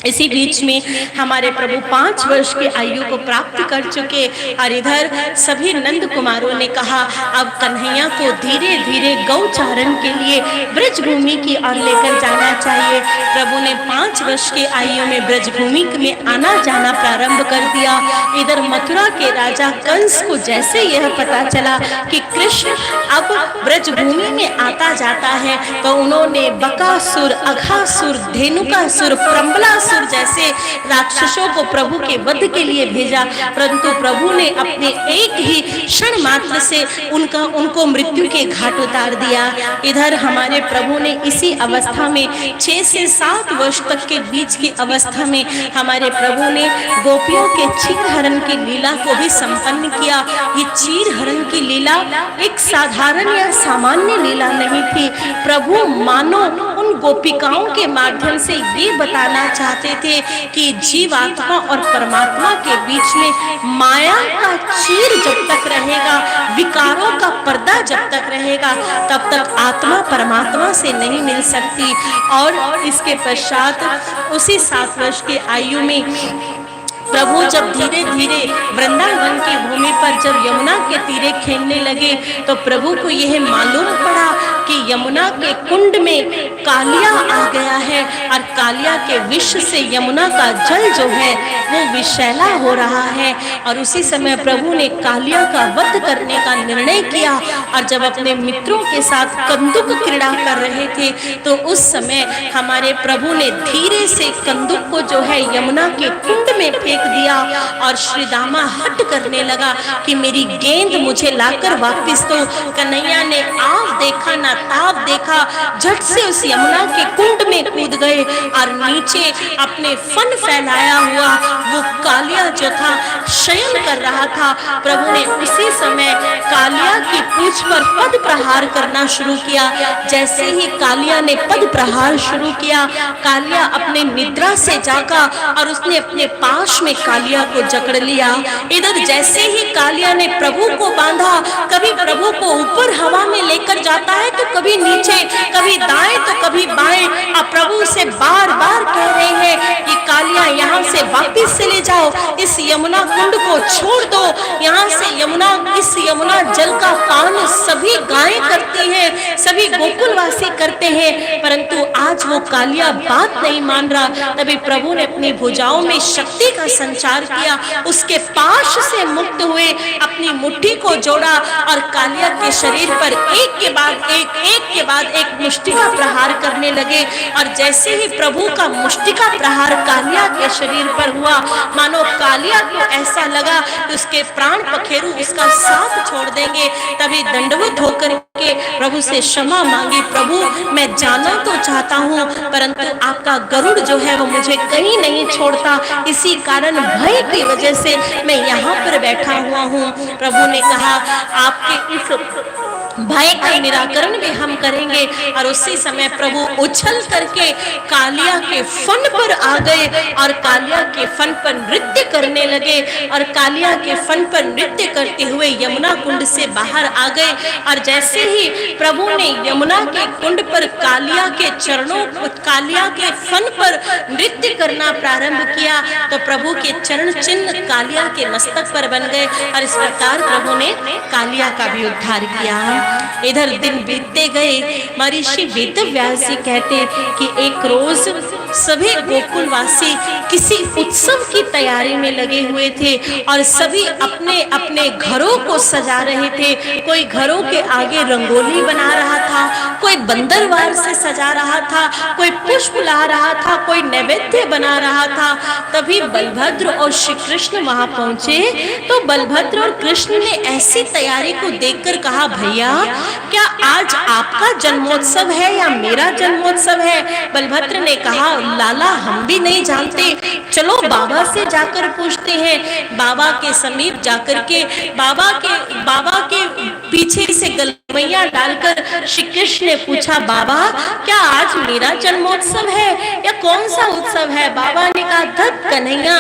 B: इसी बीच में हमारे प्रभु 5 वर्ष की आयु को प्राप्त कर चुके और इधर सभी नंद कुमारों ने कहा अब कन्हैया को धीरे धीरे गौचारण के लिए ब्रज भूमि की ओर लेकर जाना चाहिए। प्रभु ने 5 वर्ष की आयु में ब्रज भूमि में आना जाना प्रारंभ कर दिया। इधर मथुरा के राजा कंस को जैसे यह पता चला कि कृष्ण अब ब्रज भूमि में आता जाता है तो उन्होंने बकासुर, अघासुर, धेनुकासुर, प्रम्बलासुर जैसे राक्षसों को प्रभु के वध के लिए भेजा, परंतु प्रभु ने अपने एक ही क्षण मात्र से उनको मृत्यु के घाट उतार दिया। इधर हमारे प्रभु ने इसी अवस्था में 6 से 7 वर्ष तक के बीच की अवस्था में हमारे प्रभु ने गोपियों के चीर हरण की लीला को भी संपन्न किया। ये चीर हरण की लीला एक साधारण या सामान्य लीला नहीं थी। प्रभु मानो उन गोपिकाओं के माध्यम से ये बताना चाहते थे कि जीवात्मा और परमात्मा के बीच में माया का चीर जब तक रहेगा, विकारों का पर्दा जब तक रहेगा, तब तक आत्मा परमात्मा से नहीं मिल सकती। और इसके पश्चात उसी 7 वर्ष की आयु में प्रभु जब धीरे धीरे वृंदावन की भूमि पर जब यमुना के तीरे खेलने लगे तो प्रभु को यह मालूम पड़ा कि यमुना के कुंड में कालिया आ गया है और कालिया के विष से यमुना का जल जो है वो विषैला हो रहा है। और उसी समय प्रभु ने कालिया का वध करने का निर्णय किया और जब अपने मित्रों के साथ कंदुक क्रीड़ा कर रहे थे तो उस समय हमारे प्रभु ने धीरे से कंदुक को जो है यमुना के कुंड में फेंक दिया और श्री दामा हट करने लगा कि मेरी गेंद मुझे लाकर वापस दो। कन्हैया ने आव देखा ना ताव देखा, झट से उस यमुना के कुंड में कूद गए और नीचे अपने फन फैलाया हुआ वो कालिया जो था शयन कर रहा था। प्रभु ने उसी समय कालिया की पूंछ पर पद प्रहार करना शुरू किया। जैसे ही कालिया ने पद प्रहार शुरू किया, कालिया अपने निद्रा से जागा और उसने अपने पाश में कालिया को जकड़ लिया। इधर जैसे ही कालिया ने प्रभु को बांधा, कभी प्रभु को ऊपर हवा में लेकर जाता है तो कभी नीचे, कभी दाएं तो कभी बाएं। अब प्रभु से बार बार कह रहे हैं कि कालिया यहाँ से वापस से ले जाओ, इस यमुना कुंड को छोड़ दो, यहाँ से इस यमुना जल का पान सभी गायें करती हैं, सभी गोकुलवासी करते हैं, परंतु आज वो कालिया बात नहीं मान रहा। तभी प्रभु ने अपनी भुजाओं में शक्ति का संचार किया, उसके पाश से मुक्त हुए, अपनी मुट्ठी को जोड़ा और कालिया के शरीर पर एक के बाद एक मुष्टिका प्रहार करने लगे। और जैसे ही प्रभु का मुष्टिका प्रहार कालिया के शरीर पर हुआ, मानो कालिया को ऐसा लगा कि उसके प्राण पखेरु उसका साथ छोड़ देंगे। तभी दंडवत होकर के प्रभु से क्षमा मांगी, प्रभु मैं जाना तो चाहता हूँ परंतु आपका गरुड़ जो है वो मुझे कहीं नहीं छोड़ता, इसी कारण भय की वजह से मैं यहाँ पर बैठा हुआ हूँ। प्रभु ने कहा आपके इस भय का निराकरण भी हम करेंगे। और उसी समय प्रभु उछल करके कालिया के फन पर आ गए और कालिया के फन पर नृत्य करने लगे और कालिया के फन पर नृत्य करते हुए यमुना कुंड से बाहर आ गए। और जैसे ही प्रभु ने यमुना के कुंड पर कालिया के चरणों, कालिया के फन पर नृत्य करना प्रारंभ किया तो प्रभु के चरण चिन्ह कालिया के मस्तक पर बन गए और इस प्रकार प्रभु ने कालिया का भी उद्धार किया। इधर दिन बीतते गए। महर्षि वेदव्यास जी कहते कि एक रोज सभी गोकुलवासी किसी उत्सव की तैयारी में लगे हुए थे और सभी अपने अपने घरों को सजा रहे थे। कोई घरों के आगे रंगोली बना रहा था, कोई बंदरवार से सजा रहा था, कोई पुष्प ला रहा था, कोई नैवेद्य बना रहा था। तभी बलभद्र और श्री कृष्ण वहां पहुंचे तो बलभद्र और कृष्ण ने ऐसी तैयारी को देखकर कहा, भैया क्या आज आपका जन्मोत्सव है या मेरा जन्मोत्सव है? बलभद्र ने कहा, लाला हम भी नहीं जानते, चलो बाबा से जाकर पूछते हैं। बाबा के समीप जाकर के बाबा के पीछे से गलवैया डालकर श्री कृष्ण ने पूछा, बाबा क्या आज मेरा जन्मोत्सव है या कौन सा उत्सव है? बाबा ने कहा, धत कन्हैया,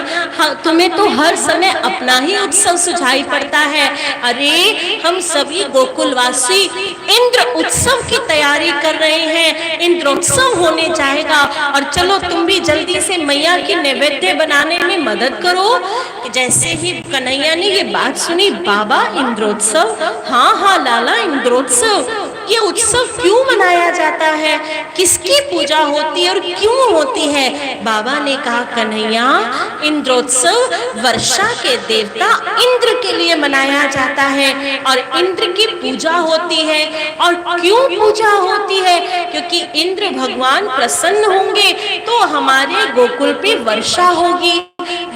B: तुम्हें तो हर समय अपना ही उत्सव सुझाई पड़ता है। अरे हम सभी गोकुलवासी इंद्र उत्सव की तैयारी कर रहे हैं, इंद्रोत्सव होने जाएगा और चलो तुम भी जल्दी से मैया की नैवेद्य बनाने में मदद करो। जैसे ही कन्हैया ने ये बात सुनी, बाबा इंद्रोत्सव? हाँ हाँ लाला इंद्रोत्सव। ये उत्सव क्यों मनाया जाता है, किसकी पूजा होती है और क्यों होती है? बाबा ने कहा, कन्हैया इंद्रोत्सव वर्षा के देवता इंद्र के लिए मनाया जाता है और इंद्र की पूजा होती है। और क्यों पूजा होती है? क्योंकि इंद्र भगवान प्रसन्न होंगे तो हमारे गोकुल पे वर्षा होगी,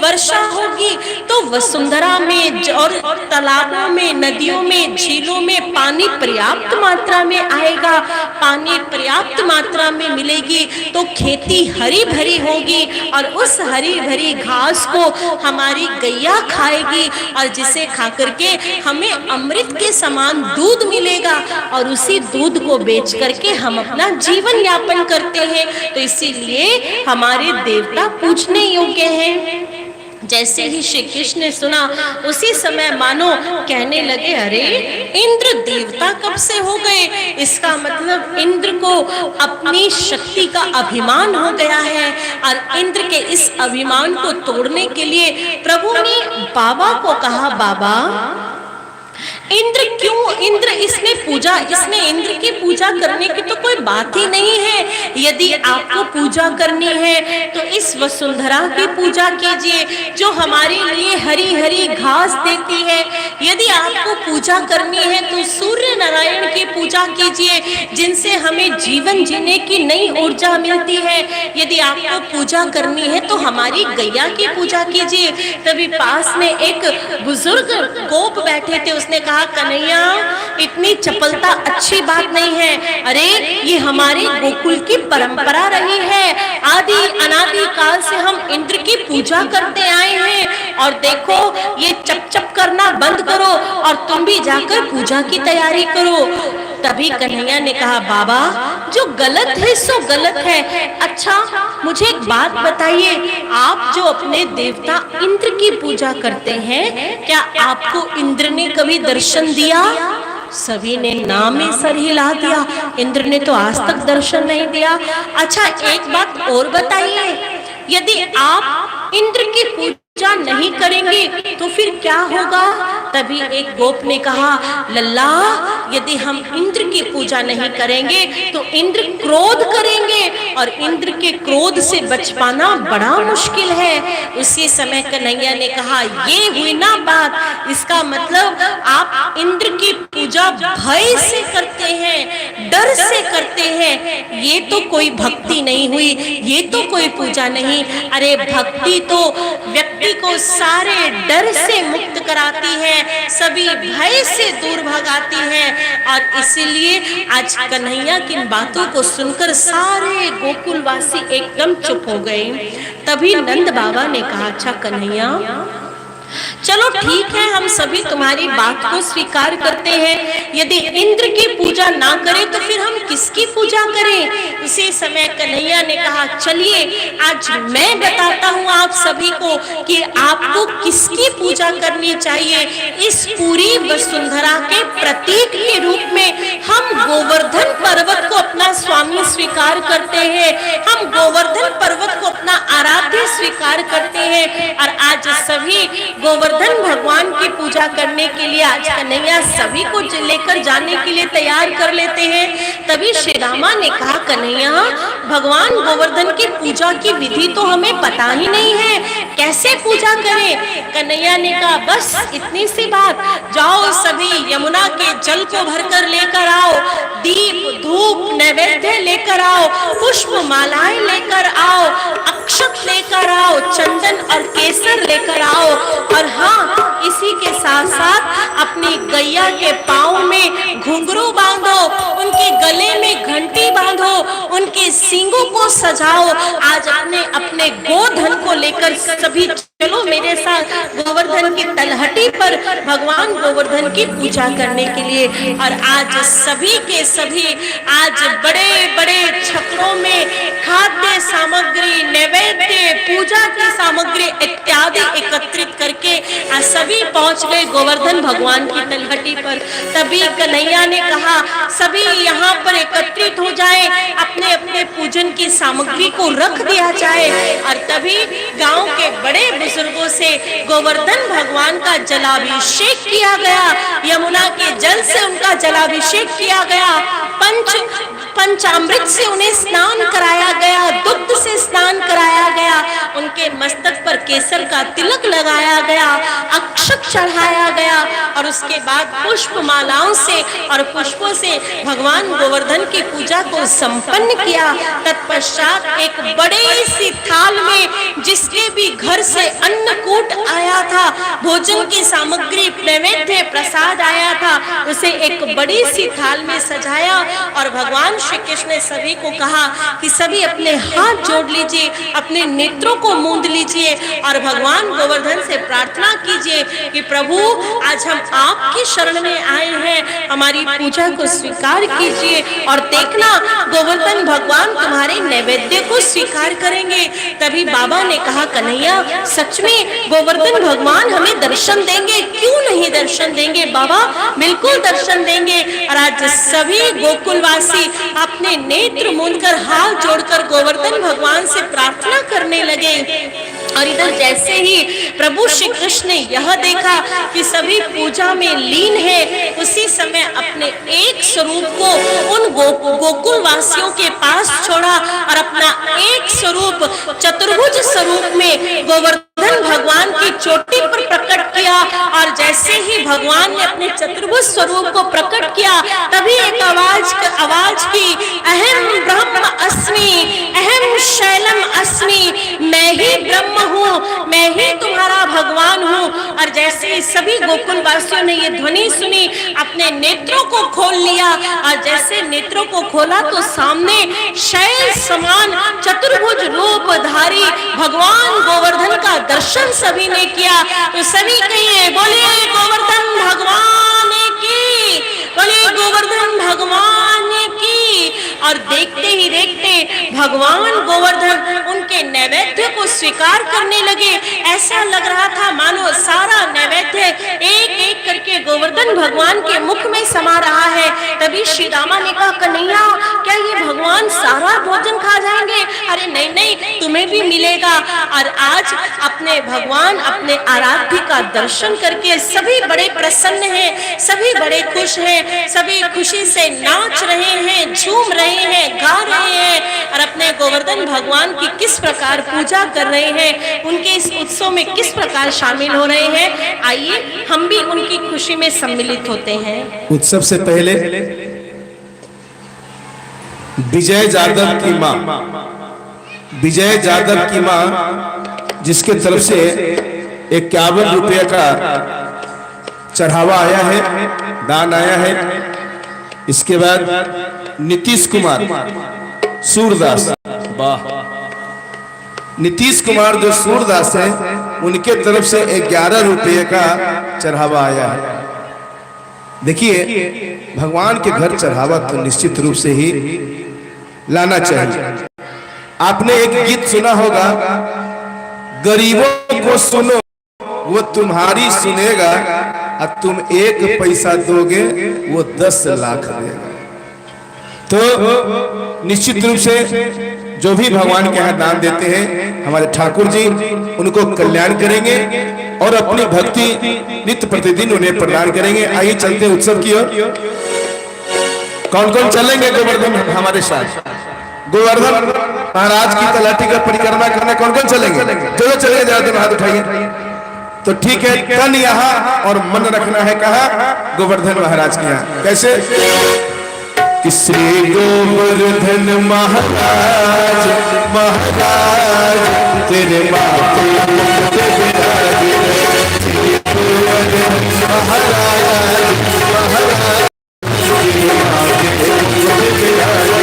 B: वर्षा होगी तो वसुंधरा में और तालाबों में, नदियों में, झीलों में पानी पर्याप्त मात्रा में आएगा, पानी पर्याप्त मात्रा में मिलेगी तो खेती हरी भरी होगी और उस हरी भरी घास को हमारी गैया खाएगी और जिसे खा करके हमें अमृत के समान दूध मिलेगा और उसी दूध को बेच करके हम अपना जीवन यापन करते हैं। तो इसीलिए हमारे देवता पूजने योग्य हैं। जैसे ही श्री कृष्ण ने सुना उसी समय मानो कहने लगे, अरे इंद्र देवता कब से हो गए? इसका मतलब इंद्र को अपनी शक्ति का अभिमान हो गया है और इंद्र के इस अभिमान को तोड़ने के लिए प्रभु ने बाबा को कहा, बाबा इंद्र क्यों? इंद्र इसमें इंद्र की पूजा करने की तो कोई बात ही नहीं है। यदि आपको पूजा करनी है तो इस वसुंधरा की पूजा कीजिए जो हमारे लिए हरी हरी घास देती है। यदि आपको पूजा करनी है तो सूर्य नारायण की पूजा कीजिए जिनसे हमें जीवन जीने की नई ऊर्जा मिलती है। यदि आपको पूजा करनी है तो हमारी गैया की पूजा कीजिए। तभी पास में एक बुजुर्ग गोप बैठे थे, उसने कहा, कन्हैया इतनी चपलता अच्छी बात नहीं है। अरे ये हमारे गोकुल की परंपरा रही है, आदि अनादि काल से हम इंद्र की पूजा करते आए हैं और देखो ये चप चप करना बंद करो और तुम भी जाकर पूजा की तैयारी करो। तभी कन्हैया ने कहा, बाबा जो गलत है सो गलत है। अच्छा मुझे एक बात बताइए, आप जो अपने देवता इंद्र की पूजा करते हैं, क्या आपको इंद्र ने कभी दर्शन दिया? सभी ने नाम में सर हिला दिया, इंद्र ने तो आज तक दर्शन नहीं दिया। अच्छा एक बात और बताइए, यदि आप इंद्र की पूजा नहीं करेंगे तो फिर क्या होगा? तभी एक गोप ने कहा, लल्ला यदि हम इंद्र की पूजा नहीं करेंगे तो इंद्र क्रोध करेंगे और इंद्र के क्रोध से बच पाना बड़ा मुश्किल है। उसी समय कन्हैया ने कहा, ये हुई ना बात, इसका मतलब आप इंद्र की पूजा भय से करते हैं, डर से करते हैं। ये तो कोई भक्ति नहीं हुई, ये तो कोई पूजा नहीं। अरे भक्ति तो व्यक्ति को सारे डर से मुक्त कराती है, सभी भय से दूर भगाती है। और इसीलिए आज कन्हैया की बातों को सुनकर सारे गोकुलवासी एकदम चुप हो गए। तभी नंद बाबा ने कहा, अच्छा कन्हैया चलो ठीक है, हम सभी तुम्हारी बात को स्वीकार करते हैं। यदि इंद्र की पूजा ना करें तो फिर हम किसकी पूजा करें? उसी समय कन्हैया ने कहा, चलिए आज मैं बताता हूँ आप सभी को कि आपको किसकी पूजा करनी चाहिए। इस पूरी वसुंधरा के प्रतीक के रूप में हम गोवर्धन पर्वत को अपना स्वामी स्वीकार करते हैं, हम गोवर्धन पर्वत को अपना आराध्य स्वीकार करते हैं। और आज सभी गोवर्धन भगवान की पूजा करने के लिए आज कन्हैया सभी को लेकर जाने के लिए तैयार कर लेते हैं। तभी श्री रामा ने कहा, कन्हैया भगवान गोवर्धन की पूजा की विधि तो हमें पता ही नहीं है, कैसे पूजा करें? कन्हैया ने कहा, बस इतनी सी बात, जाओ सभी यमुना के जल को भरकर लेकर आओ, दीप धूप नैवेद्य लेकर आओ, पुष्प मालाएं लेकर आओ, अक्षत लेकर आओ, चंदन और केसर लेकर आओ, और हाँ इसी के साथ साथ अपनी गैया के पाँव में घुंघरू बांधो, उनके गले में घंटी बांधो, उनके सींगों को सजाओ। आज अपने गोधन को लेकर सभी चलो मेरे साथ गोवर्धन की तलहटी पर भगवान गोवर्धन की पूजा करने के लिए। और आज सभी के सभी आज बड़े बड़े छत्रों में खाद्य सामग्री, नैवेद्य, पूजा की सामग्री इत्यादि एकत्रित करके आज सभी पहुंच गए गोवर्धन भगवान की तलहटी पर। तभी कन्हैया ने कहा, सभी यहाँ पर एकत्रित हो जाए, अपने अपने पूजन की सामग्री को रख दिया जाए। और तभी गांव के बड़े बुजुर्गों से गोवर्धन भगवान का जलाभिषेक किया गया, यमुना के जल से उनका जलाभिषेक किया गया, पंचामृत से उन्हें स्नान कराया गया, दुग्ध से स्नान कराया गया, उनके मस्तक पर केसर का तिलक लगाया गया, अक्षत चढ़ाया गया, और उसके बाद पुष्प मालाओं से और पुष्पों से भगवान गोवर्धन की पूजा को संपन्न किया। तत्पश्चात एक बड़ी सी थाल में जिसके भी घर से अन्नकूट आया था, भोजन की सामग्री, नैवेद्य, प्रसाद आया था, उसे एक बड़ी सी थाल में सजाया। और भगवान श्री कृष्ण ने सभी को कहा कि सभी अपने हाथ जोड़ लीजिए, अपने नेत्रों को मूंद लीजिए और भगवान गोवर्धन से प्रार्थना कीजिए कि प्रभु आज हम आपकी शरण में आए हैं, हमारी पूजा को स्वीकार कीजिए और देखना गोवर्धन भगवान तुम्हारे नैवेद्य को स्वीकार करेंगे। तभी बाबा ने कहा, कन्हैया सच में गोवर्धन भगवान हमें दर्शन देंगे, क्यों नहीं दर्शन देंगे बाबा, बिल्कुल दर्शन देंगे। और आज सभी गोकुलवासी अपने नेत्र मूंदकर हाथ जोड़कर गोवर्धन भगवान से प्रार्थना करने लगे। और इधर जैसे ही प्रभु श्री कृष्ण ने यह देखा कि सभी पूजा में लीन है, उसी समय अपने एक स्वरूप को उन गोकुल वासियों के पास छोड़ा और अपना एक स्वरूप चतुर्भुज स्वरूप में गोवर्धन भगवान की चोटी पर प्रकट किया। और जैसे ही भगवान ने अपने चतुर्भुज स्वरूप को प्रकट किया, तभी एक आवाज की, अहम ब्रह्म अस्मि, अहम शैलम अस्मि, मैं ही ब्रह्म हूँ, मैं ही तुम्हारा भगवान हूँ। और जैसे ही सभी गोकुल वासियों ने ये ध्वनि सुनी, अपने नेत्रों को खोल लिया, और जैसे नेत्रों को खोला तो सामने शैल समान चतुर्भुज रूपधारी भगवान गोवर्धन का दर्शन सभी ने किया। तो सभी कहिए, बोले गोवर्धन भगवान की, बोले गोवर्धन भगवान की। और देखते ही देखते भगवान गोवर्धन उनके नैवेद्य को स्वीकार करने लगे। ऐसा लग रहा था मानो सारा नैवेद्य एक एक करके गोवर्धन भगवान के मुख में समा रहा है। तभी श्री रामा ने कहा, कन्हैया क्या ये भगवान सारा भोजन खा जाएंगे? अरे नहीं नहीं, तुम्हें भी मिलेगा। और आज अपने भगवान, अपने आराध्य का दर्शन करके सभी बड़े प्रसन्न हैं, सभी बड़े खुश हैं, सभी खुशी से नाच रहे हैं, झूम रहे हैं, गा रहे हैं और अपने गोवर्धन भगवान की किस प्रकार पूजा कर रहे हैं, उनके इस उत्सव में किस प्रकार शामिल हो रहे हैं। आइए हम भी उनकी खुशी में सम्मिलित होते हैं।
A: उत्सव से पहले विजय जादव की माँ, विजय जादव की माँ जिसके तरफ से 51 रुपये का चढ़ावा आया है, दान आया है। इसके बाद नीतीश कुमार सूरदास, वाह, नीतीश कुमार जो सूरदास है उनके तरफ से 11 रुपये का चढ़ावा आया है। देखिए भगवान के घर चढ़ावा तो निश्चित रूप से ही लाना चाहिए। आपने एक गीत सुना होगा, गरीबों को सुनो वो तुम्हारी सुनेगा, और तुम 1 पैसा दोगे वो 10 लाख देगा। तो निश्चित रूप से जो भी भगवान के यहाँ दान देते हैं हमारे ठाकुर जी उनको कल्याण करेंगे और अपनी भक्ति नित्य प्रतिदिन उन्हें प्रदान करेंगे। आइए चलते उत्सव की ओर। कौन कौन चलेंगे गोवर्धन हमारे साथ? गोवर्धन महाराज की तलाटी का परिक्रमा करने कौन कौन चलेंगे? जो चलेंगे जरा दिन हाथ उठाइए। तो ठीक है, तन यहाँ और मन रखना है कहाँ? गोवर्धन महाराज के यहाँ। कैसे? श्री गोवर्धन महाराज महाराज तेरे माथे मुकुट विराजे, श्री गोवर्धन महाराज महाराज तेरे माथे मुकुट विराजे,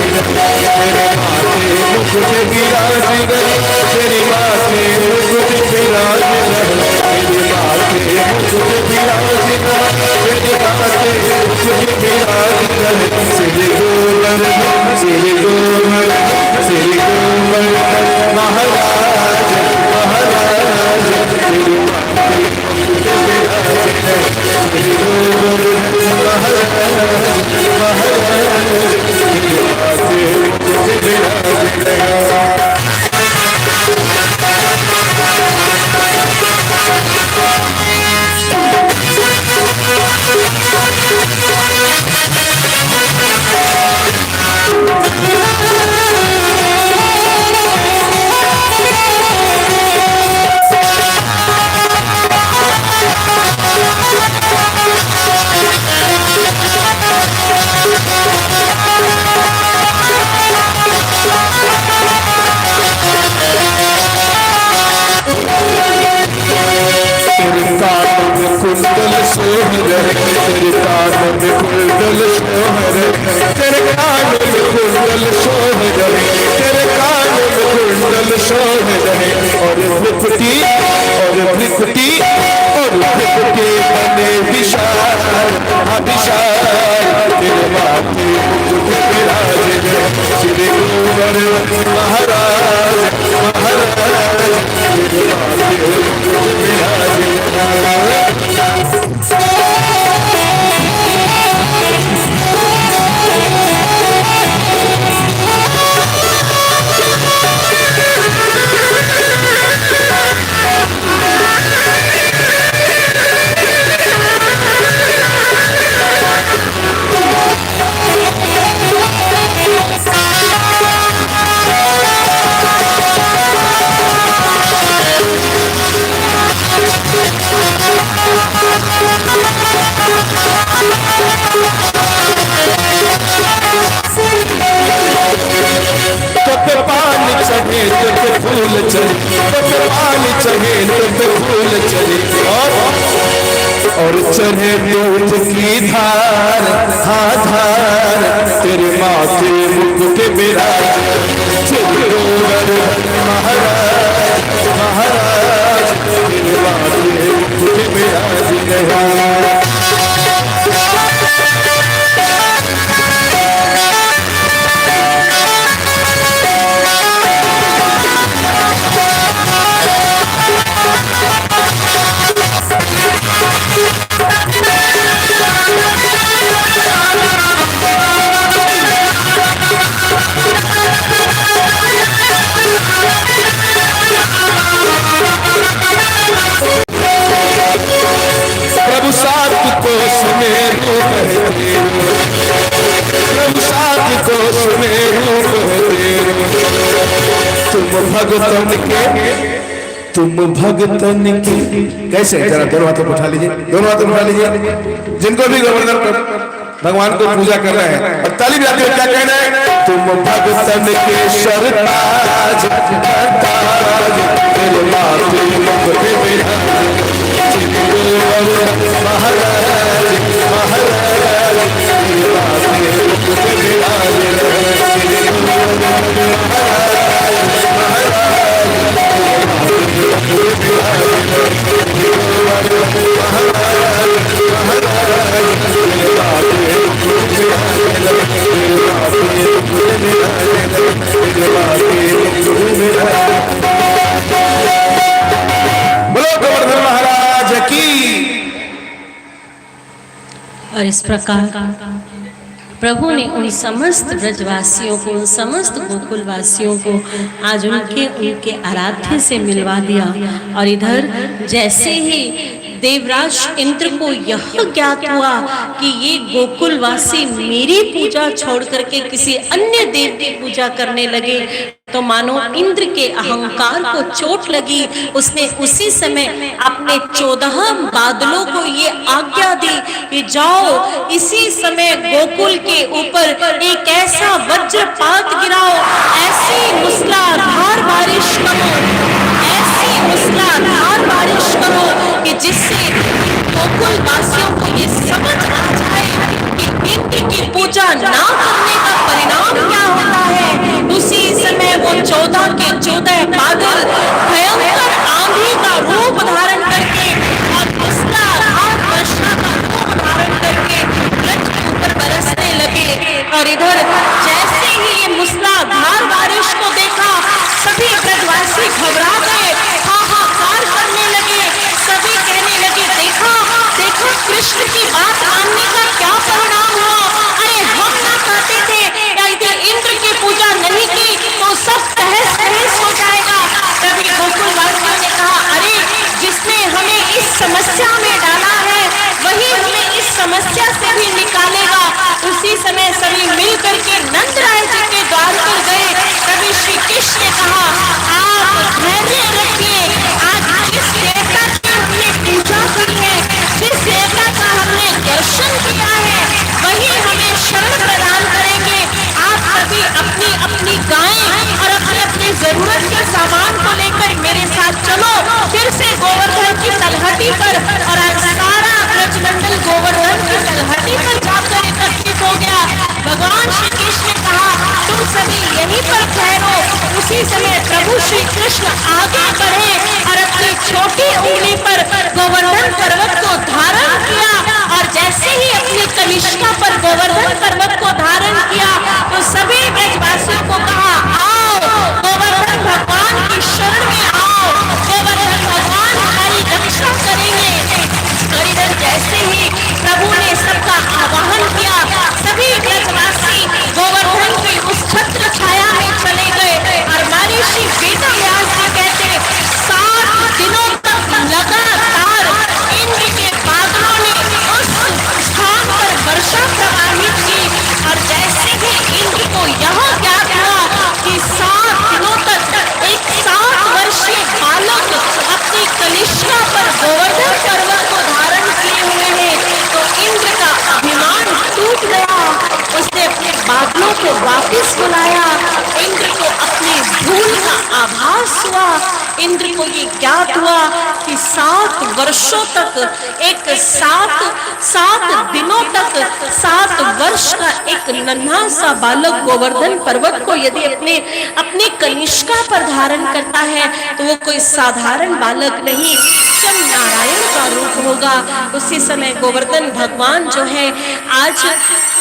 A: तेरे माथे मुकुट विराजे, तेरे माथे मुकुट विराजे, तेरे माथे मुकुट विराजे, तेरे माथे मुकुट विराजे। श्री गोवर्धन श्री गोवर्धन श्री गोवर्धन महाराज महाराज तेरे माथे मुकुट विराजे, श्री गोवर्धन महाराज महाराज तेरे माथे मुकुट विराजे। कुंडल सोहर तेरे कानों में कुंडल सोहर, तेरे कानों में कुंडल सोहर, तेरे कानों में कुंडल सोहर, और भ्रुकुटी बने विशाल विशाल, तेरे माथे मुकुट विराजे, श्री गोवर्धन महाराज महाराज तेरे माथे मुकुट विराजे। चढ़े तो फूल चढ़े, पानी चढ़े तो फूल चढ़े, और चढ़े दूध की धार हाँ धार, तेरे माथे मुकुट विराजे, श्री गोवर्धन महाराज महाराज तेरे माथे मुकुट विराजे। प्रभु सात कोष में रूप है तेरा, प्रभु सात कोष में रूप है तेरा, तुम भगतन के कैसे? जरा दोनों हाथों को उठा लीजिए, दोनों हाथों को उठा लीजिए। जिनको भी गोवर्धन भगवान को पूजा कर रहे हैं और ताली बजाते हुए क्या कहना है? तुम भगतन के सरताज ताज, तेरे माथे मुकुट विराजे, श्री गोवर्धन महाराज महाराज तेरे माथे मुकुट विराजे, श्री गोवर्धन महाराज महाराज
B: इस प्रकार प्रभु ने उन समस्त ब्रजवासियों को, उन समस्त गोकुलवासियों को आज उनके आराध्य से मिलवा दिया। और इधर जैसे ही देवराज इंद्र को यह ज्ञात हुआ कि ये गोकुलवासी मेरी पूजा छोड़ करके किसी अन्य देव की पूजा करने लगे, तो मानो इंद्र के अहंकार को चोट लगी। उसने उसी समय अपने 14 बादलों को ये आज्ञा दी कि जाओ इसी समय गोकुल के ऊपर एक ऐसा वज्रपात गिराओ, ऐसी मूसलाधार बारिश करो, ऐसी मूसलाधार बारिश करो कि जिससे गोकुल वासियों को ये समझ आ जाए कि इंद्र की पूजा ना करने का परिणाम क्या होता है। उसी समय वो 14 के 14 बादल भयंकर आंधी का रूप धारण करके और मूसलाधार वर्षा का रूप धारण करके ब्रज के ऊपर बरसने लगे। और इधर जैसे ही ये मूसलाधार बारिश को देखा, सभी ब्रजवासी घबरा गए, हाहाकार करने लगे। सभी कहने लगे, देखा देखा कृष्ण की बात मानने का क्या परिणाम हुआ। अरे हम ना कहते थे यदि इंद्र की पूजा नहीं की तो सब तहस नहस हो जाएगा। तभी गोकुलवासियों ने कहा, अरे जिसने हमें इस समस्या में डाला है वही हमें इस समस्या से भी निकालेगा। उसी समय सभी मिल करके नंद राय जी के द्वार पर गए। तभी श्री कृष्ण ने कहा, आप धैर्य रखिए, आज जिस देवता की हमने पूजा की है, जिस देवता का हमने दर्शन किया है, वही हमें शरण प्रदान करेंगे। आप सभी अपनी अपनी गायें और अपने अपने जरूरत के सामान को लेकर मेरे साथ चलो। फिर से गोवर्धन की तलहटी पर, और आज सारा ब्रजमंडल गोवर्धन की तलहटी पर जाकर एकत्रित हो गया। भगवान श्री कृष्ण ने कहा, तुम सभी यहीं पर ठहरो। उसी समय प्रभु श्री कृष्ण आगे बढ़े और अपनी छोटी उंगली पर गोवर्धन पर्वत को धारण किया। और जैसे ही अपनी कनिष्ठा पर गोवर्धन पर्वत को धारण किया तो सभी ब्रजवासियों को कहा, आओ गोवर्धन भगवान की शरण में आओ, गोवर्धन भगवान हमारी रक्षा करेंगे। और इधर जैसे ही प्रभु ने सबका आवाहन किया, सभी ब्रजवासी गोवर्धन की उस छत्र छाया में चले गए। और महर्षि वेदव्यास जी कहते, 7 दिनों तक लगातार इंद्र के बादलों ने उस स्थान पर वर्षा प्रवाहित की। और जैसे ही इंद्र को यह ज्ञात हुआ कि 7 दिनों तक एक 7 वर्षीय बालक अपनी कनिष्ठा पर गोवर्धन पर्वत को धारण किए हुए हैं, तो इंद्र का अभिमान टूट गया। उसने अपने बादलों को वापस बुलाया। इंद्र को अपनी भूल का आभास हुआ। इंद्र को ये ज्ञात हुआ कि 7 वर्षों तक, एक 7 दिनों तक 7 वर्ष का एक नन्हा सा बालक गोवर्धन पर्वत को यदि अपने कनिष्का पर धारण करता है तो वो कोई साधारण बालक नहीं, स्वयं नारायण का रूप होगा। उसी समय गोवर्धन भगवान जो है, आज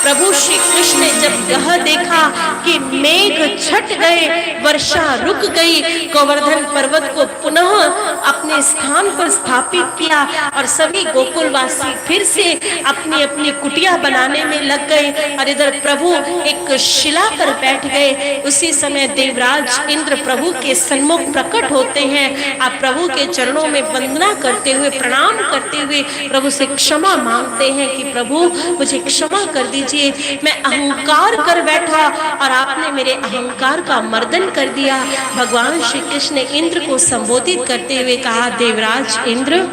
B: प्रभु श्री कृष्ण ने जब यह देखा कि मेघ छट गए, वर्षा रुक गई, गोवर्धन पर्वत को पुनः अपने स्थान पर स्थापित किया और सभी गोकुलवासी फिर से अपनी अपनी कुटिया बनाने में लग गए। और इधर प्रभु एक शिला पर बैठ गए। उसी समय देवराज इंद्र प्रभु के सन्मुख प्रकट होते हैं। आप प्रभु के चरणों में वंदना करते हुए, प्रणाम करते हुए प्रभु से क्षमा मांगते हैं कि प्रभु मुझे क्षमा कर दीजिए, मैं अहंकार कर बैठा और आपने मेरे अहंकार का मर्दन कर दिया। भगवान श्री कृष्ण ने इंद्र को संबोधित करते हुए कहा, देवराज इंद्र,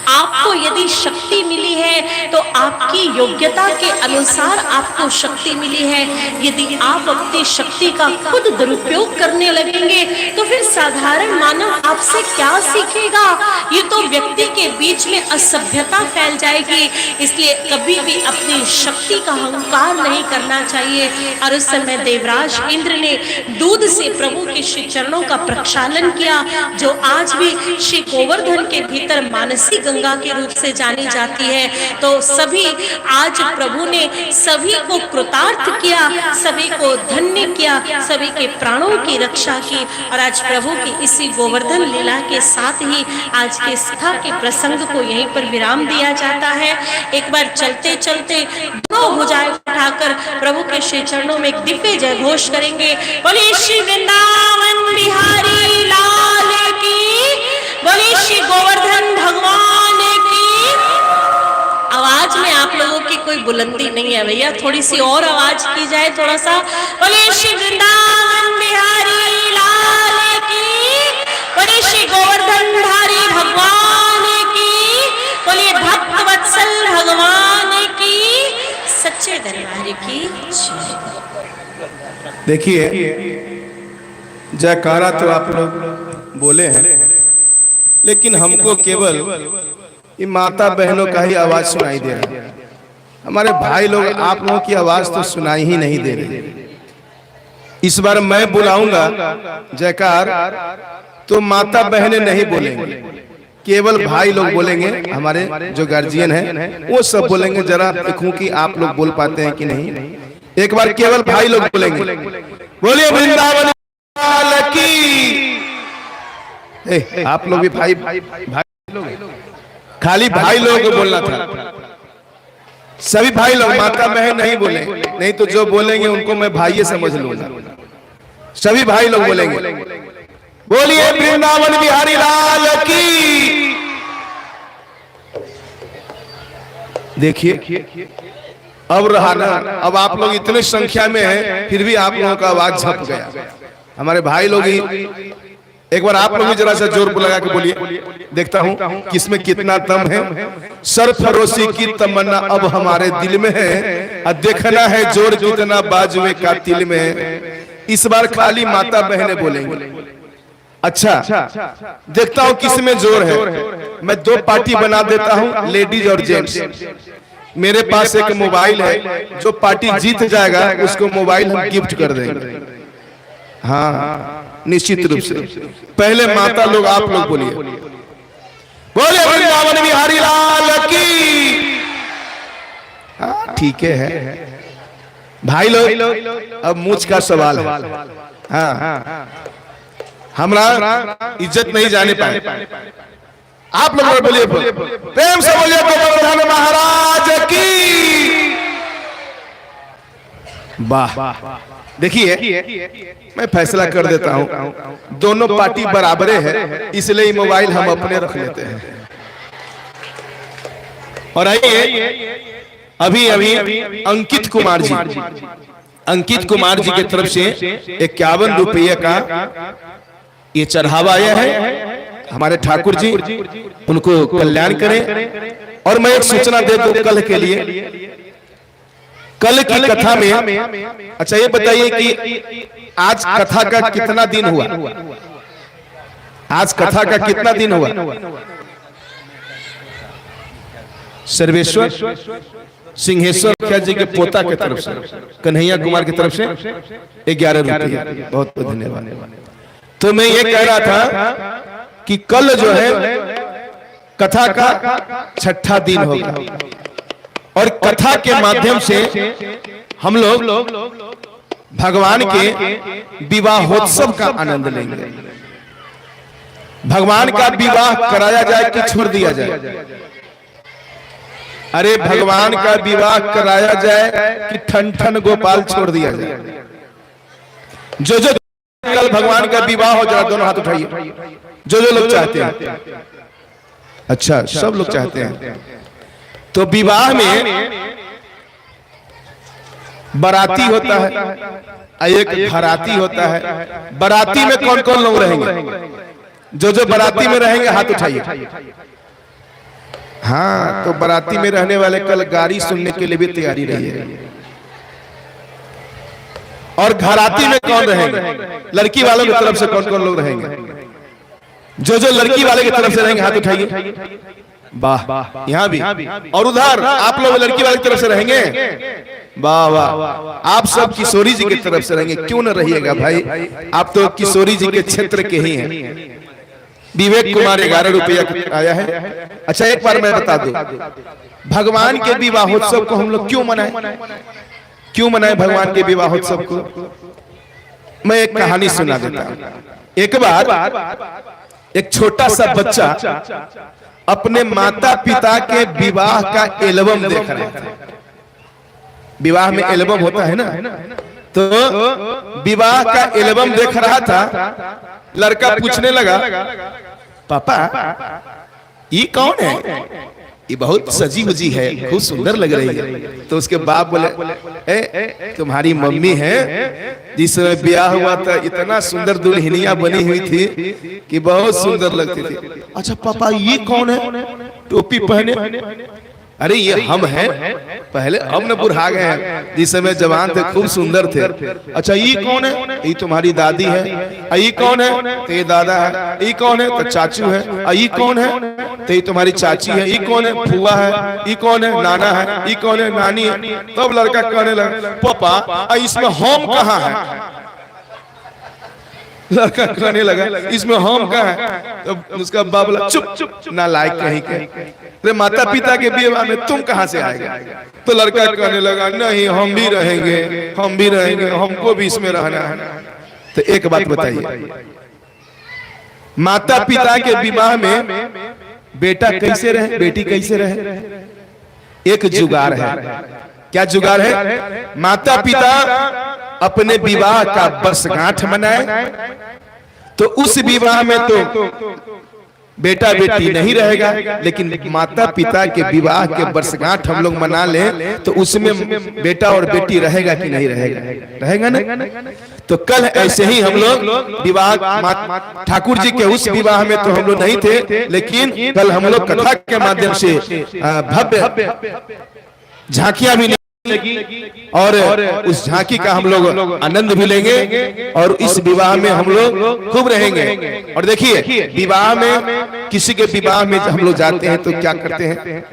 B: आपको यदि शक्ति मिली है तो आपकी योग्यता के अनुसार आपको शक्ति मिली है। यदि आप अपनी शक्ति का खुद दुरुपयोग करने लगेंगे तो फिर साधारण मानव आपसे क्या सीखेगा। ये तो व्यक्ति के बीच में असभ्यता फैल जाएगी। इसलिए कभी भी अपनी शक्ति का अहंकार नहीं करना चाहिए। और उस समय देवराज इंद्र ने दूध से प्रभु के श्री चरणों का प्रक्षालन किया, जो आज भी श्री गोवर्धन के भीतर मानसी गंगा गंगा के रूप से जानी जाती है। तो सभी आज प्रभु ने सभी को कृतार्थ किया, सभी को धन्य किया, सभी के प्राणों की रक्षा की। और आज प्रभु की इसी गोवर्धन लीला के साथ ही आज के कथा के प्रसंग को यहीं पर विराम दिया जाता है। एक बार चलते चलते दोनों भुजाएं उठाकर प्रभु के श्री चरणों में एक दिव्य जय घोष करेंगे। बोलिए श्री वृंदावन बिहारी लाल की, बोलिए श्री गोवर्धन भगवान की। आवाज में आप लोगों की कोई बुलंदी नहीं है भैया, थोड़ी सी और आवाज की जाए थोड़ा सा। बोलिए श्री वृंदावन बिहारी लाल की, बोलिए श्री गोवर्धन धारी भगवान की, बोलिए भक्त वत्सल भगवान की, सच्चे दरबार की जय।
A: देखिए, जयकारा तो आप लोग बोले हैं, लेकिन हमको केवल ये माता बहनों का ही आवाज सुनाई दे रहा है। हमारे भाई लोग आप लोगों की आवाज तो सुनाई ही नहीं दे रही। इस बार मैं बुलाऊंगा जयकार, तो माता बहनें नहीं बोलेंगे, केवल भाई लोग बोलेंगे। हमारे जो गार्जियन हैं वो सब बोलेंगे। जरा देखूं कि आप लोग बोल पाते हैं कि नहीं। एक बार केवल भाई लोग बोलेंगे। बोलिए वृंदावन की। आप लोग भी भाई भाई लोग, खाली भाई लोगों को बोलना था। सभी भाई लोग, माता बहन नहीं बोले, नहीं तो जो बोलेंगे उनको मैं भाई समझ लूंगा। सभी भाई लोग बोलेंगे। बोलिए वृंदावन बिहारी लाल की। देखिए, अब रहा ना, अब आप लोग इतने संख्या में हैं, फिर भी आप लोगों का आवाज झप गया। हमारे भाई लोग ही, एक बार आप लोग भी जरा सा जोर लगा के बोलिए, देखता हूं किसमें कितना दम है। सरफरोशी की तमन्ना अब हमारे दिल में है, और देखना है जोर कितना बाजुए का तिल में है। इस बार खाली माता बहनें बोलेंगे। अच्छा, देखता हूं किसमें जोर है। मैं दो पार्टी बना देता हूं, लेडीज और जेंट्स। मेरे पास एक मोबाइल है, जो पार्टी जीत जाएगा उसको मोबाइल हम गिफ्ट कर देंगे। हाँ, निश्चित रूप से। पहले माता लोग, आप लोग बोलिए, बोले वृंदावन बिहारी लाल की। हाँ, ठीक है भाई लोग। अब मुझ का सवाल है। हाँ, हमरा इज्जत नहीं जाने पाए। आप लोग बोलिए, प्रेम से बोलिए गोवर्धन महाराज की। वाह, देखिए, मैं फैसला कर देता हूं, दोनों पार्टी बराबरे है, इसलिए मोबाइल हम अपने रख लेते हैं। और आइए, अभी अंकित कुमार जी की तरफ से 51 रुपये का ये चढ़ावा आया है। हमारे ठाकुर जी उनको कल्याण करें। और मैं एक सूचना दे दूं कल के लिए, कल की कथा में। अच्छा, ये बताइए कि आज कथा का कितना दिन हुआ? आज कथा का कितना दिन हुआ? सर्वेश्वर सिंहेश्वर मुखिया जी के पोता की तरफ से, कन्हैया कुमार की तरफ से 11 रुपये। बहुत बहुत धन्यवाद। तो मैं ये कह रहा था कि कल जो है कथा का 6ठा दिन होगा, और कथा के माध्यम से हम लोग भगवान के विवाहोत्सव का आनंद लेंगे। भगवान का विवाह कराया जाए कि छोड़ दिया जाए? अरे भगवान का विवाह कराया जाए कि ठन ठन गोपाल छोड़ दिया जाए? जो कल भगवान का विवाह हो जाए, दोनों हाथ उठाइए। जो लोग चाहते हैं। अच्छा, सब लोग चाहते हैं। तो विवाह में बराती होता है, एक घराती होता है। बराती में कौन कौन लोग रहेंगे? जो बराती में रहेंगे हाथ उठाइए। हाँ, तो बराती में रहने वाले कल गाड़ी सुनने के लिए भी तैयारी रही है। और घराती में कौन रहेंगे? लड़की वालों की तरफ से कौन कौन लोग रहेंगे? जो लड़की वाले की तरफ से रहेंगे हाथ उठाइए। वाह, यहाँ भी। और उधर आप लोग लड़की वाले की तरफ से रहेंगे? वाह वाह, आप सब किशोरी जी की तरफ से रहेंगे। क्यों न रहिएगा भाई, आप तो किशोरी जी के क्षेत्र के ही हैं। विवेक कुमार 11 रुपया आया है। अच्छा एक बार मैं बता दूं, भगवान के विवाहोत्सव को हम लोग क्यों मनाए भगवान के विवाहोत्सव को? मैं एक कहानी सुना देता हूं। एक बार एक छोटा सा बच्चा अपने माता पिता के विवाह का एल्बम देख रहा था। विवाह में एल्बम होता है ना, तो विवाह का एल्बम देख रहा था। लड़का पूछने लगा, पापा ये कौन है? ये बहुत सजी हुजी है, खूब सुंदर लग रही है। तो उसके बाप बोले, तुम्हारी मम्मी है, जिस समय ब्याह हुआ था इतना सुंदर दुल्हनिया बनी हुई थी कि बहुत सुंदर लगती थी। अच्छा पापा ये कौन है टोपी पहने? अरे ये हम हैं, पहले हम न बुढ़ा गए हैं, जिस समय जवान थे खूब सुंदर थे। अच्छा ये कौन है? ये तुम्हारी दादी है। ये कौन है? तो ये दादा है। ये कौन है? तो चाचू है। ये कौन है? तो ये तुम्हारी चाची है। ये कौन है? फुआ है। ये कौन है? नाना है। ये कौन है? नानी है। तब लड़का कहने लगा, पापा इसमें हम कहाँ है? लड़का कहने लगा, इसमें हम कहाँ है? तो उसका बाप बोला, चुप ना लायक कहीं के, माता पिता के विवाह में तुम कहां से आएगा? तो लड़का कहने लगा, नहीं हम भी रहेंगे, हमको भी इसमें रहना है। तो एक बात बताइए, माता पिता के विवाह में बेटा कैसे रहे, बेटी कैसे रहे? एक जुगाड़ है। क्या जुगाड़ है? माता पिता अपने विवाह का वर्षगांठ मनाए, तो उस विवाह में तो बेटा बेटी नहीं रहेगा, लेकिन माता पिता के विवाह के वर्षगांठ हम लोग मना लें तो उसमें बेटा और बेटी रहेगा कि नहीं रहेगा? रहेगा ना। तो कल ऐसे ही हम लोग विवाह, ठाकुर जी के उस विवाह में तो हम लोग नहीं थे, लेकिन कल हम लोग कथा के माध्यम से भव्य झांकियां भी और उस झांकी का हम लोग आनंद भी लेंगे और इस विवाह में हम लोग खूब रहेंगे। और देखिए विवाह में, किसी के विवाह में जब हम लोग जाते हैं तो क्या करते हैं?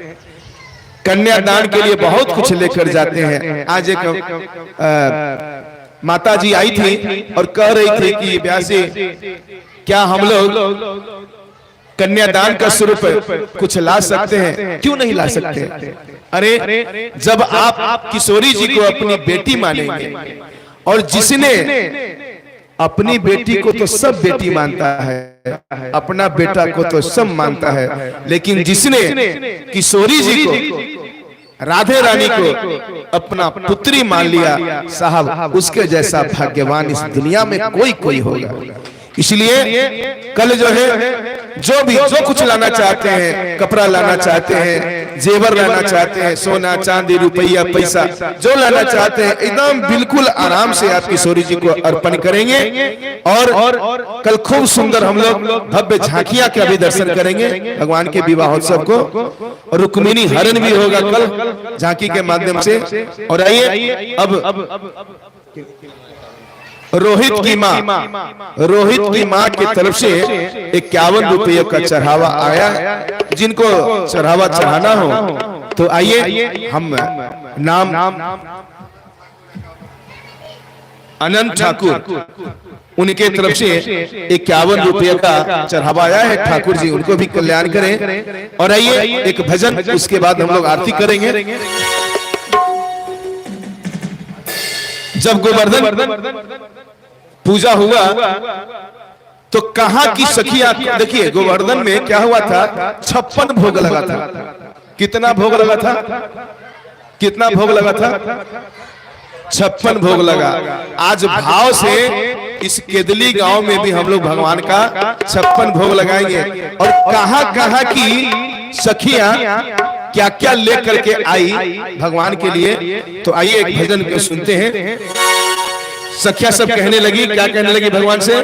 A: कन्यादान के लिए बहुत कुछ लेकर जाते हैं। आज एक माता जी आई थी और कह रही थी कि व्यासी क्या हम लोग कन्यादान का स्वरूप कुछ ला सकते हैं? क्यों नहीं ला सकते? अरे जब आप किशोरी जी को अपनी बेटी मानेंगे, और जिसने अपनी बेटी को तो सब बेटी मानता है, अपना बेटा को तो सब मानता है, लेकिन जिसने किशोरी जी को, राधे रानी को अपना पुत्री मान लिया, साहब उसके जैसा भाग्यवान इस दुनिया में कोई होगा। इसलिए कल जो है, जो कुछ लाना चाहते हैं, कपड़ा लाना चाहते हैं, जेवर लाना चाहते हैं, सोना चांदी रुपया पैसा जो लाना चाहते हैं, एकदम बिल्कुल आराम से आप किशोरी जी को अर्पण करेंगे। और कल खूब सुंदर हम लोग भव्य झांकियां का भी दर्शन करेंगे भगवान के विवाहोत्सव को, और रुक्मिणी हरण भी होगा कल झांकी के माध्यम से। और आइए अब रोहित की माँ की तरफ से 51 रुपये का चढ़ावा आया। जिनको चढ़ावा चढ़ाना हो तो आइए, हम नाम अनंत ठाकुर, उनके तरफ से 51 रुपये का चढ़ावा आया है। ठाकुर जी उनको भी कल्याण करें। और आइए एक भजन, उसके बाद हम लोग आरती करेंगे। जब गोवर्धन पूजा हुआ तो कहां की सखियां, देखिए गोवर्धन में क्या हुआ था, 56 भोग लगा था। कितना भोग लगा था? कितना भोग लगा था? 56 भोग लगा। आज भाव से इस केदली गांव में भी हम लोग भगवान का 56 भोग लगाएंगे। और कहां की सखियां क्या क्या लेकर के आई भगवान के लिए। तो आइए एक भजन को सुनते हैं। सखिया सब कहने लगी, क्या कहने लगी भगवान से?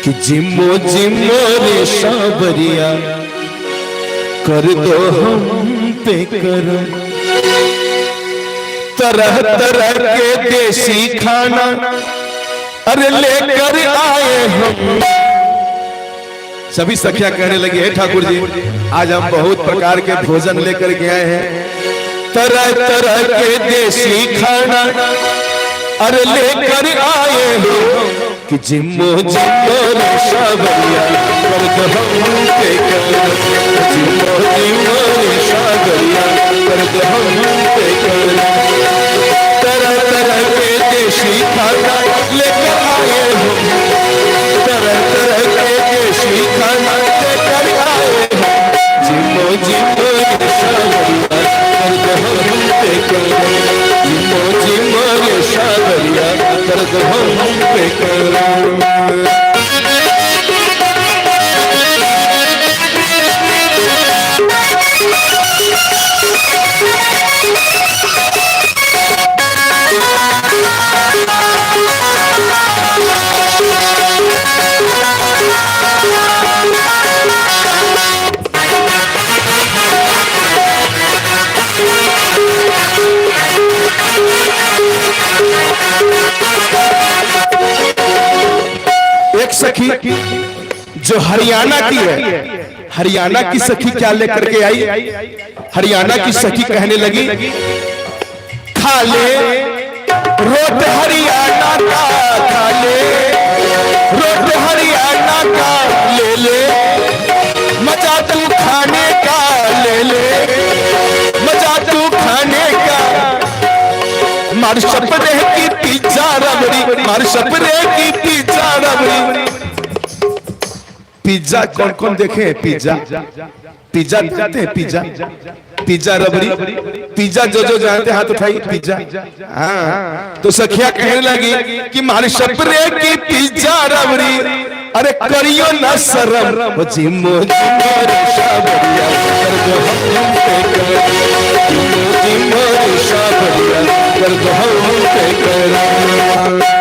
A: कि जिम्मो रे सावरिया कर दो हम पे कर, तरह तरह के देसी खाना अरे लेकर आए हम। सभी सखियां कहने लगी, है ठाकुर जी आज हम बहुत प्रकार के भोजन लेकर के आए हैं, तरह तरह के देसी खाना अरे लेकर आए हो कि जिम्मो जिम्मो रे सावरिया कर दो हम पे कर, जिम्मो जिम्मो रे सावरिया कर दो हम पे कर। तरह तरह के देशी खाना लेकर आए हो, तरह तरह के देशी खाना लेकर आए हो, जिम्मो जिम्मो रे सावरिया कर दो हम पे कर, जिम्मो जिम्मो रे सावरिया कर दो हम पे कर। एक सखी जो हरियाणा की है, हरियाणा की सखी क्या लेकर के आई? हरियाणा की सखी कहने लगी, खा ले रोट हरियाणा का, खा ले रोट हरियाणा का, ले ले मजा तू खाने का, ले ले मजा तू खाने का। मार सपने की पिज्जा रबड़ी, मार सपने की पिज्जा रबड़ी। पिज्जा कौन कौन देखे? पिज्जा पिज्जा जानते हैं? पिज्जा पिज्जा रबड़ी, पिज्जा जो जो जानते हाथ उठाइए। पिज्जा, हाँ। तो सखिया कहने लगी कि मार सपने की पिज्जा रबड़ी, अरे करियो ना शरम, वो जिम्मो जिम्मो रे सावरिया कर दो हम पे कर, जिम्मो जिम्मो रे सावरिया कर दो हम पे कर।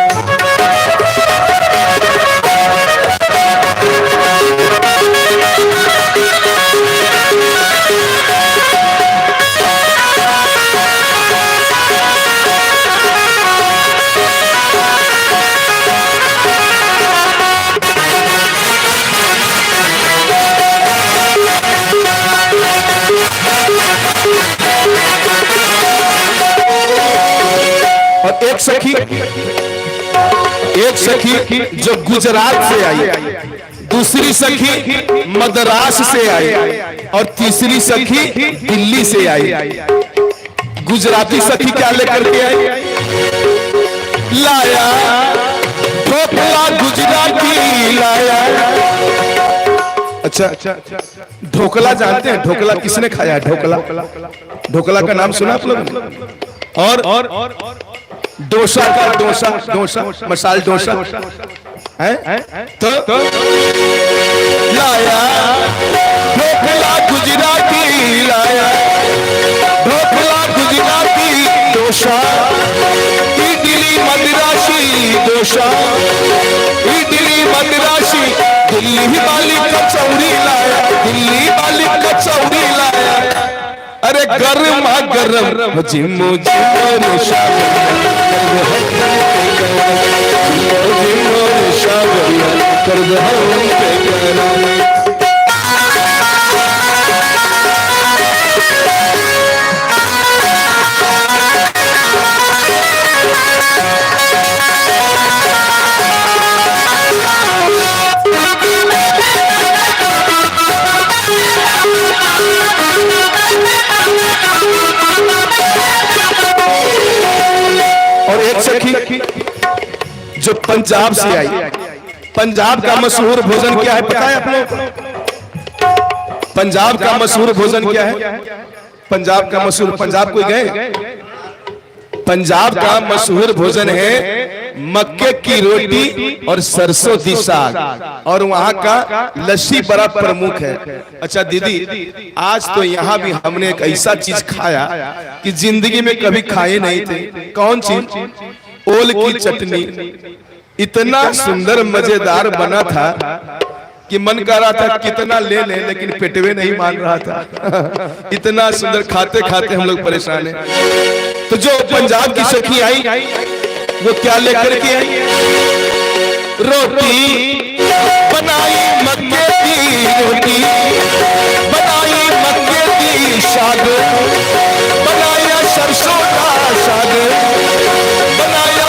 A: और एक सखी जो गुजरात से आई, दूसरी सखी मद्रास से आई, और तीसरी सखी दिल्ली से आई। गुजराती सखी क्या लेकर के आई? लाया ढोकला गुजराती लाया। अच्छा, ढोकला जानते हैं? ढोकला किसने खाया? ढोकला, ढोकला का नाम सुना आप लोग? और डोसा का, डोसा डोसा मसाल डोसा है। तो लाया ढोकला गुजराती लाया, ढोकला गुजराती डोसा, इडली मद्रासी डोसा, इडली मद्रासी, दिल्ली वाली कचौड़ी लाया, दिल्ली वाली कचौड़ी लाया। अरे गर्मा गरम जिम्मो जिम्मो रे सावरिया कर दो हम पे कर। और एक सखी जो पंजाब से आई। पंजाब का मशहूर भोजन क्या है पता है आप लोग? पंजाब का मशहूर भोजन क्या है? पंजाब का मशहूर, पंजाब कोई गए? पंजाब का मशहूर भोजन है मक्के की रोटी और सरसों दी साग, और वहाँ का लस्सी बड़ा प्रमुख है। अच्छा दीदी, आज तो यहाँ भी हमने एक ऐसा चीज खाया कि जिंदगी में कभी खाए नहीं थे। कौन चीज? ओल की चटनी। इतना सुंदर मजेदार बना था कि मन कर रहा था कितना ले ले, लेकिन पेटवे नहीं मान रहा था। इतना सुंदर, खाते खाते हम लोग परेशान हैं। तो जो पंजाब की सखी आई वो क्या लेकर के आई? रोटी बनाई मक्के की रोटी, बनाई मक्के की साग, बनाया सरसों का साग, बनाया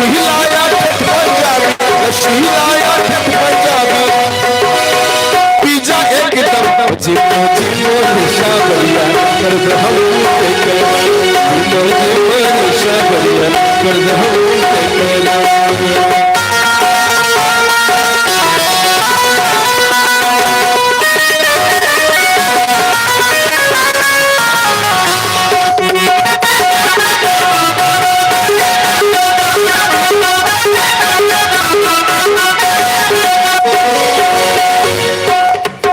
A: रशीलाया ठेठ पंजाबी, रशीलाया ठेठ पंजाबी, पिज्जा एकदम जिमो जिमो निशा बढ़िया कर दे हम पे कर, जिमो जिमो निशा बढ़िया कर दे हम पे कर।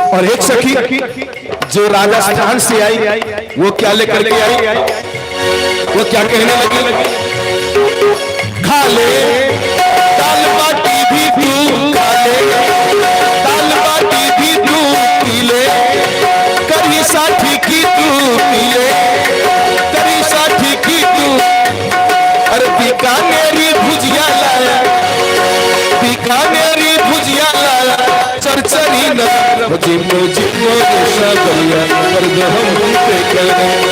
A: और एक सखी जो राजस्थान से आई, वो क्या लेकर के आई, वो क्या कहने लगी, खा ले दाल बाटी भी तू खा ले, दाल बाटी भी तू पी ले, करी साठी की तू पी ले, करी साठी की तू, अरे बीकानेरी भुजिया लाया, बीकानेरी भुजिया लाया, चरचरी न जिमो जिमो निशा बढ़िया कर दे हम पे कर,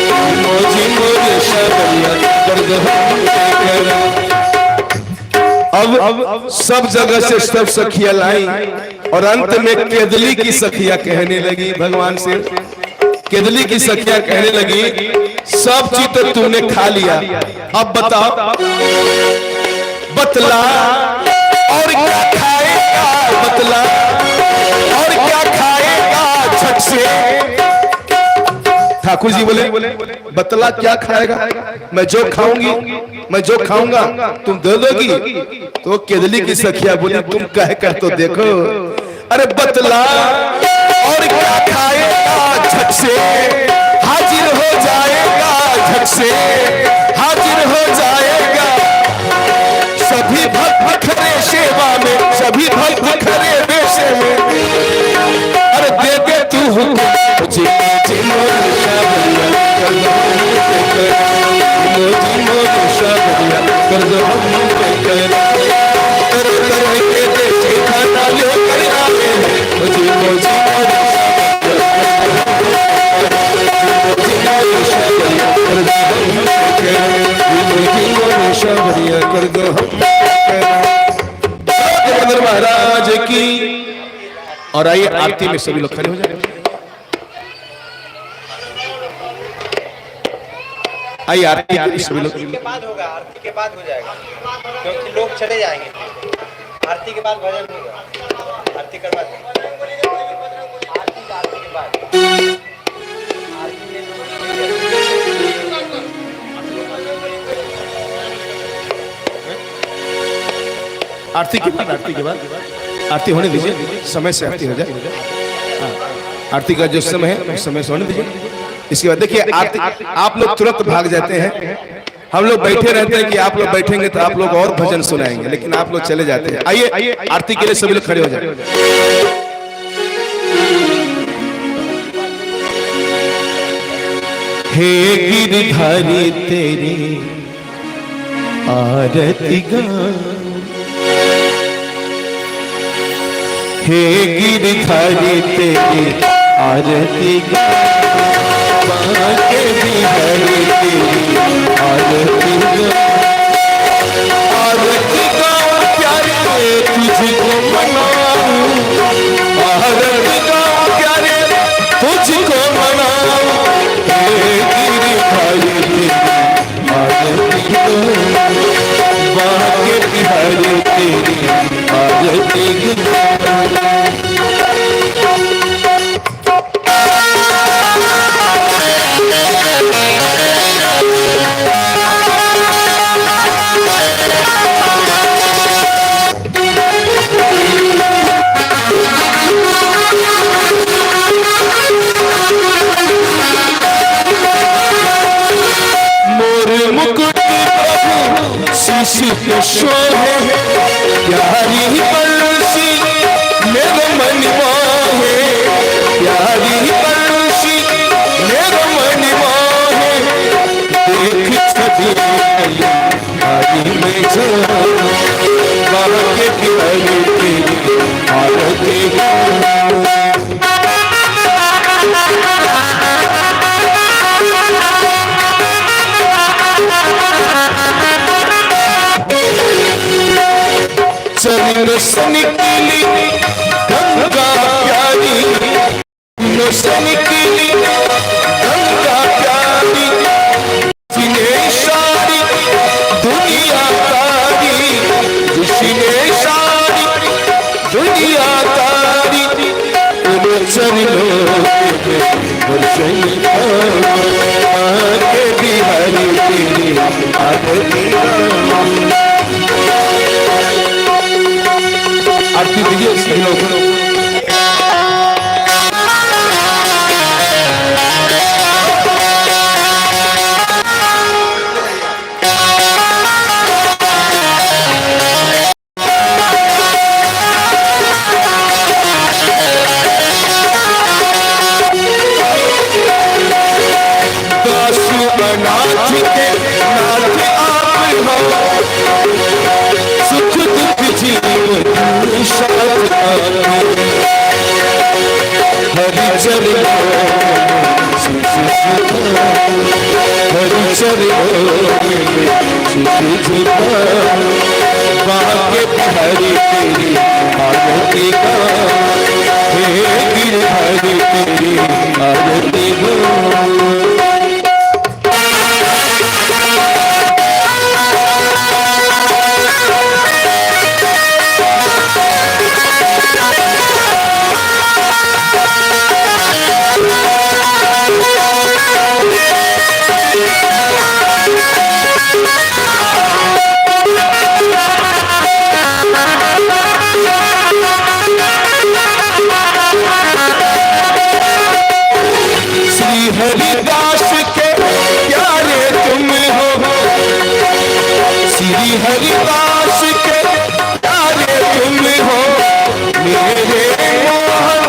A: जिमो जिमो निशा बढ़िया कर दे हम पे कर। अब सब जगह से सब सखियां लाई और अंत में केदली की सखियां कहने लगी भगवान से, केदली की सखियां कहने लगी सब चीज तो तूने खा लिया, अब बताओ बतला और क्या खाएगा, बतला और क्या खाएगा झट से। ठाकुर जी बोले बतला क्या खाएगा, मैं जो खाऊंगी, मैं जो खाऊंगा तुम दे दोगी। तो केदली की सखिया बोली तुम कह कर तो देखो, अरे बतला और क्या खाएगा झट से, हाजिर हो जाएगा झट से, हाजिर हो जाएगा। सभी भक्त खड़े सेवा में, सभी भक्त खड़े बेशे में, अरे दे दे तू जिमो निशा बढ़िया कर दो हम पे कर, जिमो निशा बढ़िया कर दो हम पे कर, कर कर के दे खाना लेकर आए, जिमो जिमो निशा बढ़िया कर दो हम पे कर, जिमो निशा बढ़िया कर दो हम पे कर। महाराज की। और आइए आरती में सभी लोग खड़े हो जाए, आइए आरती के सभी लोग।
C: के बाद होगा, आरती के बाद हो जाएगा क्योंकि लोग चले जाएंगे, आरती के बाद भजन होगा, आरती के बाद, आरती के बाद
A: आरती के बाद, आरती के बाद आरती होने दीजिए, समय से आरती हो जाए। आरती का जो समय है उस समय से होने दीजिए। इसके बाद देखिए आरती, आप लोग तुरंत भाग जाते हैं, हम लोग बैठे रहते हैं कि आप लोग बैठेंगे तो आप लोग और भजन सुनाएंगे, लेकिन आप लोग चले जाते हैं। आइए आरती के लिए सभी लोग खड़े हो जाए। हे गिरधारी तेरी आरती गा, हे गिरधारी तेरी आरती गा, बाके बिहारी तेरी आरती गा, आरती गाओ प्यारे तुझको मनाऊं, आरती गाओ प्यारे तुझको मनाऊं, हे गिरधारी तेरी आरती गा, बाके बिहारी तेरी आरती गा। शोहे प्यारी बंसी मेरे मन मोहे, प्यारी बंसी मेरे मन मोहे, देख छवि आदि में जो बाके प्यारी तेरी आरती से निकली गंगा प्यारी, तीनों से निकली गंगा प्यारी, जिसने सारी दुनिया तारी, जिसने सारी दुनिया तारी, उन चरणों के बिहारी तेरी आरती आरती दीजिए सभी लोग। सुख दुख जीवन हरि चरण हरि चरण बाके बिहारी तेरी आरती का, हे गिरधारी तेरी आरती का। हरिदास के प्यारे तुम हो, श्री हरिदास के प्यारे तुम हो, मेरे मोहन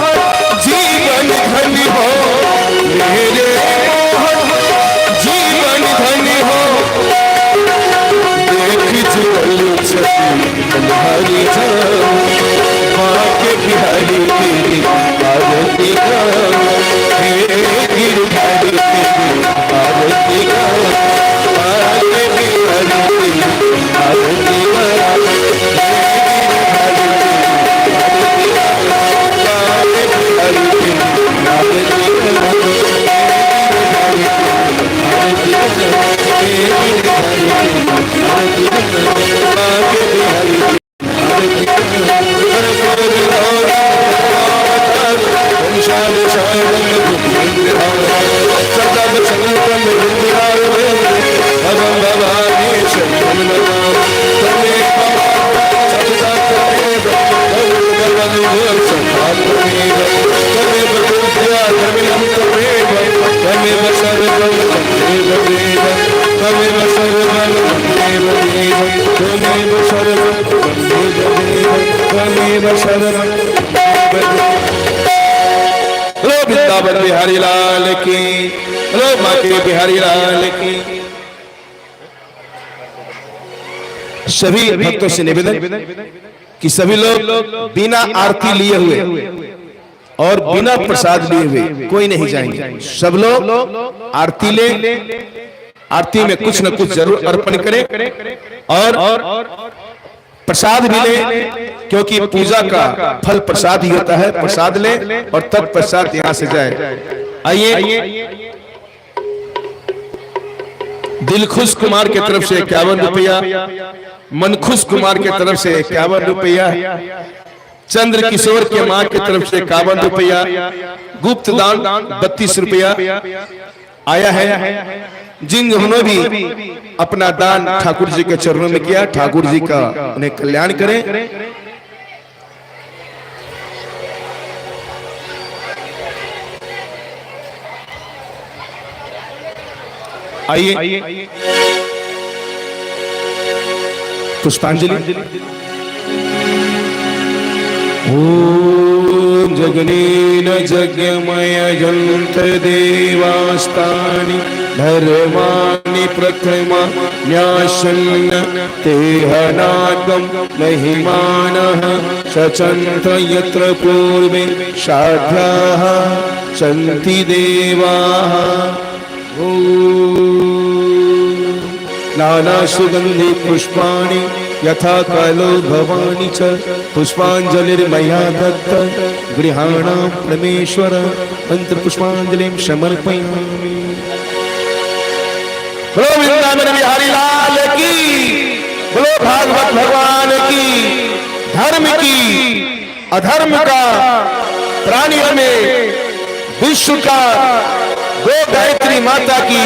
A: जीवन धन हो, मेरे मोहन जीवन धन हो, देख जुगल हरि बाके बिहारी तेरी आरती का, गिरधारी तेरी आरती का, बाके बिहारी तेरी आरती का, बाके बिहारी तेरी आरती वृंदावन बिहारी लाल की, माके बिहारी लाल की। सभी भक्तों से निवेदन कि सभी लोग बिना आरती लिए हुए और बिना प्रसाद लिए हुए कोई नहीं जाएंगे। सब लोग आरती ले, आरती में कुछ न कुछ जरूर अर्पण करें और प्रसाद भी ले, क्योंकि पूजा का फल प्रसाद ही होता है। प्रसाद ले और तब प्रसाद यहां से जाए। आइए, दिलखुश कुमार की तरफ से 51 रुपया, मनखुश कुमार की तरफ से 51 रुपया, चंद्र किशोर के मां की तरफ से 51 रुपया, गुप्त दान 32 रुपया आया है। जिन्होंने भी अपना दान ठाकुर जी के चरणों में किया, ठाकुर जी का उन्हें कल्याण करें। आइए पुष्पांजलि। ओम जगनीन जगमय जंत देवास्तानि धर्माणि प्रथमा न्यासन्न तेहनागम महिमानः सचन्त यत्र पूर्वे साध्याः सन्ति देवाः। ओम नाना सुगंधि पुष्पाणि यथा कालो भवानी च पुष्पांजलिर्मया दत्त गृहाणां परमेश्वर मंत्र पुष्पांजलिं समर्पयामि। बोलो वृंदावन बिहारी लाल की, बोलो भागवत भगवान की। धर्म की अधर्म का, प्राणियों में विश्व का, गो गायत्री माता की,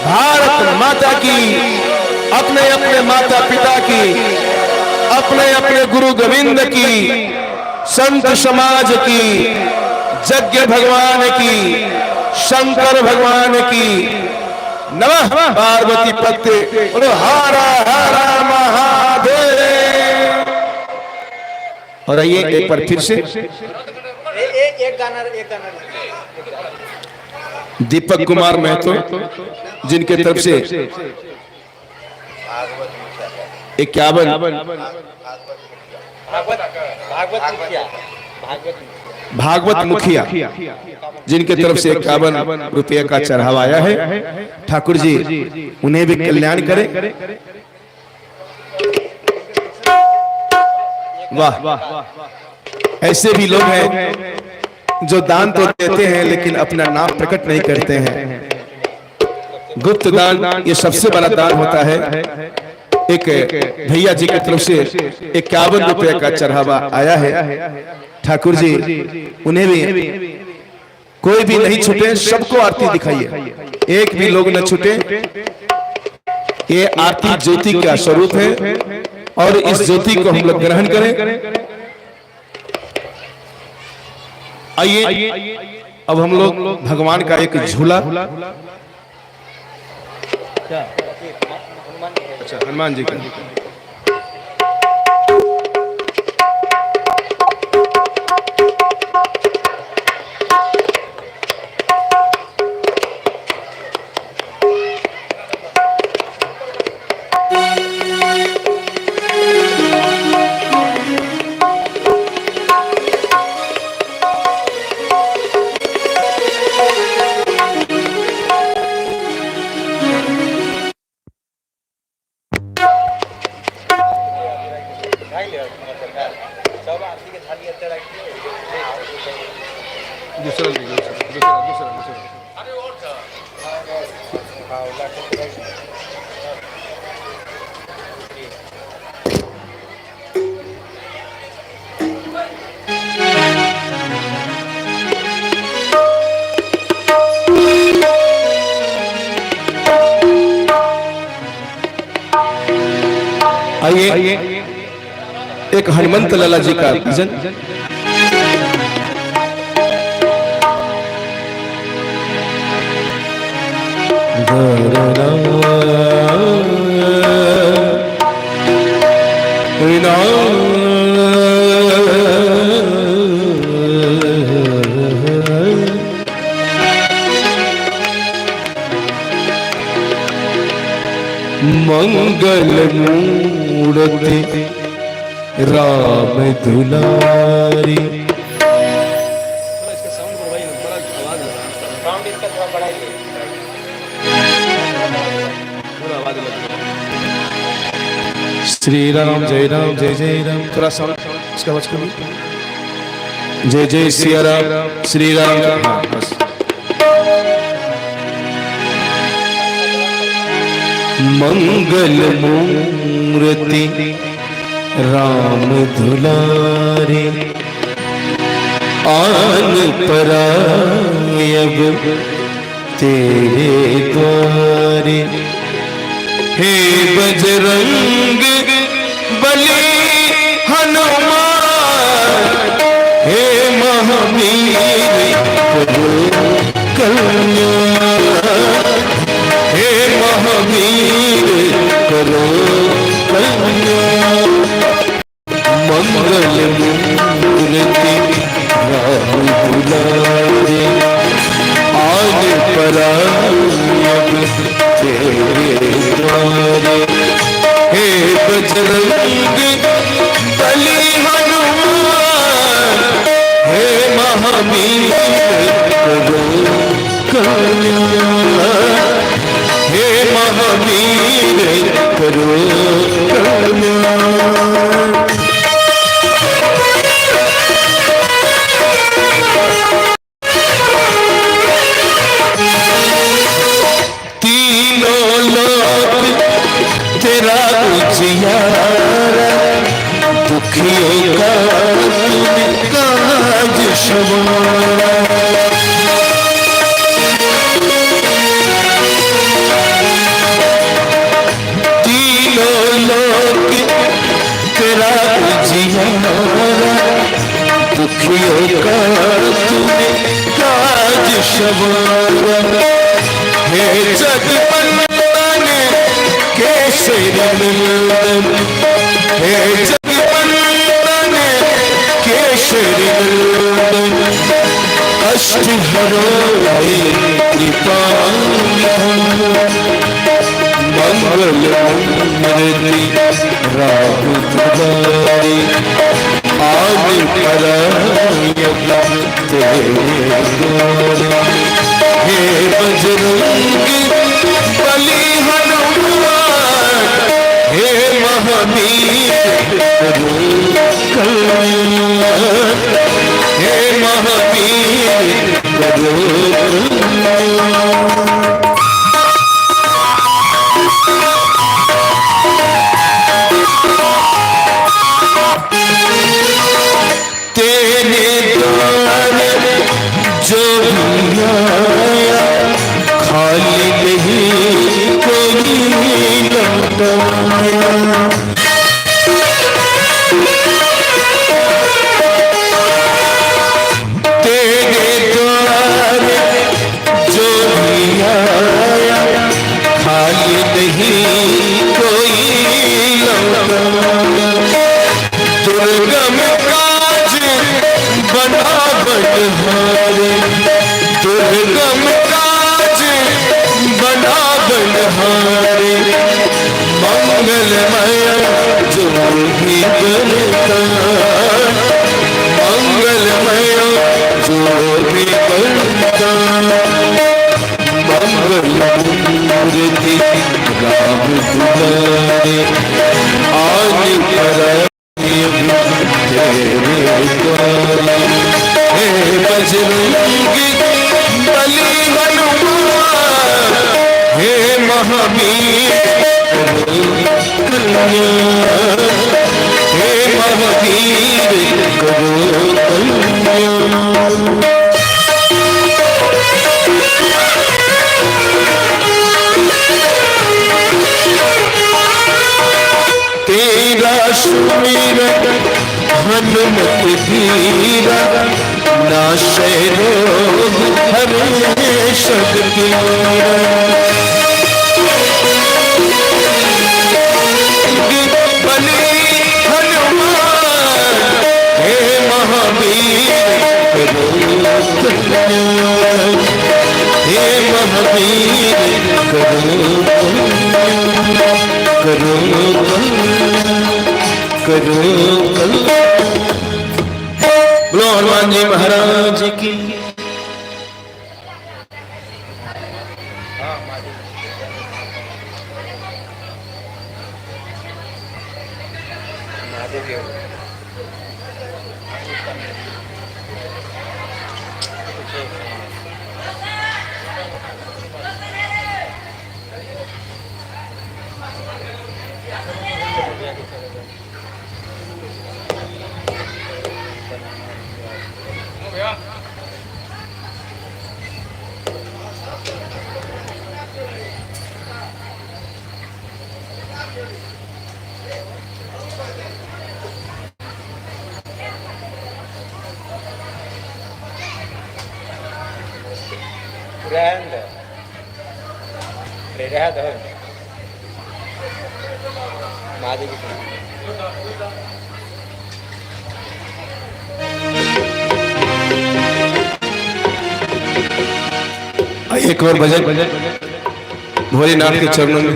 A: भारत माता की, अपने अपने माता पिता की, अपने अपने गुरु गोविंद की, संत समाज की, यज्ञ भगवान की, शंकर भगवान की। नमः पार्वती पते। बोलो हर हर महादेव। और आइए एक बार फिर से
C: एक गाना
A: दीपक कुमार महतो, जिनके तरफ से 51 भागवत मुखिया, जिनके तरफ से 51 रुपये का चढ़ावा आया है। ठाकुर जी उन्हें भी कल्याण करें। वाह, ऐसे भी लोग हैं जो दान तो देते हैं लेकिन अपना नाम प्रकट नहीं करते हैं। गुप्त दान ये सबसे बड़ा दान होता है। एक भैया जी की तरफ से 51 रुपये का चढ़ावा आया है। ठाकुर जी उन्हें भी, कोई भी नहीं छूटे, सबको आरती दिखाइए, एक भी लोग न छूटे। ये आरती ज्योति का स्वरूप है और इस ज्योति को हम लोग ग्रहण करें। आइए अब हम लोग भगवान का एक झूला, अच्छा हनुमान जी का, आइए एक हनुमंत लाला जी का भजन। मंगल मूर्ति राम दुलारी। श्री राम जय राम जय जय राम। थोड़ा साउंड इसका आवाज करो। जय जय सिया राम श्री राम। हाँ बस। मंगल मूर्ति राम दुलारे, आन परायब तेरे द्वारे। हे बजरंग बली हनुमान, हे महावीर प्रभु कल्याण। हे महावीर करो कल्याण। मंगल मूर्ति राम दुलारे, आज परायब तेरे द्वारे। हे बजरंग बली हनुमान, हे महावीर करो कल्याण। हे महावीर करो कल्याण। सवार हे जगवंदन केसरी नंदन हे जगवंदन केसरी नंदन अष्टहरो कृपा मंगल मूर्ति राम दुलारी आदि हे बजरंगी बली हनुमान हे महावीर कल्याण हे महावीर तेरे द्वार जो आया खाली नहीं कोई लौटाया तेरे द्वार जो आया खाली नहीं कोई लौटाया दुर्गम काज बना बनहारे दुर्गम काज बना बनहारे मंगलमय जो भी करता मंगलमय जो भी करता मंगल मूर्ति राम दुलारे आज पर हे बजरंगी बली हनुमान हे महावीर हे महावीर करो कल्याण तेरा सुमिरन हनुमत धीरा नाशे रोग हरे शक्ति बली हनुमान हे महावीर करो कल्याण हे महावीर करो करो करो बोलो हनुमान जी महाराज की
C: महादेव की महादेव की
A: एक और भजन भोलेनाथ के चरणों में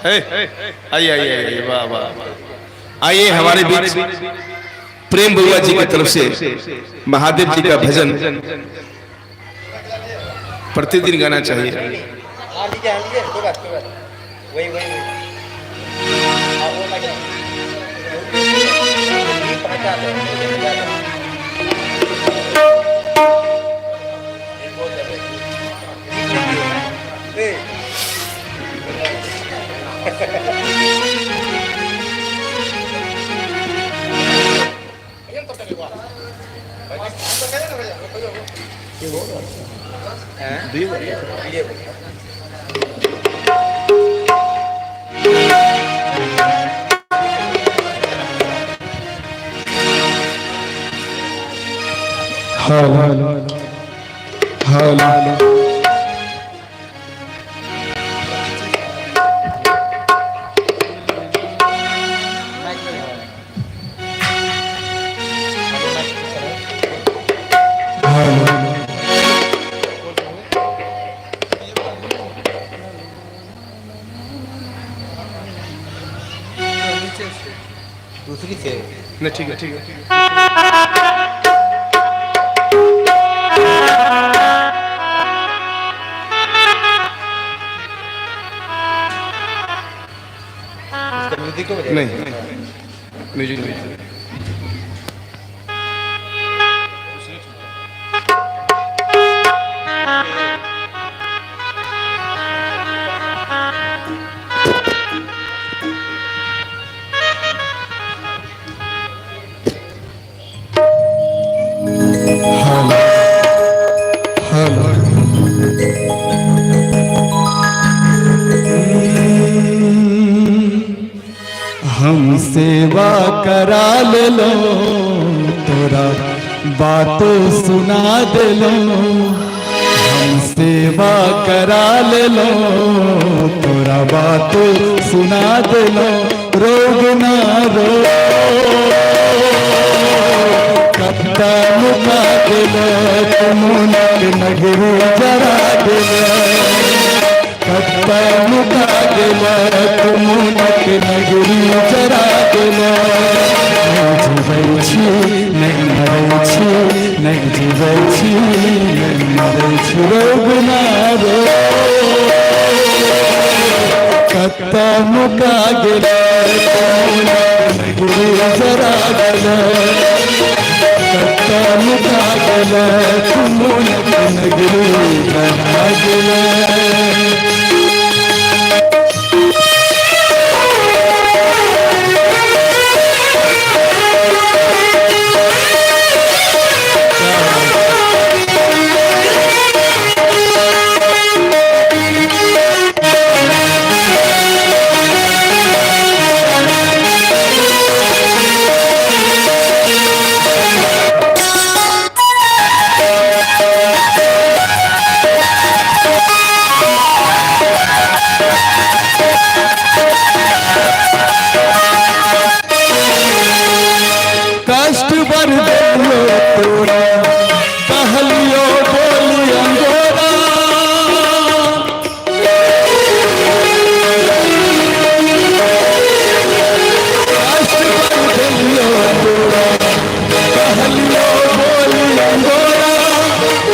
A: आइए आइए आइए वाह वाह आइए हमारे बीच प्रेम बुआ जी की तरफ से महादेव जी का भजन प्रतिदिन गाना चाहिए।
C: वही वही
A: हाल हाल
C: दूसरी से
A: नहीं, ठीक है, ठीक है।
C: इसका म्यूजिक तो बजेगा।
A: नहीं, म्यूजिक नहीं। हम सेवा करा ले लो, तोरा बात सुना दे लो। हम सेवा करा ले लो, तोरा बात सुना दे लो। रोग ना रो कत्ता मुका दे लो, तुमुनक नगरी जरा दे लो। कत्ता मुका दे लो, तुमुनक नगरी जरा दे लो। नहीं जीवै छी नहीं मरै छी, नहीं जीवै छी नहीं मरै छी। रोग ना रो कत्ता मुका गेलै, तुमुनक नगरी जरा दे लो। कत्ता मुका गेलै, तुमुनक नगरी जरा दे लो। कष्ट बर देलो तोरा, कहलियो बोली अंगोरा। कष्ट बर देलो तोरा, कहलियो बोली अंगोरा।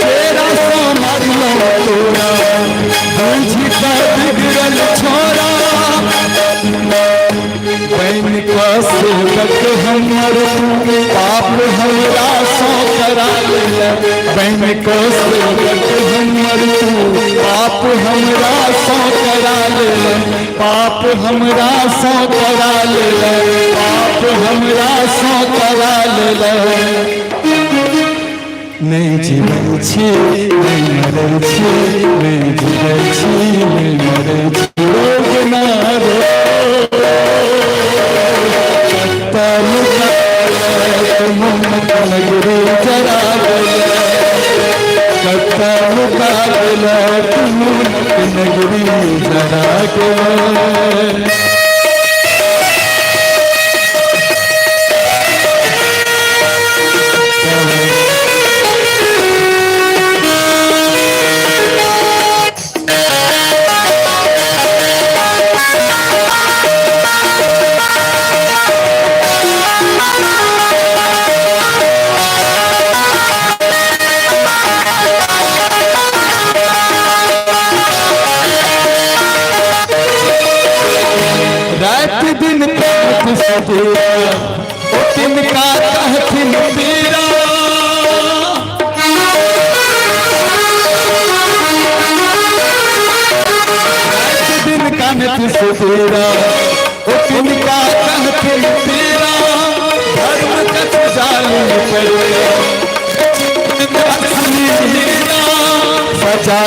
A: तेरा सो मारियो तोरा, बुझी का बिगड़ल छोरा। बहन का सेवक हमर पाप हमरा सो करा ले। बहन को सेवक हमर पाप हमरा सो करा ले। पाप हमरा सो करा ले, पाप हमरा सो करा ले। नहीं जीवै छी नहीं मरै छी, नहीं जीवै छी नहीं मरै छी। रोग ना रो कत्ता मुका गेलै, तुमुनक नगरी जरा गेलै। कत्ता मुका गेलै, तुमुनक नगरी जरा गेलै। रात दिन कहत सवेरा, ओ तिनका कहथिन पीरा। रात दिन कहत सवेरा, ओ तिनका कहथिन पीरा। धर्म कछ जालिम करे, सजा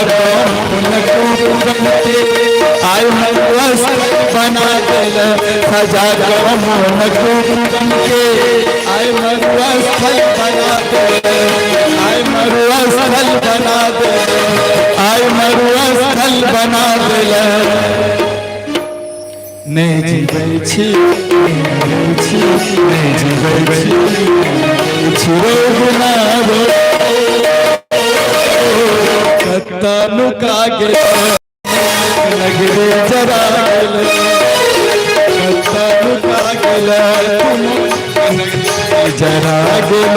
A: उनको बनते आय मस्त बना दिल। सजा उनको बनके आय मस्त बना दिल। आय मरुआ स्थल बना दे, आय मरुआ स्थल बना दे। नहीं जीवै छी, नहीं जीवै छी रोग ना रो कत्तानु कागे नगरी जरा गेल, कत्तानु कागे जरा गेल।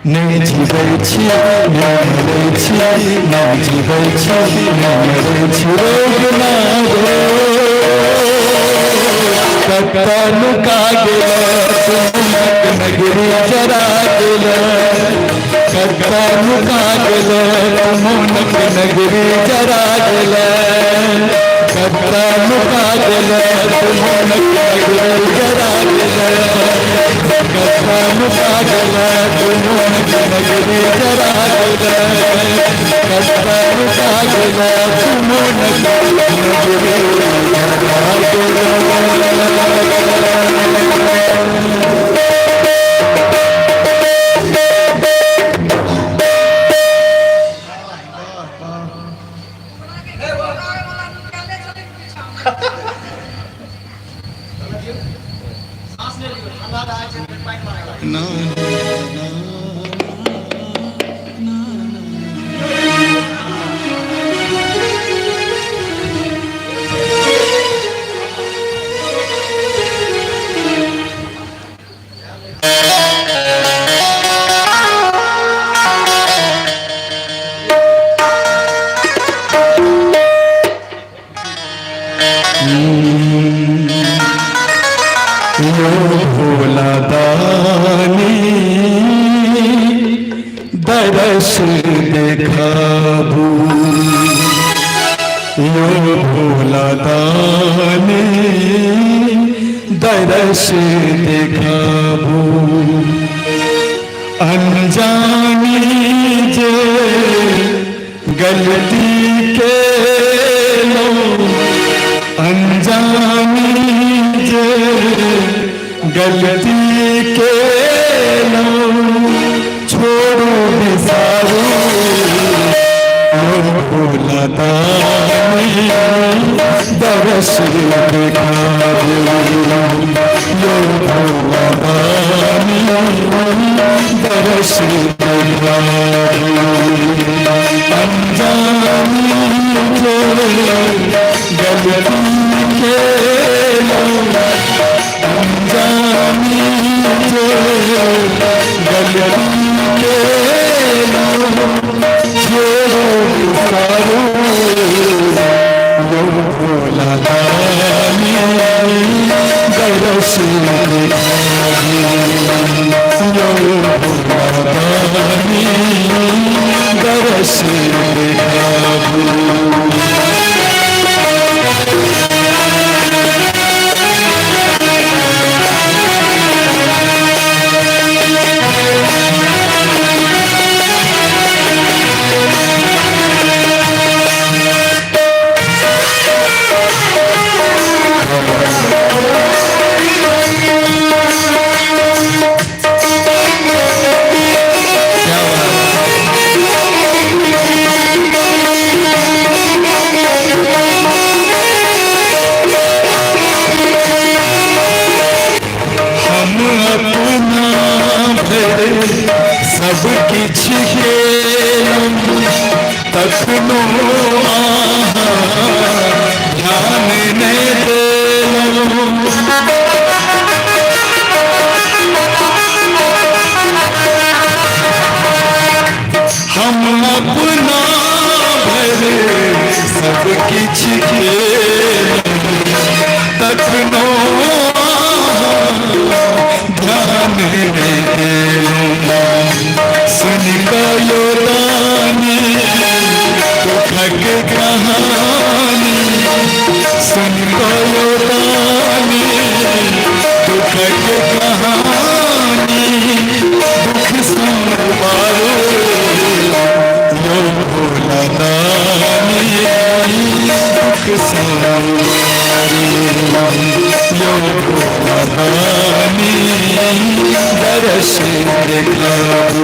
A: नहीं जीवै छी, नहीं छी, नहीं जीवै छी, नहीं छी रोग ना रो कत्तानु कागे नगरी जरा गेल, कत्तानु कागे मुनक नगरी जरा गेल, कत्तानु कागे मुनक नगरी जरा गेल, कत्तानु कागे मुनक नगरी जरा गेल, कत्तानु कागे मुनक नगरी जरा गेल। भोला दानी दरस देखाबू, यो भोला दानी दरस देखाबू। अनजानी जे गलती के लो, अनजानी जे गलती के लो छोड़ो बिसारो भोला दानी दरस देखाबू, यो भोला दानी दरस देखाबू। अनजानी जे गलती के लो, अनजानी जे गलती के लो छोड़ो बिसारो यो भोला दानी दरस देखाबू, यो भोला दानी दरस देखाबू। सब किछ खेलम तखनो आहा ध्यान नहीं देलम। हम अपना भर सब किछ खेलम तखनो ध्यान नहीं देलम। सुन गयो रानी दुखक कहानी, सुन गयो रानी दुखक कहानी, दुख संवारो यो भोला दानी, दुख संवारो यो भोला दानी, दर्श दिखाओ।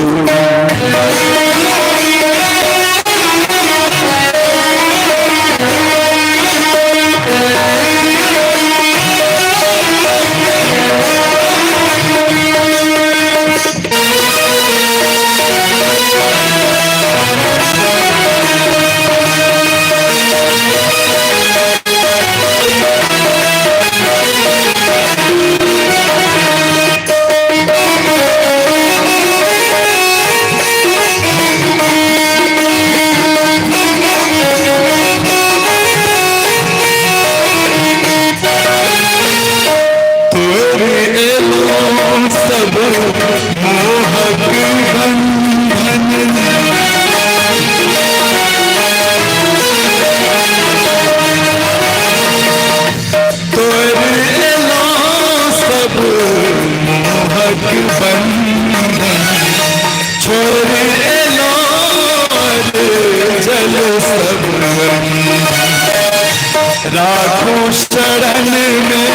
A: राखो शरण में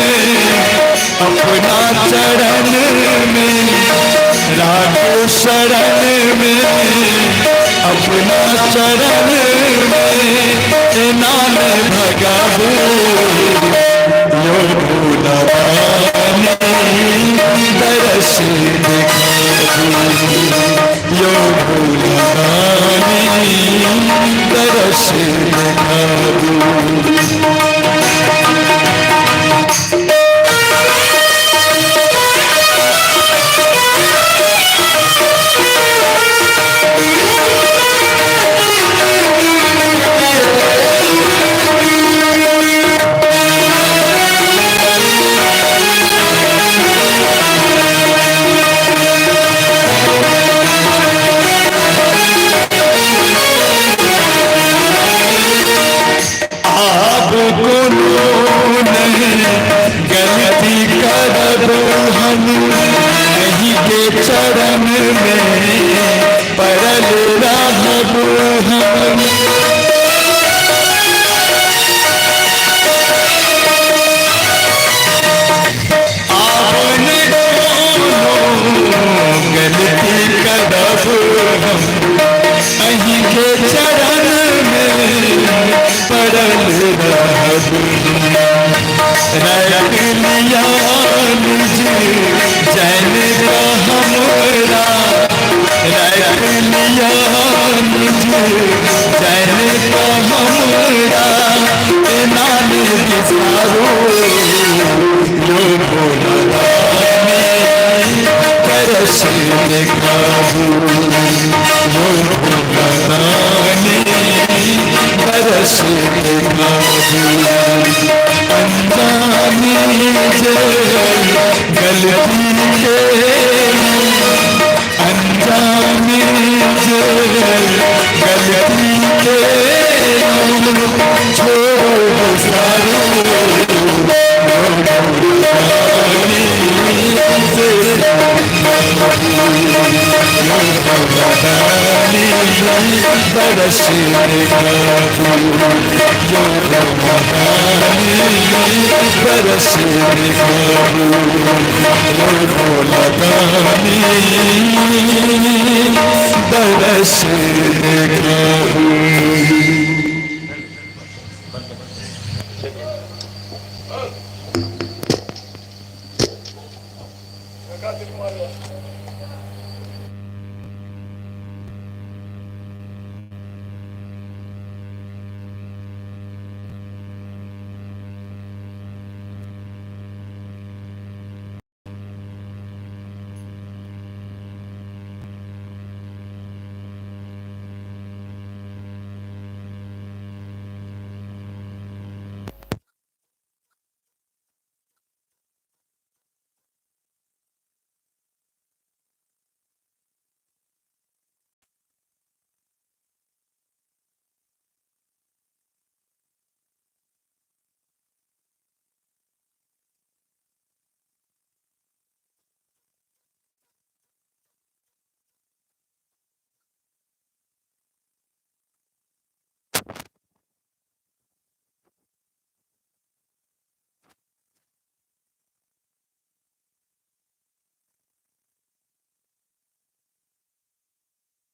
A: अपना चरण में, राखो शरण में अपना चरण में, नाम भगाबो यो भोला दानी, दर्श दिखाबो यो भोला दानी, दर्श दिखाबो। चरण में परल रहबो हम, आपने कोनो गलती करब हम, अहीं के चरण में परल रहबो हम। रख लिया निज जैन का हमरा, रख लिया निज जैन का हमरा, नाम विसारो यो भोला दानी, दर्श दिखाबो यो भोला दानी, दर्श दिखाबो। अनजानी जे गलती के, अनजानी जे गलती के, छोड़ो सारो दर्श दिखाबो यो दर्श दिखाबो यो भोला दानी, दर्श दिखाबो।
D: Gracias, Mario.